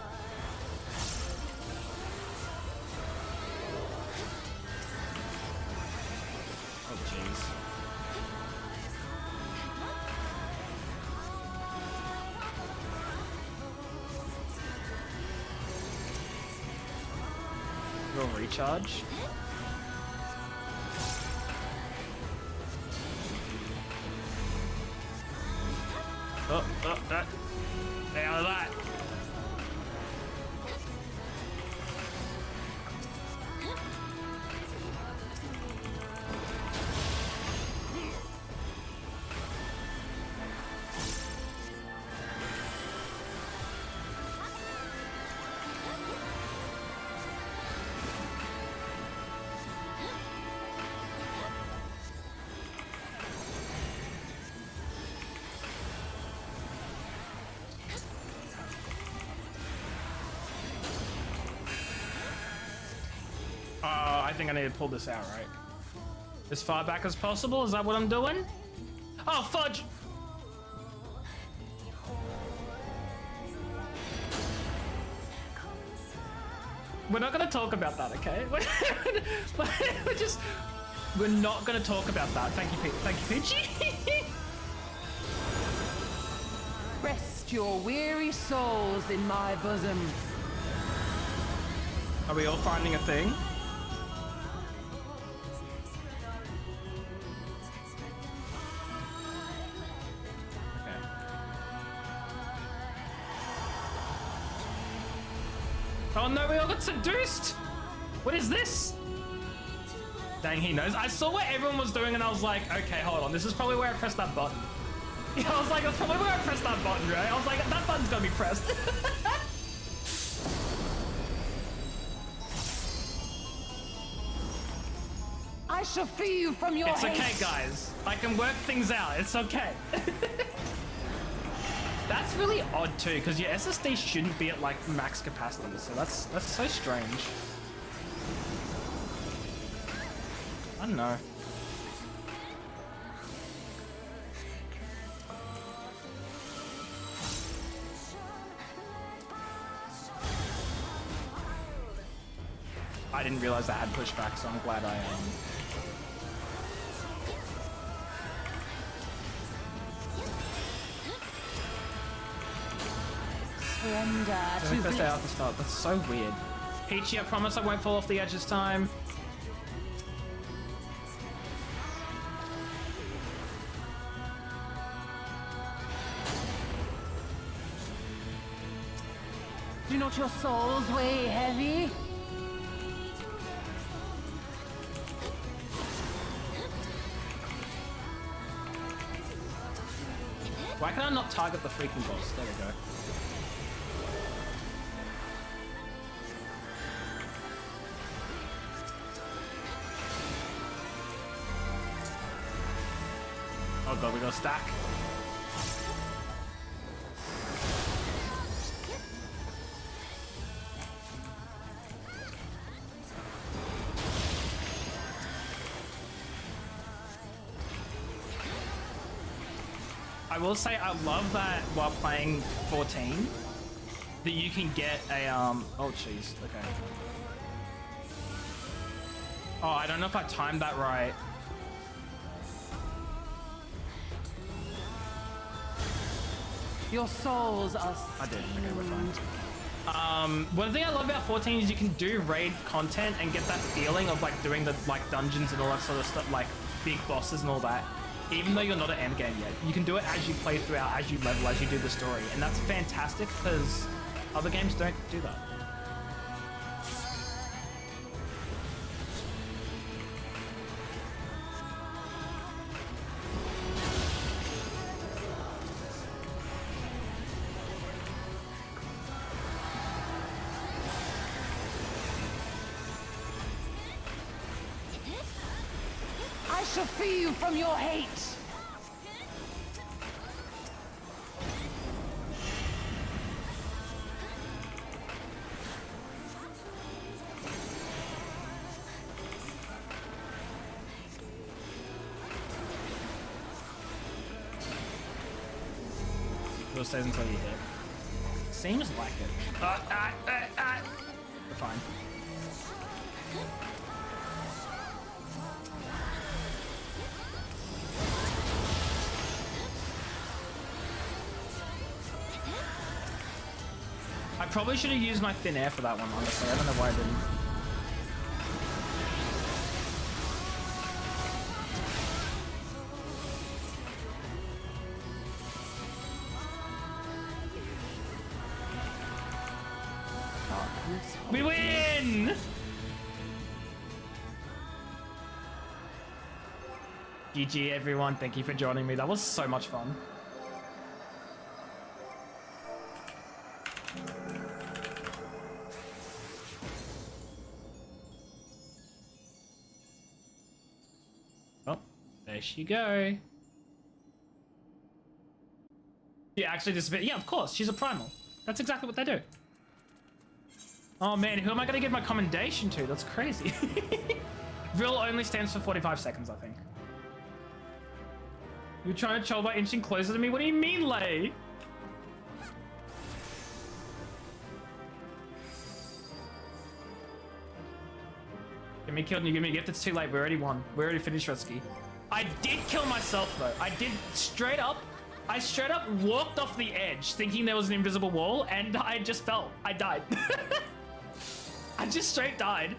Oh jeez. We'll recharge. Stay out of that. I think I need to pull this out, right? As far back as possible? Is that what I'm doing? Oh, fudge! We're not gonna talk about that, okay? We're not gonna talk about that. Thank you, Peachy. Rest your weary souls in my bosom. Are we all finding a thing? Oh no, we all got seduced! What is this? Dang, he knows. I saw what everyone was doing and I was like, okay, hold on. This is probably where I pressed that button. Yeah, I was like, that's probably where I pressed that button, right? I was like, that button's gonna be pressed. I shall free you from your It's okay, haste. guys. I can work things out. It's okay. That's really odd too, because your SSD shouldn't be at like max capacity, so that's so strange. I don't know. I didn't realize I had pushback, so I'm glad I First day out the start. That's so weird. Peachy, I promise I won't fall off the edge this time. Do not your souls weigh heavy? Why can I not target the freaking boss? There we go. Oh god, we got a stack. I will say I love that while playing 14 that you can get a oh jeez, okay. Oh, I don't know if I timed that right. Your souls are I did. Okay, we're fine. One thing I love about 14 is you can do raid content and get that feeling of like doing the like dungeons and all that sort of stuff, like big bosses and all that. Even though you're not at endgame yet, you can do it as you play throughout, as you level, as you do the story, and that's fantastic because other games don't do that. I shall free you from your hate! It stays until you hit. Seems like it. We're fine. I probably should have used my thin air for that one, honestly. I don't know why I didn't. We win! GG everyone, thank you for joining me. That was so much fun. Oh, there she go. She actually disappeared. Yeah, of course, she's a primal. That's exactly what they do. Oh man, who am I gonna give my commendation to? That's crazy. Vril only stands for 45 seconds, I think. You're trying to troll by inching closer to me? What do you mean, Lay? Get me killed and you give me a gift. It's too late. We already won. We already finished Rutsky. I did kill myself though. I did straight up. I straight up walked off the edge thinking there was an invisible wall and I just fell. I died. I just straight died.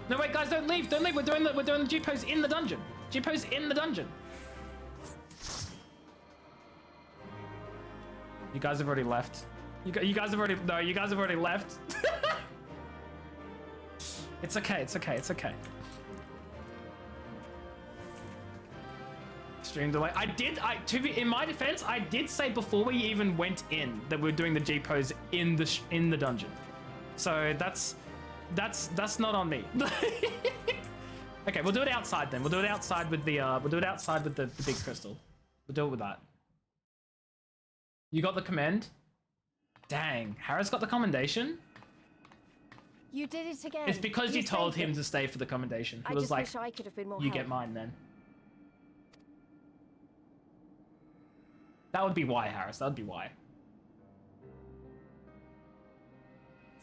No wait guys, don't leave. Don't leave. We're doing the G-pose in the dungeon. G-pose in the dungeon. You guys have already left. You guys have already you guys have already left. It's okay. It's okay. It's okay. Stream delay. In my defense, I did say before we even went in that we were doing the G pose in the dungeon. So that's not on me. Okay, we'll do it outside then. We'll do it outside with the big crystal. We'll do it with that. You got the command? Dang, Harris got the commendation? You did it again. It's because you told him to stay for the commendation. He was like, wish I could have been more you help. get mine then. That would be why, Harris. That would be why.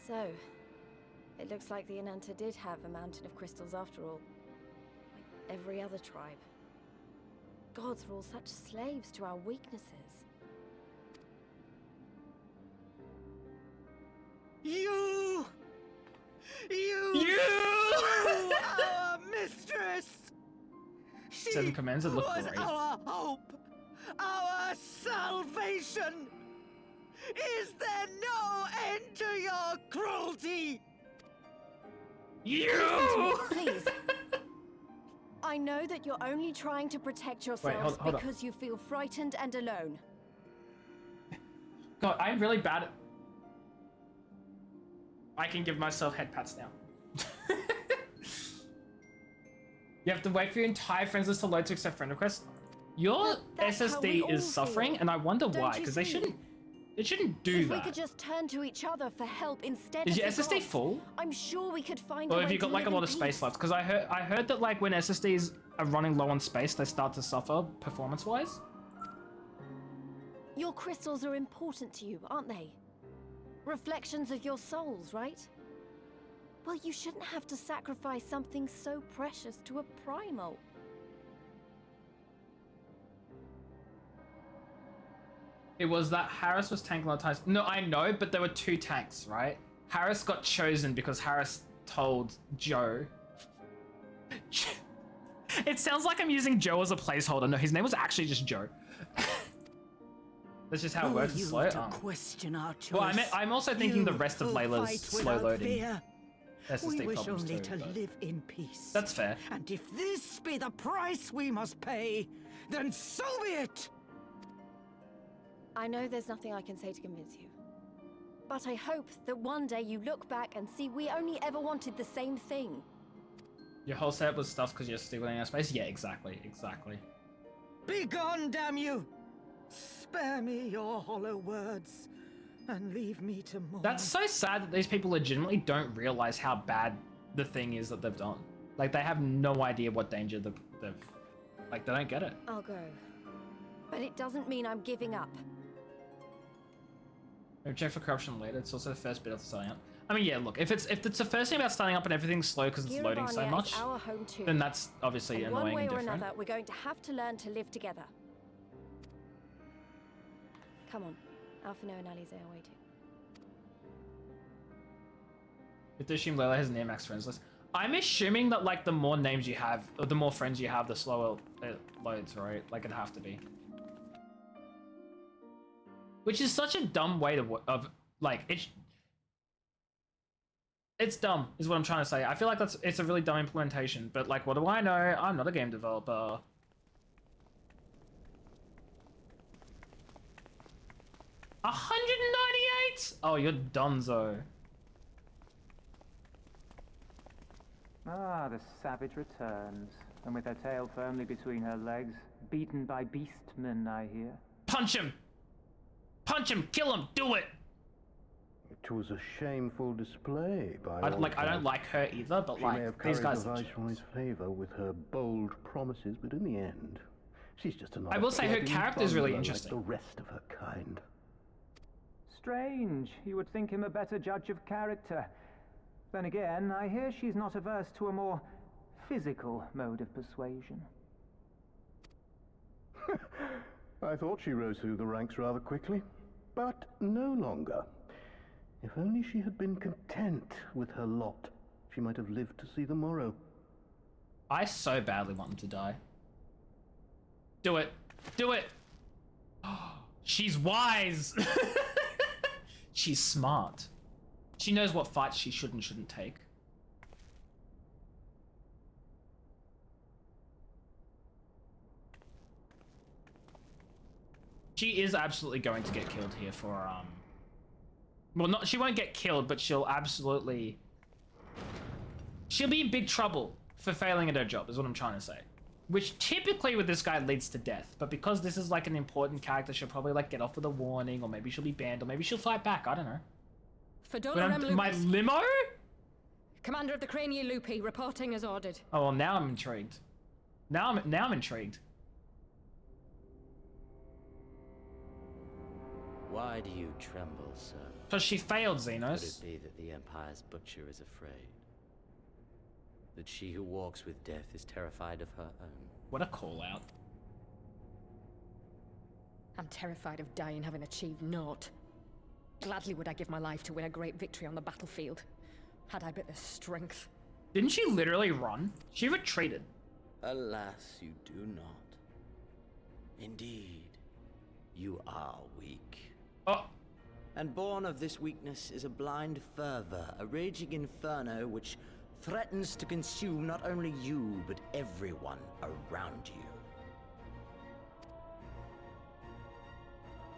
So, It looks like the Ananta did have a mountain of crystals after all. Like every other tribe. Gods were all such slaves to our weaknesses. You our mistress! She 7 commands that look was great. our hope, our salvation! Is there no end to your cruelty? You! Please. I know that you're only trying to protect yourselves hold up. because you feel frightened and alone. God, I'm really bad at... I can give myself head pats now. You have to wait for your entire friends list to load to accept friend requests. Your That's how we SSD all is suffering, feel. and I wonder Don't why, you because they see? shouldn't... It shouldn't do If we that. could just turn to each other for help instead Is of your the SSD gods, full? I'm sure we could find a Or way have you to got like a live lot in of space peace. left? Because I heard that like when SSDs are running low on space, they start to suffer performance-wise. Your crystals are important to you, aren't they? Reflections of your souls, right? Well, you shouldn't have to sacrifice something so precious to a primal. It was that Harris was tanking a lot of times. No, I know, but there were 2 tanks, right? Harris got chosen because Harris told Joe. It sounds like I'm using Joe as a placeholder. No, his name was actually just Joe. That's just how it works. It's slow. Question our choice. Well, I'm also thinking the rest of who Layla's fight slow without loading. fear. SSD We wish problems only too, to but- live in peace. That's fair. And if this be the price we must pay, then so be it! I know there's nothing I can say to convince you. But I hope that one day you look back and see we only ever wanted the same thing. Your whole setup was stuffed because you're stiggling out of space? Yeah, exactly. Be gone, damn you! Spare me your hollow words, and leave me to mourn. That's so sad that these people legitimately don't realize how bad the thing is that they've done. Like, they have no idea what danger they've... Like, they don't get it. I'll go. But it doesn't mean I'm giving up. Maybe check for corruption later. It's also the first bit of starting up. I mean, yeah, look, if it's the first thing about starting up and everything's slow because it's loading so Girabarnia much, is our home too. then that's obviously And one annoying way and or different. another, we're going to have to learn to live together. Come on, Alphino and Alize are waiting. If they assume Layla has an near max friends list, I'm assuming that like the more names you have, or the more friends you have, the slower it loads, right? Like it'd have to be. Which is such a dumb way to it's dumb, is what I'm trying to say. I feel like it's a really dumb implementation, but like, what do I know? I'm not a game developer. $198? Oh, you're donezo. Ah, the savage returns, and with her tail firmly between her legs, beaten by beastmen, I hear. Punch him! Punch him! Kill him! Do it! It was a shameful display by I all don't accounts. like her either, but She may like have these carried guys. the Viceroy's favor with her bold promises, but in the end, she's just another. I will say her plodding character is really bungler interesting. Like the rest of her kind. Strange. You would think him a better judge of character. Then again, I hear she's not averse to a more physical mode of persuasion. I thought she rose through the ranks rather quickly, but no longer. If only she had been content with her lot, she might have lived to see the morrow. I so badly want them to die. Do it. Do it. She's wise. She's smart. She knows what fights she should and shouldn't take. She is absolutely going to get killed here for, well, she won't get killed, but she'll absolutely... She'll be in big trouble for failing at her job, is what I'm trying to say. Which typically with this guy leads to death, but because this is like an important character, she'll probably like get off with a warning, or maybe she'll be banned, or maybe she'll fight back, I don't know. Fedora My limo? Commander of the Crania Lupi, reporting as ordered. Oh, well, now I'm intrigued. Now I'm intrigued. Why do you tremble, sir? Because she failed, Could Xenos. it be that the Empire's butcher is afraid? That she who walks with death is terrified of her own? What a call out. I'm terrified of dying having achieved naught. Gladly would I give my life to win a great victory on the battlefield, had I but the strength. Didn't she literally run? She retreated. Alas, you do not. Indeed, you are weak. Oh. And born of this weakness is a blind fervor, a raging inferno which threatens to consume not only you, but everyone around you.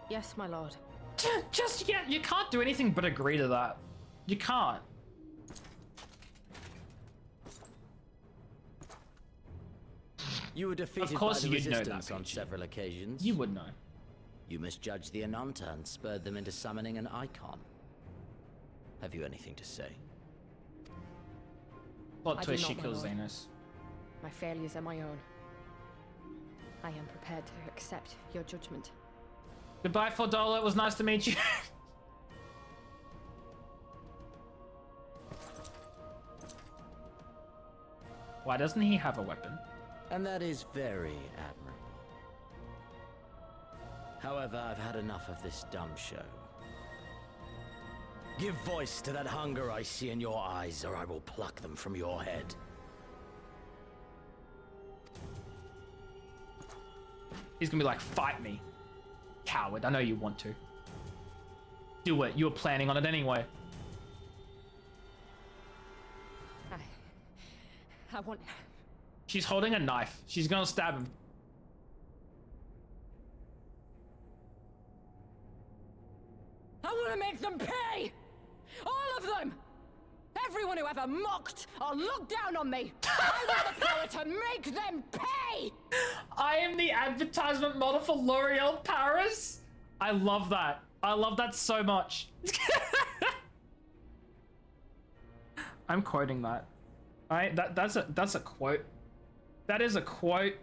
Yes, my lord. Just yeah, you can't do anything but agree to that. You can't. You were defeated Of course by the you'd know that, resistance on Peachy. several occasions. You would know. You misjudged the Ananta and spurred them into summoning an icon. Have you anything to say? Plot I do twist, she not, my kills lord. Xenos. My failures are my own. I am prepared to accept your judgment. Goodbye, $4. It was nice to meet you. Why doesn't he have a weapon? And that is very admirable. However, I've had enough of this dumb show. Give voice to that hunger I see in your eyes, or I will pluck them from your head. He's gonna be like, fight me. Coward, I know you want to. Do it, you were planning on it anyway. I want... She's holding a knife. She's gonna stab him. I want to make them pay! All of them! Everyone who ever mocked or looked down on me! I want the power to make them pay! I am the advertisement model for L'Oreal Paris. I love that. I love that so much. I'm quoting that. Alright, that's a quote. That is a quote.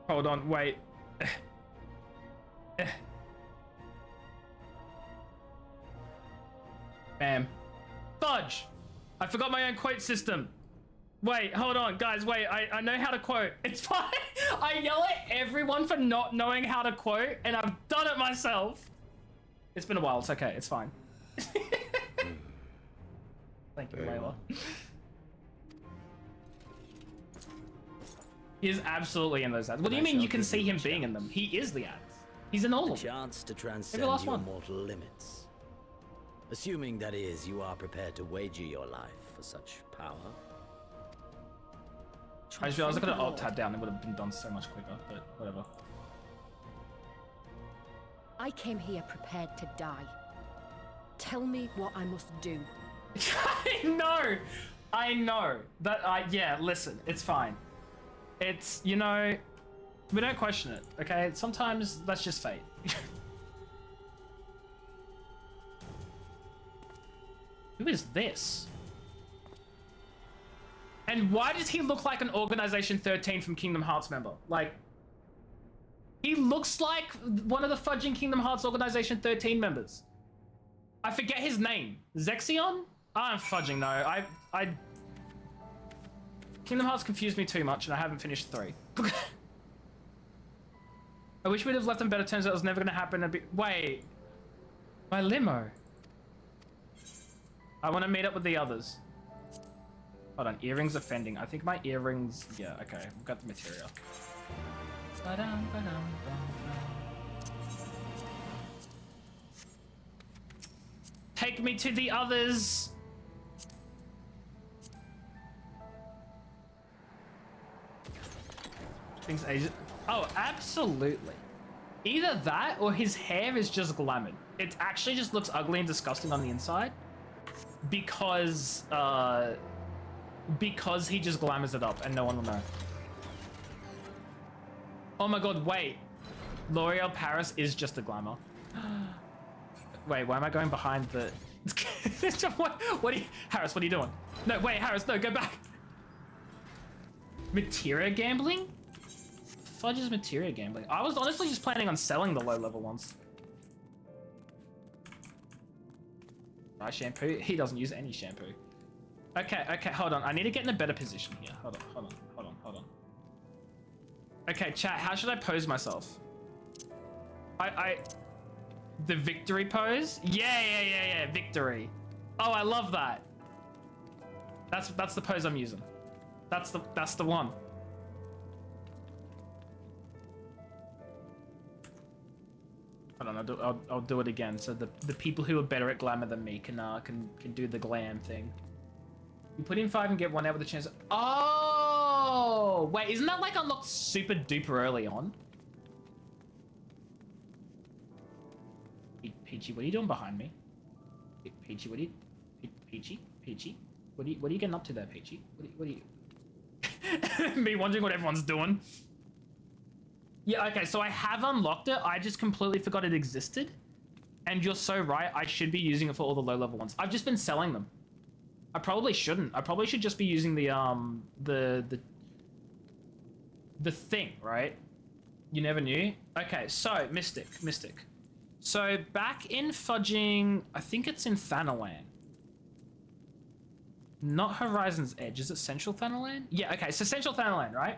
Hold on, wait. Bam. Fudge! I forgot my own quote system. Wait, hold on, guys, wait, I know how to quote. It's fine. I yell at everyone for not knowing how to quote, and I've done it myself. It's been a while, it's okay, it's fine. Thank you, Layla. He is absolutely in those ads. What do you mean you can see him being in them? He is the ads. He's in all A of them. chance to transcend last your one. mortal limits. Assuming, that is, you are prepared to wager your life for such power. I just realized I could have alt tab down. It would have been done so much quicker, but whatever. I came here prepared to die. Tell me what I must do. I know. Yeah, listen, it's fine. It's, you know, we don't question it, okay? Sometimes that's just fate. Who is this? And why does he look like an Organization 13 from Kingdom Hearts member? Like, he looks like one of the fudging Kingdom Hearts Organization 13 members. I forget his name. Zexion? I'm fudging, no. Kingdom Hearts confused me too much and I haven't finished 3. I wish we'd have left on better terms. That was never gonna happen. Wait. My limo. I want to meet up with the others. Hold on, earrings offending. I think my earrings... Yeah, okay, we've got the material. Take me to the others! Things Asian... Oh, absolutely. Either that or his hair is just glamoured. It actually just looks ugly and disgusting on the inside. Because he just glamours it up and no one will know. Oh my god, wait. L'Oreal Paris is just a glamour. Wait, why am I going behind the... what are you... Harris, what are you doing? No, wait, Harris, no, go back. Materia gambling? fudge is materia gambling? I was honestly just planning on selling the low-level ones. Dry shampoo? He doesn't use any shampoo. Okay, hold on. I need to get in a better position here. Hold on. Okay, chat, how should I pose myself? The victory pose? Yeah, victory. Oh, I love that. That's the pose I'm using. That's the one. Hold on, I'll do it again. So the people who are better at glamour than me can do the glam thing. You put in 5 and get 1 out with a chance. Oh, wait, isn't that like unlocked super duper early on? Peachy, what are you doing behind me? Peachy, what are you? Peachy, what are you getting up to there, Peachy? What are you? Me wondering what everyone's doing. Yeah, okay, so I have unlocked it. I just completely forgot it existed. And you're so right. I should be using it for all the low-level ones. I've just been selling them. I probably shouldn't. I probably should just be using the thing, right? You never knew. Okay, so Mystic. So back in fudging, I think it's in Thanalan. Not Horizon's Edge. Is it Central Thanalan? Yeah, okay, so Central Thanalan, right?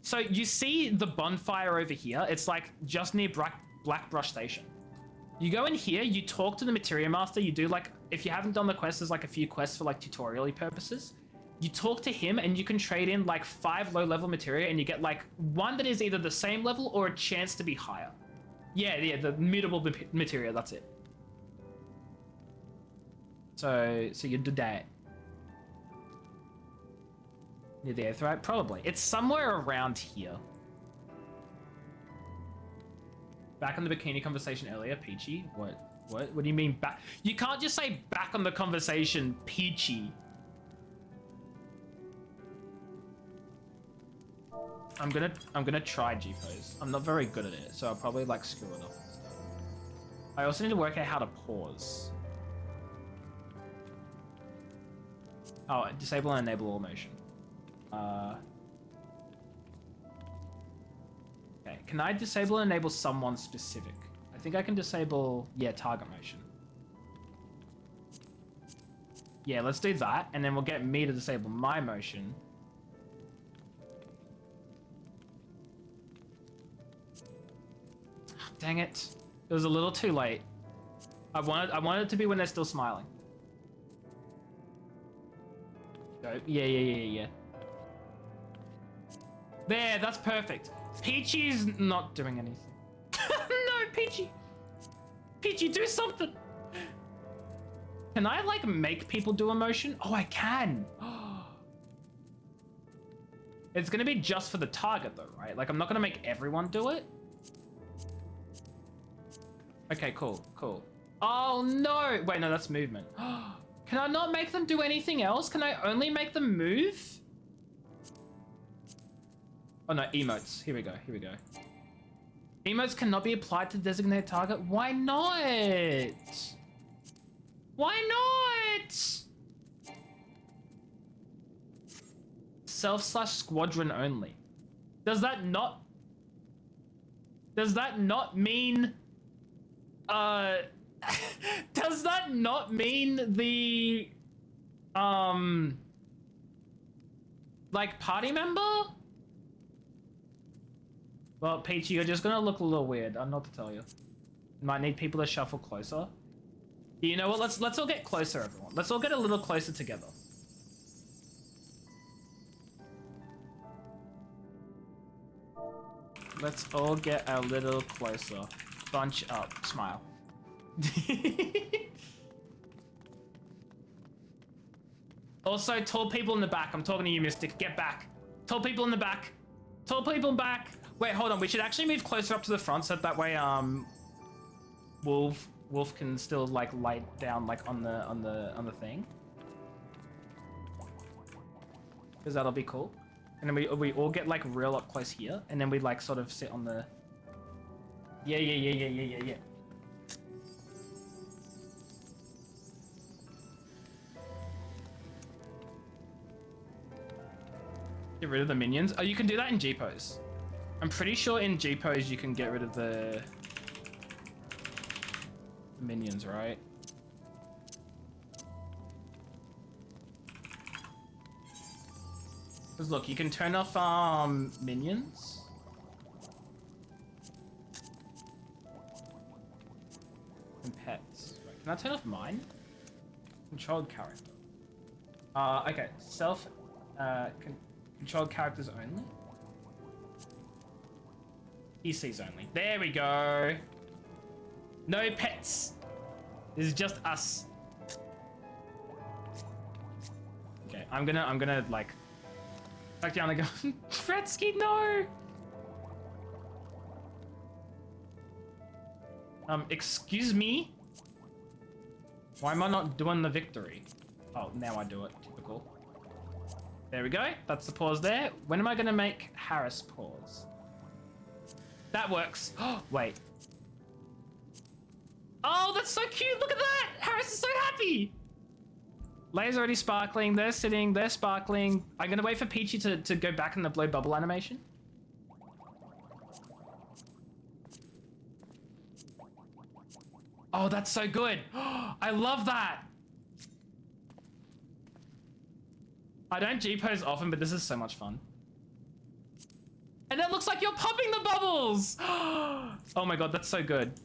So you see the bonfire over here. It's like just near Blackbrush Station. You go in here, you talk to the Materia Master, you do like, if you haven't done the quest, there's like a few quests for like tutorial-y purposes. You talk to him and you can trade in like 5 low-level materia and you get like 1 that is either the same level or a chance to be higher. Yeah, the mutable materia, that's it. So you do that. Near the Aetheryte? Probably. It's somewhere around here. Back on the bikini conversation earlier, Peachy. What do you mean back? You can't just say back on the conversation, Peachy. I'm gonna try G-pose. I'm not very good at it, so I'll probably like screw it up and stuff. I also need to work out how to pause. Oh, disable and enable all motion. Okay, can I disable and enable someone specific? I think I can disable, yeah, target motion. Yeah, let's do that, and then we'll get me to disable my motion. Dang it. It was a little too late. I wanted it to be when they're still smiling. Go. Yeah. There, that's perfect. Peachy's not doing anything. No, Peachy! Peachy, do something! Can I, like, make people do a motion? Oh, I can! It's gonna be just for the target, though, right? Like, I'm not gonna make everyone do it. Okay, cool. Oh, no! Wait, no, that's movement. Can I not make them do anything else? Can I only make them move? Oh no, emotes. Here we go. Emotes cannot be applied to designated target. Why not? Why not? Self/squadron only. Does that not mean does that not mean the like party member? Well, Peachy, you're just gonna look a little weird. I don't know what to tell you. Might need people to shuffle closer. You know what? Let's all get closer, everyone. Let's all get a little closer together. Let's all get a little closer. Bunch up. Smile. Also, tall people in the back. I'm talking to you, Mystic. Get back. Tall people in the back. Tall people back. Wait, hold on. We should actually move closer up to the front so that way, Wolf can still like light down like on the thing. Because that'll be cool. And then we all get like real up close here, and then we like sort of sit on the. Yeah. Get rid of the minions. Oh, you can do that in G-pose. I'm pretty sure in G-pose you can get rid of the minions, right? Because look, you can turn off minions. And pets. Right, can I turn off mine? Controlled character. Okay, controlled characters only. PCs only. There we go. No pets. This is just us. Okay, I'm gonna like back down and go. Fretsky, no. Excuse me. Why am I not doing the victory? Oh, now I do it. Typical. There we go. That's the pause there. When am I gonna make Harris pause? That works. Oh, wait. Oh, that's so cute. Look at that. Harris is so happy. Leia's already sparkling. They're sitting. They're sparkling. I'm going to wait for Peachy to go back in the blow bubble animation. Oh, that's so good. I love that. I don't G-pose often, but this is so much fun. And it looks like you're popping the bubbles. Oh my god, that's so good.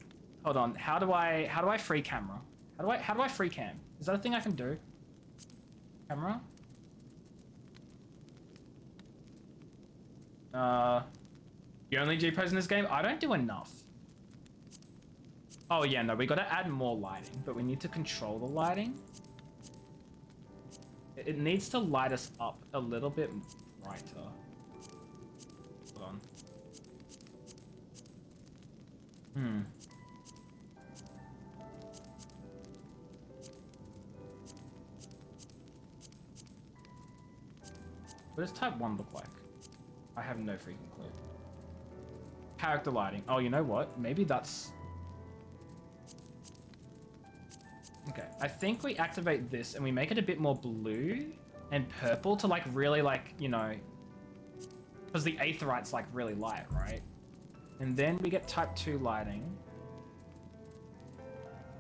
Hold on. How do I free camera? How do I free cam? Is that a thing I can do? Camera? You only G-pose in this game? I don't do enough. Oh yeah, no, we gotta add more lighting, but we need to control the lighting. It needs to light us up a little bit brighter. Hold on. What does type 1 look like? I have no freaking clue. Character lighting. Oh, you know what? Maybe that's... Okay, I think we activate this and we make it a bit more blue and purple to like really like, you know... Because the aetheryte's like really light, right? And then we get type 2 lighting.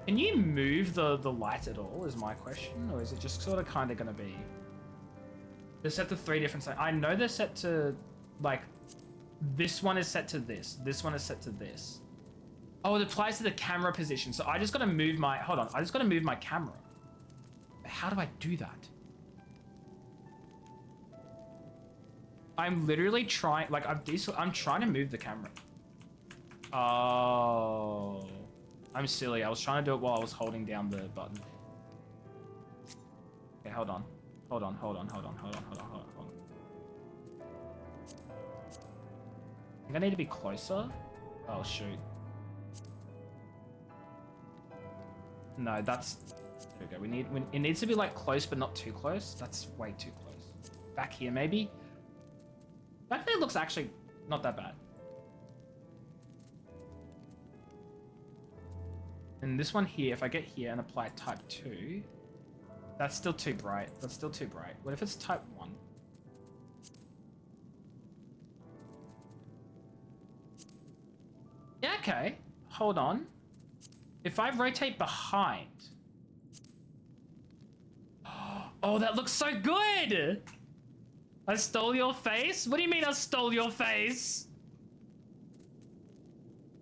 Can you move the light at all is my question? Or is it just sort of kind of going to be... They're set to 3 different... I know they're set to like... This one is set to this. This one is set to this. Oh, it applies to the camera position. So I just got to move my... Hold on. I just got to move my camera. How do I do that? I'm literally trying... Like, I'm trying to move the camera. Oh. I'm silly. I was trying to do it while I was holding down the button. Okay, hold on. Hold on. I think I need to be closer. Oh, shoot. No, that's... There we go. It needs to be, like, close, but not too close. That's way too close. Back here, maybe? Back there looks actually not that bad. And this one here, if I get here and apply type 2... That's still too bright. That's still too bright. What if it's type 1? Yeah, okay. Hold on. If I rotate behind... Oh, that looks so good! I stole your face? What do you mean I stole your face?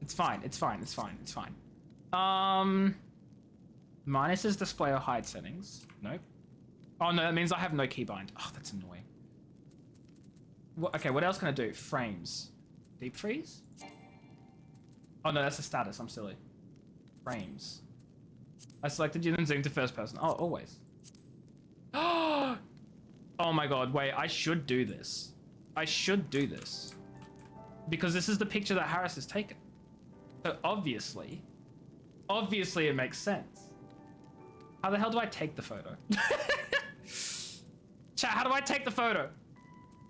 It's fine. Minus is display or hide settings. Nope. Oh no, that means I have no keybind. Oh, that's annoying. Okay, what else can I do? Frames. Deep freeze? Oh no, that's a status. I'm silly. Frames. I selected you, then zoom to first person. Oh, always. Oh my god, wait, I should do this. Because this is the picture that Harris has taken. So obviously it makes sense. How the hell do I take the photo? Chat, how do I take the photo?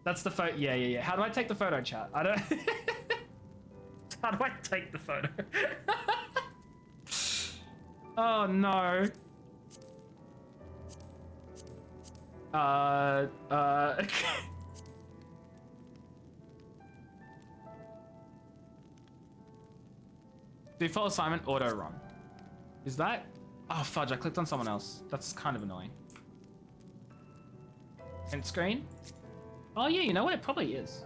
That's the photo. Yeah. How do I take the photo, chat? I don't... How do I take the photo? Oh, no. Default assignment, auto run. Is that? Oh, fudge, I clicked on someone else. That's kind of annoying. Print screen? Oh yeah, you know what? It probably is.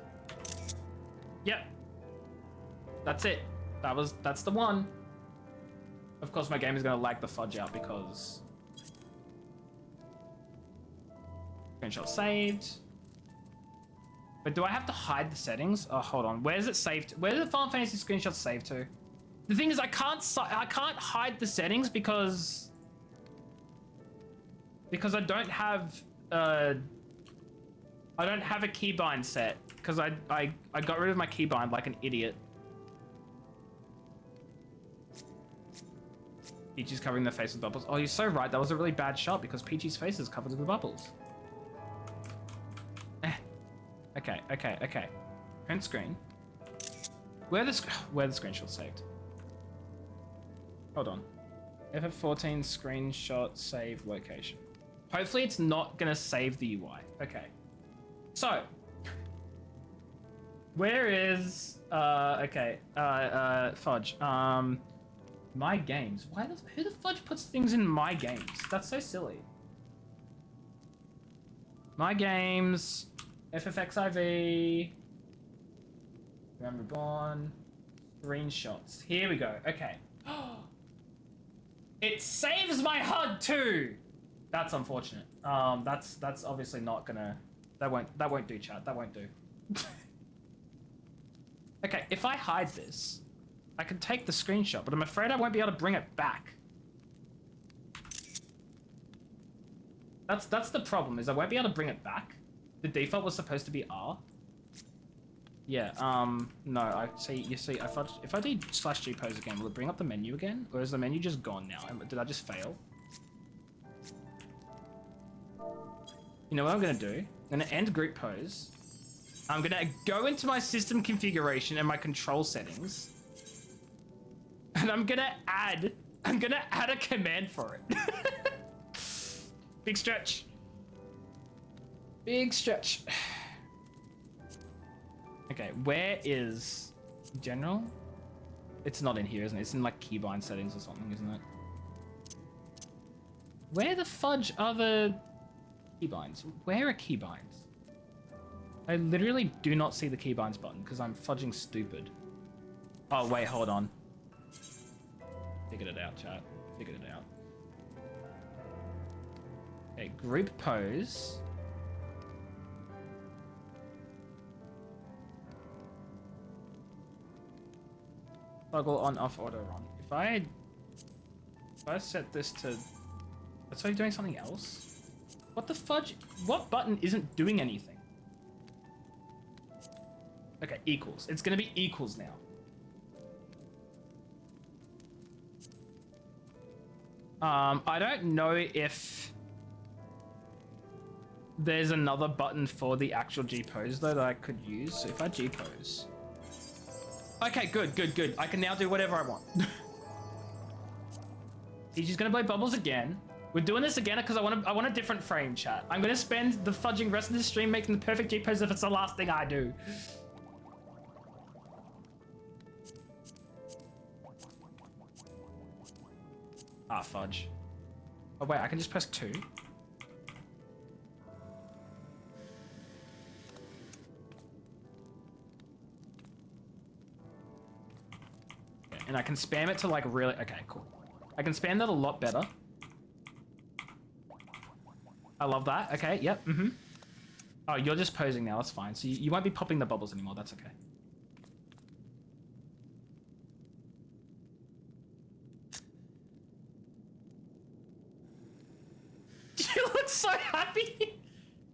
Yep. That's it. That's the one. Of course, my game is going to lag the fudge out because... Screenshot saved. But do I have to hide the settings? Oh, hold on. Where's it saved? Where did the Final Fantasy screenshot save to? The thing is, I can't hide the settings because I don't have a keybind set because I got rid of my keybind like an idiot. Peachy's covering their face with bubbles. Oh, you're so right. That was a really bad shot because Peachy's face is covered with bubbles. Okay. Print screen. Where the screenshot saved? Hold on. FF14 screenshot save location. Hopefully it's not gonna save the UI. Okay. So. Where is fudge. My games. Who the fudge puts things in my games? That's so silly. My games. XIV. Remember Born. Screenshots. Here we go. Okay. It saves my HUD too. That's unfortunate. That's obviously not gonna. That won't do, chat. That won't do. Okay, if I hide this, I can take the screenshot, but I'm afraid I won't be able to bring it back. That's the problem, is I won't be able to bring it back. The default was supposed to be R. Yeah, no, you see, if I do /G pose again, will it bring up the menu again? Or is the menu just gone now? Did I just fail? You know what I'm gonna do? I'm gonna end group pose. I'm gonna go into my system configuration and my control settings. And I'm gonna add a command for it. Big stretch. Big stretch. Okay, where is general? It's not in here, isn't it? It's in like keybind settings or something, isn't it? Where the fudge are the keybinds? Where are keybinds? I literally do not see the keybinds button because I'm fudging stupid. Oh wait, hold on. Figured it out, chat. Figured it out. Okay, group pose. Toggle on off auto run. If I set this to... That's why doing something else? What the fudge? What button isn't doing anything? Okay, equals. It's gonna be equals now. I don't know if there's another button for the actual G-pose though that I could use. So if I G-pose... Okay, good. I can now do whatever I want. He's just gonna play bubbles again. We're doing this again because I want a different frame, chat. I'm gonna spend the fudging rest of the stream making the perfect G-pose if it's the last thing I do. Ah, fudge. Oh wait, I can just press 2. And I can spam it to like really... Okay, cool. I can spam that a lot better. I love that. Okay, yep, Oh, you're just posing now, that's fine. So you won't be popping the bubbles anymore, that's okay. You look so happy!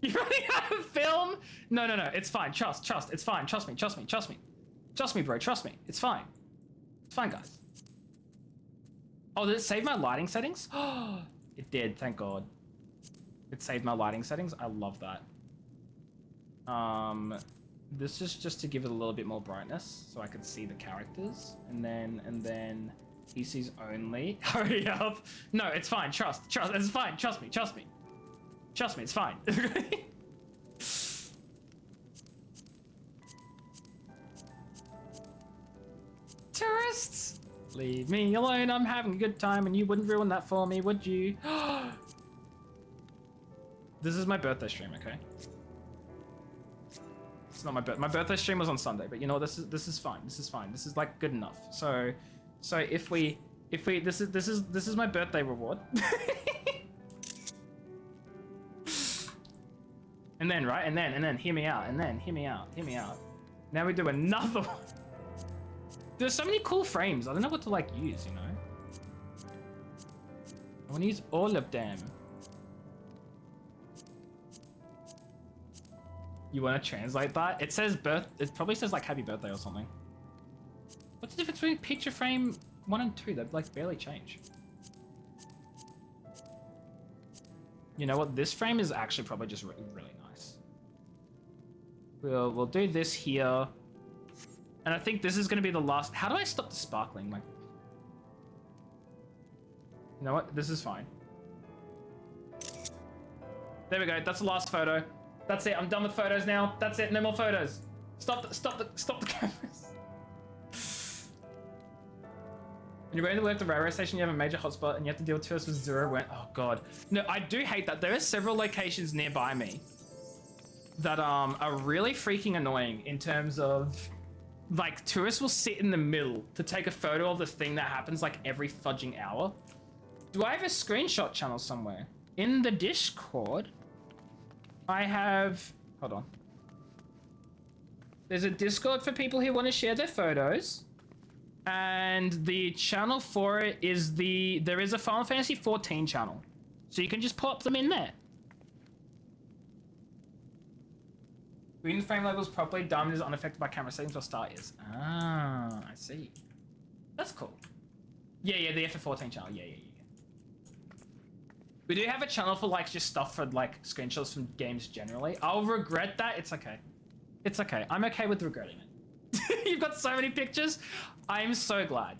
You're running out of film? No, it's fine. Trust, it's fine. Trust me. Trust me, bro, trust me. It's fine. It's fine, guys. Oh, did it save my lighting settings? Oh, it did, thank God. It saved my lighting settings. I love that. This is just to give it a little bit more brightness so I could see the characters. And then PCs only. Hurry up. No, it's fine. Trust. It's fine. Trust me. It's fine. Tourists. Leave me alone, I'm having a good time, and you wouldn't ruin that for me, would you? This is my birthday stream, okay? It's not my birthday stream was on Sunday, but you know this is fine. This is fine. This is like good enough. So if we this is my birthday reward. And then right, and then hear me out, and then hear me out. Now we do another one. There's so many cool frames. I don't know what to like use, you know. I want to use all of them. You want to translate that? It says it probably says like happy birthday or something. What's the difference between picture frame 1 and 2? They've like barely changed. You know what? This frame is actually probably just really nice. We'll do this here. And I think this is going to be the last. How do I stop the sparkling? Like, you know what? This is fine. There we go. That's the last photo. That's it. I'm done with photos now. That's it. No more photos. Stop the cameras. When you're going to work at the railway station, you have a major hotspot and you have to deal with tourists with 0 rent. Oh god. No, I do hate that. There are several locations nearby me that are really freaking annoying in terms of like tourists will sit in the middle to take a photo of the thing that happens like every fudging hour. Do I have a screenshot channel somewhere? In the Discord, I have, hold on. There's a Discord for people who want to share their photos. And the channel for it is there is a Final Fantasy 14 channel. So you can just pop them in there. Reading the frame levels properly, diamond is unaffected by camera settings or star is. Ah, I see. That's cool. Yeah, the FF14 channel, yeah. We do have a channel for like just stuff for like screenshots from games generally. I'll regret that, it's okay. It's okay, I'm okay with regretting it. You've got so many pictures. I am so glad.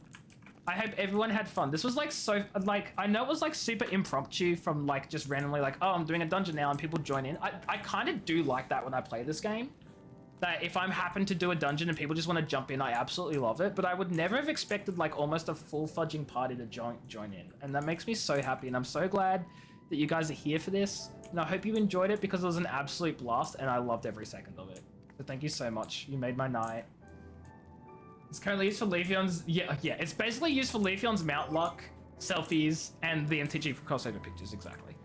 I hope everyone had fun. This was like so, like, I know it was like super impromptu from like just randomly like, oh, I'm doing a dungeon now and people join in. I kind of do like that when I play this game. That if I'm happen to do a dungeon and people just want to jump in, I absolutely love it. But I would never have expected like almost a full fudging party to join in. And that makes me so happy. And I'm so glad that you guys are here for this. And I hope you enjoyed it because it was an absolute blast and I loved every second of it. So thank you so much. You made my night. It's currently used for Leafeon's, yeah, it's basically used for Leafeon's mount luck, selfies, and the MTG for crossover pictures, exactly.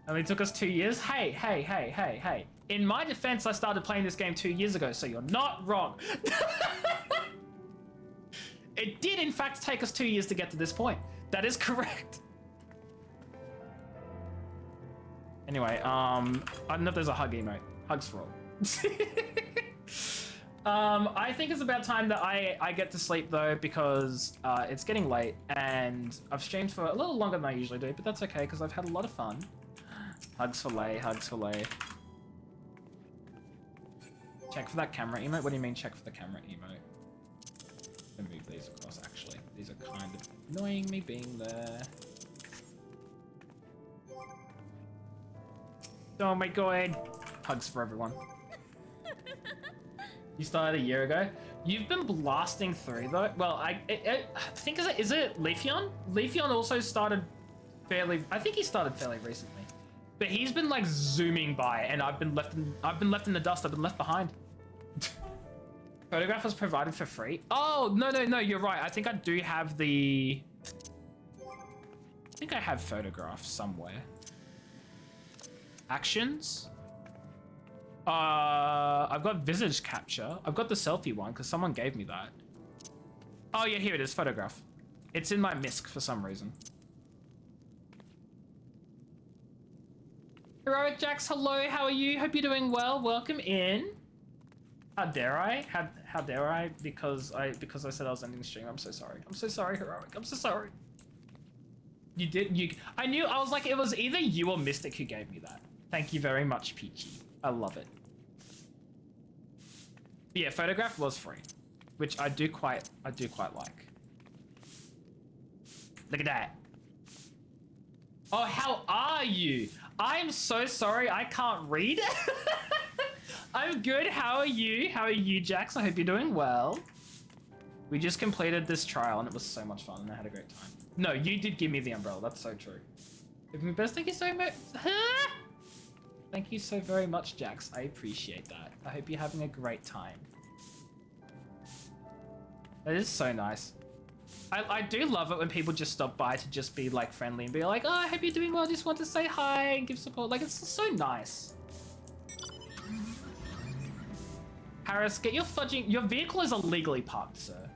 Only took us 2 years. Hey. In my defense, I started playing this game 2 years ago, so you're not wrong. It did, in fact, take us 2 years to get to this point. That is correct. Anyway, I don't know if there's a hug emote. Hugs for all. I think it's about time that I get to sleep though, because it's getting late and I've streamed for a little longer than I usually do, but that's okay because I've had a lot of fun. Hugs for Lay, hugs for Lay. Check for that camera emote? What do you mean check for the camera emote? Let me move these across actually. These are kind of annoying me being there. Oh my god. Hugs for everyone. You started a year ago. You've been blasting through though. Well, I think is it Leafeon? Leafeon also started fairly. I think he started fairly recently, but he's been like zooming by, and I've been left in the dust. I've been left behind. Photograph was provided for free. Oh no! You're right. I think I do have the. I think I have photographs somewhere. Actions. I've got visage capture. I've got the selfie one because someone gave me that. Oh yeah, here it is, photograph. It's in my MISC for some reason. Heroic Jax, hello, how are you? Hope you're doing well. Welcome in. How dare I? How dare I? Because I said I was ending the stream. I'm so sorry. I'm so sorry, Heroic. I'm so sorry. I knew, I was like, it was either you or Mystic who gave me that. Thank you very much, Peachy. I love it. Yeah, photograph was free, which I do quite like. Look at that. Oh, how are you? I'm so sorry, I can't read. I'm good, how are you? How are you, Jax? I hope you're doing well. We just completed this trial and it was so much fun and I had a great time. No, you did give me the umbrella. That's so true. Give me best. Thank you so much. Thank you so very much, Jax. I appreciate that. I hope you're having a great time. That is so nice. I do love it when people just stop by to just be like friendly and be like, oh, I hope you're doing well. I just want to say hi and give support. Like, it's so nice. Harris, get your fudging. Your vehicle is illegally parked, sir.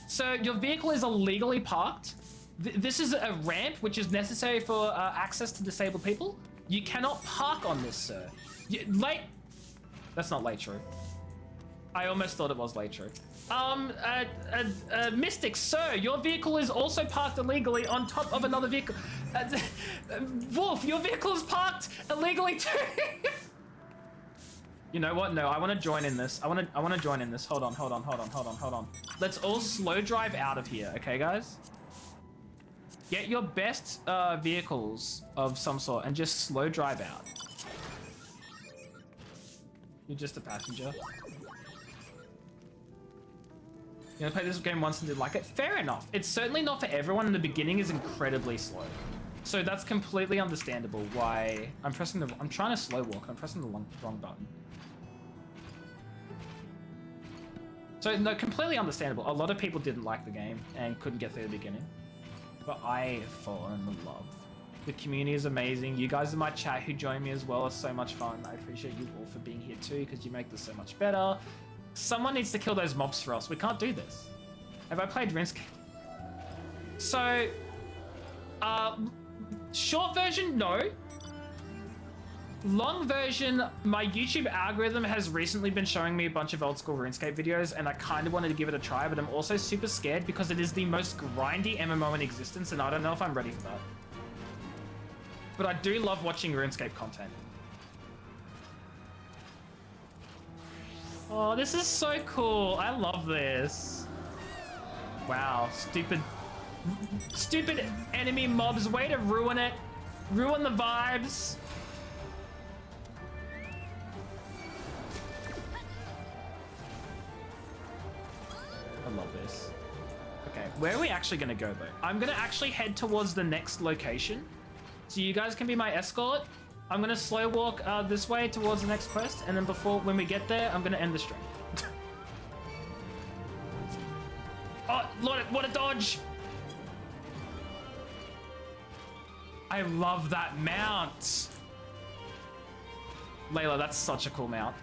So your vehicle is illegally parked. This is a ramp which is necessary for access to disabled people. You cannot park on this, sir. Late. That's not late true. I almost thought it was late true. Mystic, sir, your vehicle is also parked illegally on top of another vehicle. Wolf, your vehicle is parked illegally too. You know what? No, I want to join in this. I want to join in this. Hold on. Let's all slow drive out of here, okay, guys? Get your best vehicles of some sort and just slow drive out. You're just a passenger. You know, play this game once and did like it? Fair enough. It's certainly not for everyone, and the beginning is incredibly slow. So that's completely understandable why I'm trying to slow walk and I'm pressing the wrong button. So no, completely understandable. A lot of people didn't like the game and couldn't get through the beginning. But I have fallen in love. The community is amazing. You guys in my chat who joined me as well are so much fun. I appreciate you all for being here too, because you make this so much better. Someone needs to kill those mobs for us. We can't do this. Have I played RuneScape? So, short version, no. Long version, my YouTube algorithm has recently been showing me a bunch of old school RuneScape videos, and I kind of wanted to give it a try, but I'm also super scared because it is the most grindy MMO in existence, and I don't know if I'm ready for that. But I do love watching RuneScape content. Oh, this is so cool. I love this. Wow, stupid enemy mobs. Way to ruin it. Ruin the vibes. I love this. Okay, where are we actually gonna go though? I'm gonna actually head towards the next location. So you guys can be my escort. I'm gonna slow walk this way towards the next quest, and then when we get there, I'm gonna end the stream. Oh, Lord, what a dodge! I love that mount. Layla, that's such a cool mount.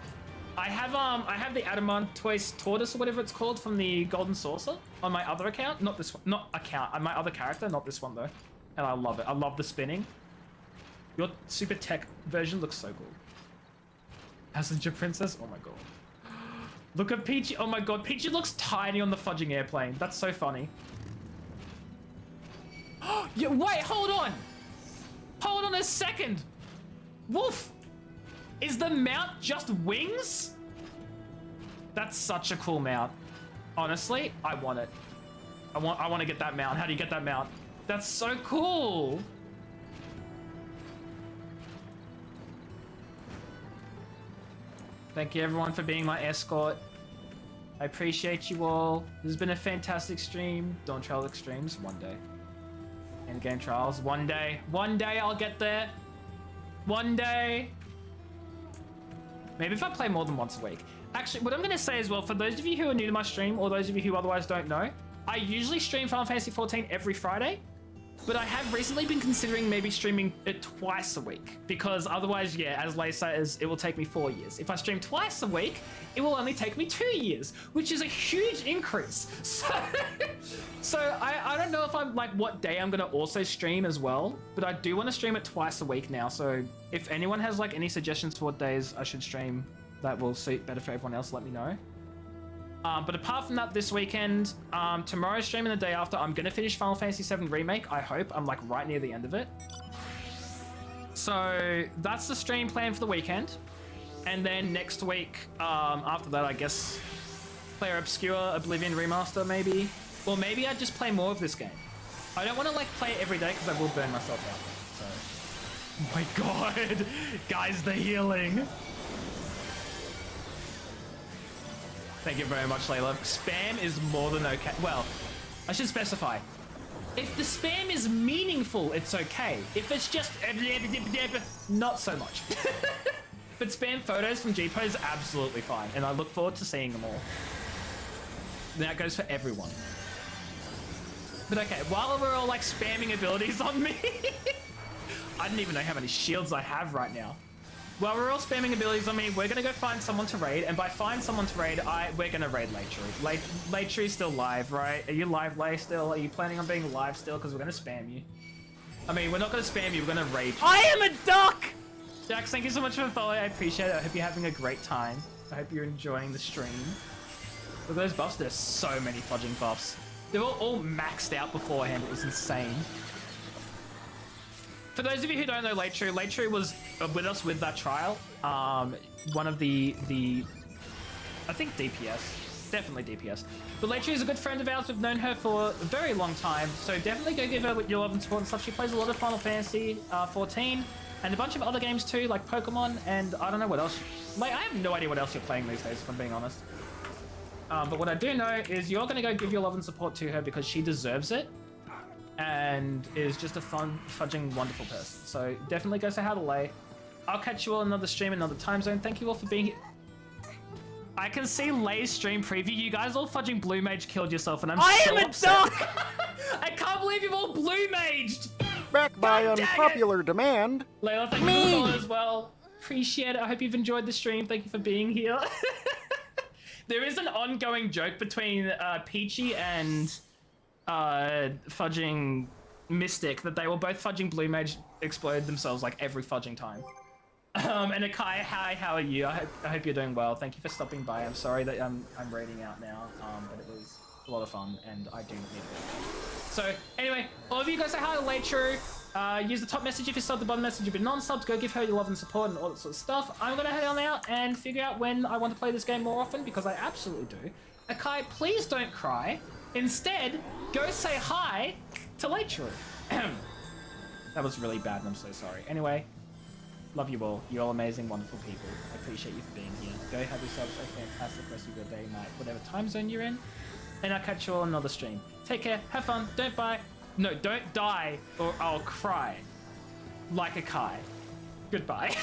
I have the Adamantoise Tortoise or whatever it's called from the Golden Saucer on my other account. Not this one, not account, on my other character, not this one though. And I love it. I love the spinning. Your super tech version looks so cool. Passenger princess? Oh my god. Look at Peachy. Oh my god, Peachy looks tiny on the fudging airplane. That's so funny. Yeah, wait, hold on. Hold on a second. Wolf, is the mount just wings? That's such a cool mount. Honestly, I want it. I want to get that mount. How do you get that mount? That's so cool. Thank you everyone for being my escort. I appreciate you all. This has been a fantastic stream. Dawn Trail Extremes, one day. Endgame Trials, one day. One day I'll get there. One day. Maybe if I play more than once a week. Actually, what I'm going to say as well, for those of you who are new to my stream, or those of you who otherwise don't know, I usually stream Final Fantasy XIV every Friday. But I have recently been considering maybe streaming it twice a week, because otherwise, yeah, as Lay says, it will take me 4 years. If I stream twice a week, it will only take me 2 years, which is a huge increase. So I don't know if I'm like what day I'm gonna also stream as well, but I do want to stream it twice a week now. So if anyone has like any suggestions for what days I should stream that will suit better for everyone else, let me know. But apart from that, this weekend, tomorrow's stream and the day after, I'm going to finish Final Fantasy VII Remake, I hope. I'm like right near the end of it. So that's the stream plan for the weekend. And then next week, after that, I guess, play Obscure Oblivion Remaster maybe. Or maybe I just play more of this game. I don't want to like play it every day because I will burn myself out. So, oh my god, guys, the healing. Thank you very much, Layla. Spam is more than okay. Well, I should specify. If the spam is meaningful, it's okay. If it's just not so much. But spam photos from G-Po is absolutely fine, and I look forward to seeing them all. That goes for everyone. But okay, while we're all like spamming abilities on me, I don't even know how many shields I have right now. While we're all spamming abilities on me, we're gonna go find someone to raid, and by find someone to raid, we're gonna raid Laytree. Laytree's still live, right? Are you live, Lay, still? Are you planning on being live still? Because we're gonna spam you. I mean, we're not gonna spam you, we're gonna raid you. I am a duck! Jax, thank you so much for the follow. I appreciate it. I hope you're having a great time. I hope you're enjoying the stream. Look at those buffs. There's so many fudging buffs. They were all maxed out beforehand. It was insane. For those of you who don't know Laytree was with us with that trial. One of the I think DPS. Definitely DPS. But Laytree is a good friend of ours. We've known her for a very long time. So definitely go give her your love and support and stuff. She plays a lot of Final Fantasy 14 and a bunch of other games too, like Pokemon and I don't know what else. Like, I have no idea what else you're playing these days, if I'm being honest. But what I do know is you're going to go give your love and support to her because she deserves it. And is just a fun, fudging, wonderful person. So definitely go say hi to Lay. I'll catch you all in another stream, another time zone. Thank you all for being here. I can see Lay's stream preview. You guys all fudging blue mage killed yourself, and I'm so upset. I am a duck! I can't believe you've all blue maged! Back by unpopular demand. Layla, thank you for the follow as well. Appreciate it. I hope you've enjoyed the stream. Thank you for being here. There is an ongoing joke between Peachy and fudging Mystic that they were both fudging blue mage explode themselves like every fudging time. And Akai, hi, how are you? I hope you're doing well. Thank you for stopping by. I'm sorry that I'm raiding out now, but it was a lot of fun and I do need it. So anyway, all of you guys say hi to Laytree. Use the top message if you sub, the bottom message if you're non-subs. Go give her your love and support and all that sort of stuff. I'm gonna head on out and figure out when I want to play this game more often because I absolutely do. Akai, please don't cry. Instead, go say hi to Laytree. That was really bad and I'm so sorry. Anyway, love you all. You're all amazing, wonderful people. I appreciate you for being here. Go have yourselves a fantastic rest of your day, night, whatever time zone you're in. And I'll catch you all on another stream. Take care, have fun, don't die, or I'll cry. Like Akai. Goodbye.